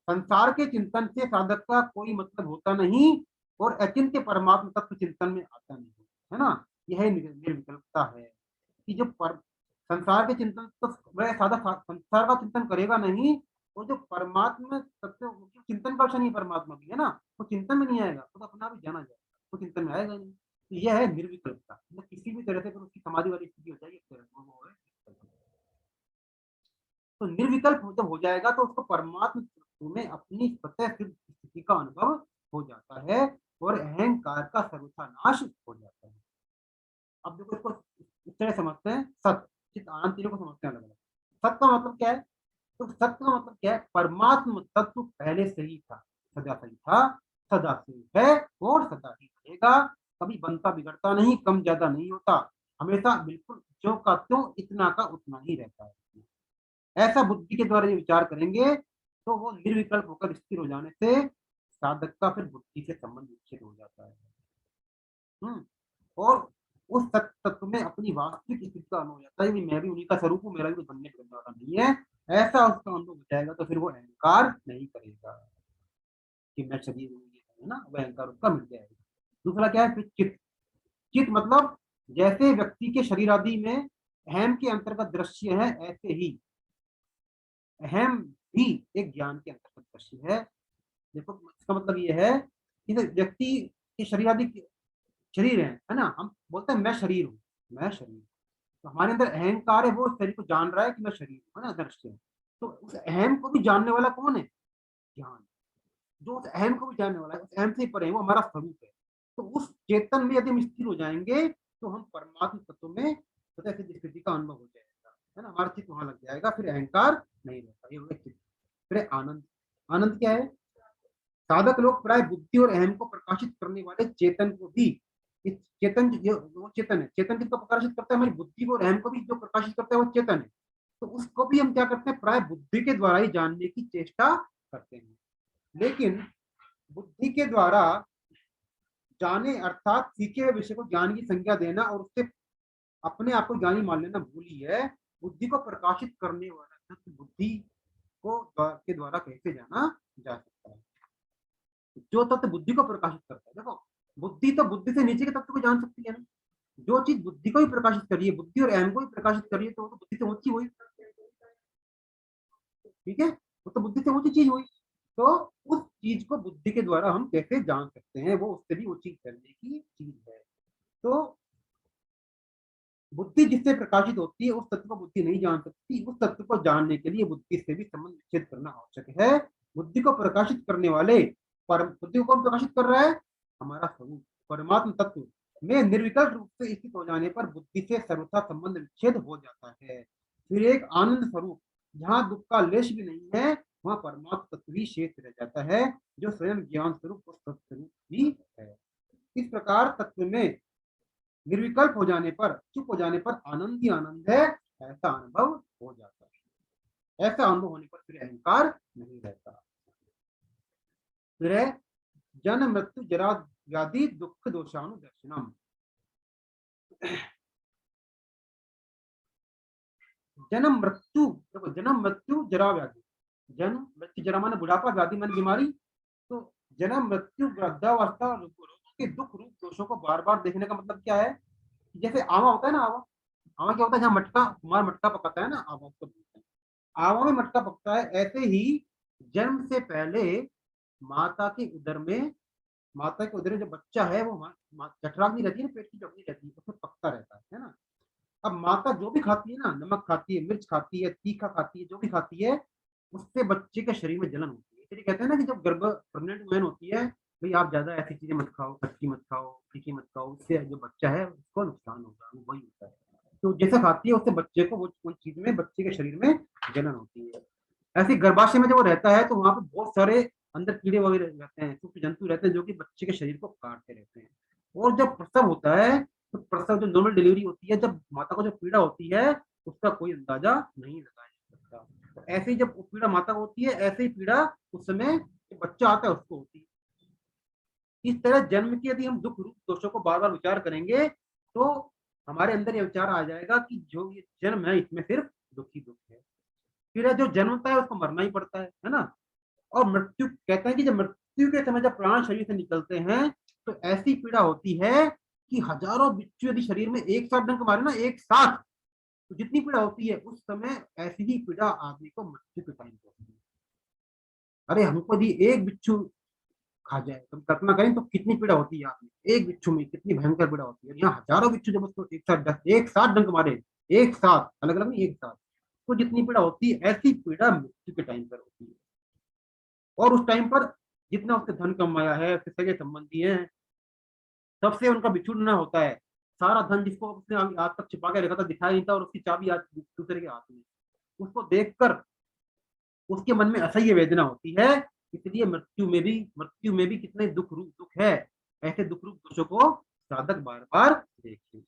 संसार के चिंतन से साधक का कोई मतलब होता नहीं और अचिंत्य परमात्मा तत्व चिंतन में आता नहीं, है ना। यह निर्विकल्पता है कि जो संसार के चिंतन तो वह साधक संसार का चिंतन करेगा नहीं, और जो परमात्मा तत्व चिंतन का नहीं, परमात्मा भी है ना, वो चिंतन में नहीं आएगा, तो अपना भी जाना जाएगा, तो चिंतन में आएगा नहीं। तो यह है निर्विकल्पता, मतलब किसी भी तरह से फिर उसकी समाधि वाली स्थिति हो जाएगी, वो है। तो निर्विकल्प जब हो जाएगा तो उसको परमात्मा में अपनी स्वतः सिद्ध स्थिति का अनुभव हो जाता है और अहंकार का सर्वथा नाश हो जाता है। अब देखो इसको इस तरह समझते हैं, सत चित आनंद तीनों को समझते हैं अलग अलग। सत का मतलब क्या है? तो सत का मतलब क्या है? परमात्म तत्व पहले से ही था, सदा से ही था, सदा से ही है और सदा ही रहेगा। कभी बनता बिगड़ता नहीं, कम ज्यादा नहीं होता, हमेशा बिल्कुल जो का त्यों, इतना का उतना ही रहता है। ऐसा बुद्धि के द्वारा ये विचार करेंगे तो वो निर्विकल्प होकर स्थिर हो जाने से साधक का फिर बुद्धि से संबंध विच्छेद हो जाता है। और उस तत्व में अपनी वास्तविक स्थिति का अनुभव हो जाता है कि मैं भी उन्हीं का स्वरूप हूँ, मेरा भी कुछ बनने बिगड़ने वाला नहीं है। ऐसा उसका अनुभव हो जाएगा तो फिर वो अहंकार नहीं करेगा कि मैं शरीर हूँ, है ना, वो अहंकार उसका मिट जाएगा। दूसरा क्या है? फिर चित्त। चित्त मतलब जैसे व्यक्ति के शरीर आदि में अहम के अंतर्गत दृश्य है, ऐसे ही अहम भी एक ज्ञान के अंतर्गत दृश्य है। देखो इसका मतलब ये है कि व्यक्ति के शरीर आदि शरीर है ना, हम बोलते हैं मैं शरीर हूँ, मैं शरीर, तो हमारे अंदर अहंकार है, वो शरीर को जान रहा है कि मैं शरीर हूँ, है ना, दृश्य है। तो उस अहम को भी जानने वाला कौन है? ज्ञान। जो उस अहम को भी जानने वाला है, उस अहम से ही परे है, वो हमारा स्वरूप है। तो उस चेतन में यदि हम स्थिर हो जाएंगे तो हम परमात्मा तत्व में सतह सिद्ध स्थिति का अनुभव हो जाएगा, है ना, हमारा चित्त वहां लग जाएगा, फिर अहंकार नहीं रहता। ये हो गया चित्त। फिर आनंद। आनंद क्या है? साधक लोग प्राय बुद्धि और अहम को प्रकाशित करने वाले चेतन को भी, इस चेतन वो चेतन है, चेतन किसको प्रकाशित करता है? हमारी बुद्धि को और अहम को भी जो प्रकाशित करता है वो चेतन है। तो उसको भी हम क्या करते हैं? प्राय बुद्धि के द्वारा ही जानने की चेष्टा करते हैं। लेकिन बुद्धि के द्वारा जाने अर्थात सीखे हुए विषय को ज्ञान की संज्ञा देना और उससे अपने आप को ज्ञानी मान लेना भूल ही है। बुद्धि को प्रकाशित करने वाला बुद्धि को के द्वारा कैसे जाना जा सकता है? जो तत्व बुद्धि को प्रकाशित करता है, देखो बुद्धि तो बुद्धि से नीचे के तत्व को जान सकती है ना। जो चीज बुद्धि को ही प्रकाशित करिए, बुद्धि और अहम को ही प्रकाशित करिए, तो वो तो बुद्धि से ऊंची हुई, ठीक है, वो तो बुद्धि से ऊंची चीज हुई। तो उस चीज को बुद्धि के द्वारा हम कैसे जान सकते हैं? वो उससे भी ऊंची करने की चीज है। तो बुद्धि जिससे प्रकाशित होती है उस तत्व को बुद्धि नहीं जान सकती। उस तत्व को जानने के लिए बुद्धि से भी संबंध विच्छेद करना आवश्यक है। बुद्धि को प्रकाशित करने वाले परम, बुद्धि को कौन प्रकाशित कर रहा है? हमारा स्वरूप परमात्म तत्व में निर्विकल्प रूप से स्थित हो जाने पर बुद्धि से सर्वथा संबंध विच्छेद हो जाता है। फिर एक आनंद स्वरूप, जहाँ दुख का लेश भी नहीं है, वहाँ परमात्म तत्व ही शेष रह जाता है, जो स्वयं ज्ञान स्वरूप और सत्स्वरूप भी है। इस प्रकार तत्व में निर्विकल्प हो जाने पर, चुप हो जाने पर आनंद ही आनंद है, ऐसा अनुभव हो जाता है। ऐसा अनुभव होने पर फिर अहंकार नहीं रहता। फिर है जन्म मृत्यु जरा व्याधि दुख दोषानुदर्शनम। जन्म मृत्यु, देखो जन्म मृत्यु जरा व्याधि, जन्म मृत्यु जरा माने बुढ़ापा, व्याधि माने बीमारी। तो जन्म मृत्यु वृद्धावस्था और के दुख रूप दोषों को बार बार देखने का मतलब क्या है? जैसे आवा होता है ना, आवा, आवा क्या होता है? जहाँ मटका, कुमार मटका पकाता है ना, आवा उसको बोलते हैं। आवा में मटका पकता है, ऐसे ही जन्म से पहले माता के उदर में, माता के उदर में जो बच्चा है वो जठराग्नि रहती है ना, पेट की जो अग्नि रहती है, उसमें पकता रहता है ना। अब माता जो भी खाती है ना, नमक खाती है, मिर्च खाती है, तीखा खाती है, जो भी खाती है, उससे बच्चे के शरीर में जलन होती है। इसलिए कहते हैं ना कि जब गर्भ प्रेग्नेंट वुमेन होती है, भाई आप ज्यादा ऐसी चीजें मत खाओ, खट्टी मत खाओ, तीखी मत खाओ, उससे जो बच्चा है उसको नुकसान होगा, वो वही होता है। तो जैसा खाती है उससे बच्चे को वो चीज में, बच्चे के शरीर में जलन होती है। ऐसे गर्भाशय में जब वो रहता है तो वहां पे बहुत सारे अंदर कीड़े वगैरह रहते हैं, सूक्ष्म जंतु रहते हैं, जो कि बच्चे के शरीर को काटते रहते हैं। और जब प्रसव होता है, तो प्रसव जो नॉर्मल डिलीवरी होती है, जब माता को जो पीड़ा होती है उसका कोई अंदाजा नहीं लगाया जा सकता। तो ऐसे ही जब पीड़ा माता को होती है, ऐसे ही पीड़ा उस समय बच्चा आता है उसको होती है। इस तरह जन्म की यदि हम दुख रूप दोषों को बार बार विचार करेंगे तो हमारे अंदर यह विचार आ जाएगा कि जो ये जन्म है इसमें सिर्फ दुख ही दुख है। फिर जो जन्मता है उसको मरना ही पड़ता है ना। और मृत्यु, कहते हैं कि जब मृत्यु के समय जब प्राण शरीर से निकलते हैं तो ऐसी पीड़ा होती है कि हजारों बिच्छू यदि शरीर में एक साथ डंक मारे ना, एक साथ, तो जितनी पीड़ा होती है उस समय ऐसी ही पीड़ा आदमी को मृत्यु के टाइम पे होती है। अरे हमको यदि एक बिच्छू खा जाए तो कल्पना करें तो कितनी पीड़ा होती है आदमी, एक बिच्छू में कितनी भयंकर पीड़ा होती है। यहाँ हजारों बिच्छू जब उसको एक साथ डंक मारे, एक साथ, अलग अलग नहीं, एक साथ, तो जितनी पीड़ा होती है ऐसी पीड़ा मृत्यु के टाइम पर होती है। और उस टाइम पर जितना उसने धन कमाया है, उसके सगे संबंधी हैं, सबसे उनका बिछुड़ना होता है, सारा धन जिसको उसने आज तक छिपा के रखा था, दिखाई नहीं था, और उसकी चाबी आज दूसरे के हाथ में, उसको देखकर उसके मन में असह्य वेदना होती है। इसलिए मृत्यु में भी कितने दुख है। ऐसे दुख रूप दोषों को साधक बार बार देखे।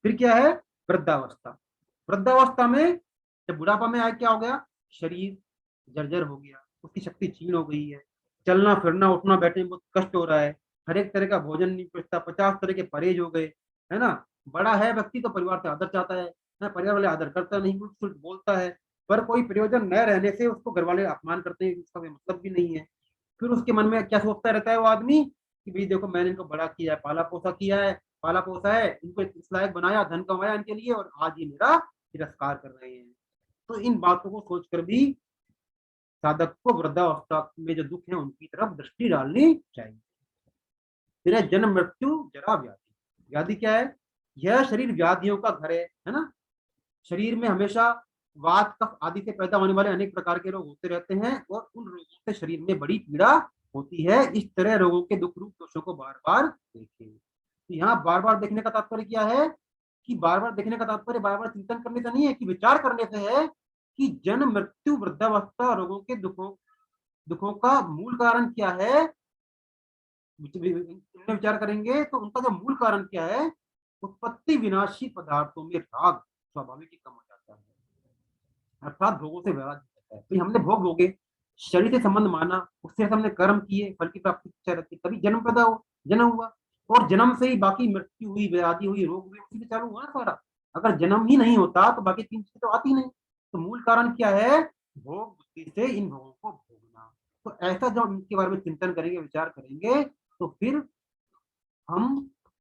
फिर क्या है, वृद्धावस्था। वृद्धावस्था में जब बुढ़ापा में आया, क्या हो गया, शरीर जर्जर हो गया, उसकी शक्ति क्षीण हो गई है, चलना फिरना उठना बैठने में बहुत कष्ट हो रहा है, हर एक तरह का भोजन नहीं पचता, 50 तरह के परहेज हो गए, है ना। बड़ा है व्यक्ति तो परिवार से आदर चाहता है, परिवार वाले आदर करता नहीं, उल्ट सुल्ट बोलता है, पर कोई प्रयोजन न रहने से उसको घर वाले अपमान करते हैं, उसका कोई मतलब भी नहीं है। फिर उसके मन में क्या सोचता रहता है वो आदमी कि भाई देखो, मैंने इनको बड़ा किया है, पाला पोसा है, इनको इस लायक बनाया, धन कमाया इनके लिए, और आज ये मेरा तिरस्कार कर रहे हैं। तो इन बातों को सोचकर भी साधक को वृद्धावस्था में जो दुख है उनकी तरफ दृष्टि डालनी चाहिए। फिर है जन्म मृत्यु जरा व्याधि। व्याधि क्या है, यह शरीर व्याधियों का घर है ना। शरीर में हमेशा वात कफ आदि से पैदा होने वाले अनेक प्रकार के रोग होते रहते हैं, और उन रोगों से शरीर में बड़ी पीड़ा होती है। इस तरह रोगों के दुख रूप दोषों को बार बार देखें। तो यहाँ बार बार देखने का तात्पर्य क्या है, कि बार बार देखने का तात्पर्य बार बार चिंतन करने से नहीं है, कि विचार करने से है, कि जन्म मृत्यु वृद्धावस्था रोगों के दुखों का मूल कारण क्या है। इनमें विचार करेंगे तो उनका जो मूल कारण क्या है, उत्पत्ति विनाशी पदार्थों में राग स्वाभाविक ही कम हो जाता है, अर्थात भोगों से वैराग्य रहता है। तो हमने भोग भोगे, शरीर से संबंध माना, उससे हमने कर्म किए, फल की प्राप्ति इच्छा रहती, कभी जन्म हुआ, और जन्म से ही बाकी मृत्यु हुई, व्याधि हुई, रोग हुए, उसी से चालू हुआ सारा। अगर जन्म ही नहीं होता तो बाकी 3 चीजें तो आती नहीं। तो मूल कारण क्या है, भोग बुद्धि से इन भोगों को भोगना। तो ऐसा जब इनके बारे में चिंतन करेंगे, विचार करेंगे, तो फिर हम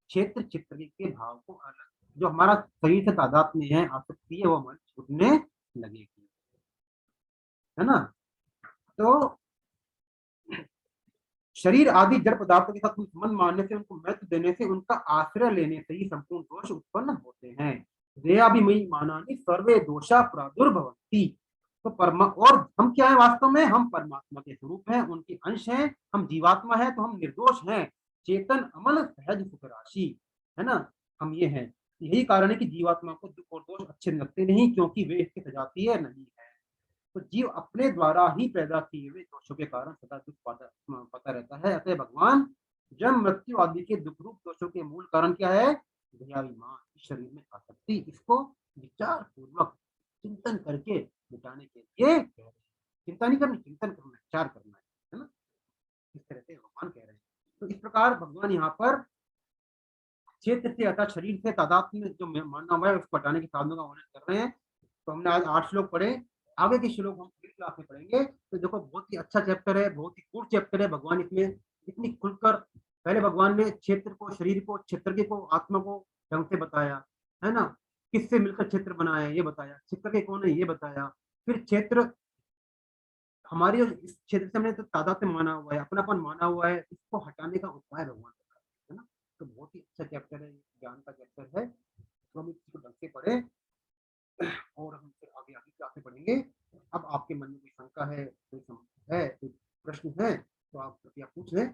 क्षेत्र चित्र के भाव को अलग, जो हमारा शरीर से तादाद में है, आसक्ति है, वो हमारी छूटने लगेगी, है ना। तो शरीर आदि जड़ पदार्थों के साथ संबंध मानने से, उनको महत्व देने से, उनका आश्रय लेने से ही संपूर्ण दोष उत्पन्न होते हैं। देयाभिमयी मानानि सर्वे दोषा प्रादुर्भवन्ति। तो और हम क्या है, वास्तव में हम परमात्मा के स्वरूप हैं, उनके अंश हैं, हम जीवात्मा है, तो हम निर्दोष हैं, चेतन अमल सहज सुख राशि, है ना। हम ये हैं, यही कारण है कि जीवात्मा को दुख और दोष अच्छे लगते नहीं, क्योंकि वे इसके सजातीय नहीं है। तो जीव अपने द्वारा ही पैदा किए हुए दोषों के कारण सदा दुख पाता रहता है। अतः भगवान जन्म मृत्यु आदि के दुख रूप दोषों के मूल कारण क्या है, देहाभिमान, शरीर में आसक्ति, इसको विचार पूर्वक चिंतन करके मिटाने के लिए कह रहे हैं। चिंता नहीं करनी, चिंतन करना, विचार करना है ना। इस तरह से भगवान कह रहे हैं। तो इस प्रकार भगवान यहाँ पर क्षेत्र से अर्थात शरीर से तादात्म्य में जो मानना हुआ है उसको हटाने के साधनों का वर्णन कर रहे हैं। तो हमने आज 8 श्लोक पढ़े, आगे के श्लोक हम अगली क्लास में पढ़ेंगे। तो देखो, बहुत ही अच्छा चैप्टर है, बहुत ही पूर्ण चैप्टर है। भगवान इसमें इतनी खुलकर, पहले भगवान ने क्षेत्र को, शरीर को, क्षेत्र को, आत्मा को ढंग से बताया, है ना। किससे मिलकर क्षेत्र बना है ये बताया, क्षेत्र के कौन है ये बताया। फिर क्षेत्र हमारी, इस क्षेत्र से हमने तो तादात्म्य माना हुआ है, अपनापन माना हुआ है, इसको हटाने का उपाय भगवान बताया है ना। तो बहुत ही अच्छा चैप्टर है, ज्ञान का चैप्टर है। तो हम इसको ढंग से पढ़े, और हम फिर आगे आगे क्लास में पढ़ेंगे। अब आपके मन में कोई शंका है, कोई प्रश्न है, तो आप कृपया पूछ लें।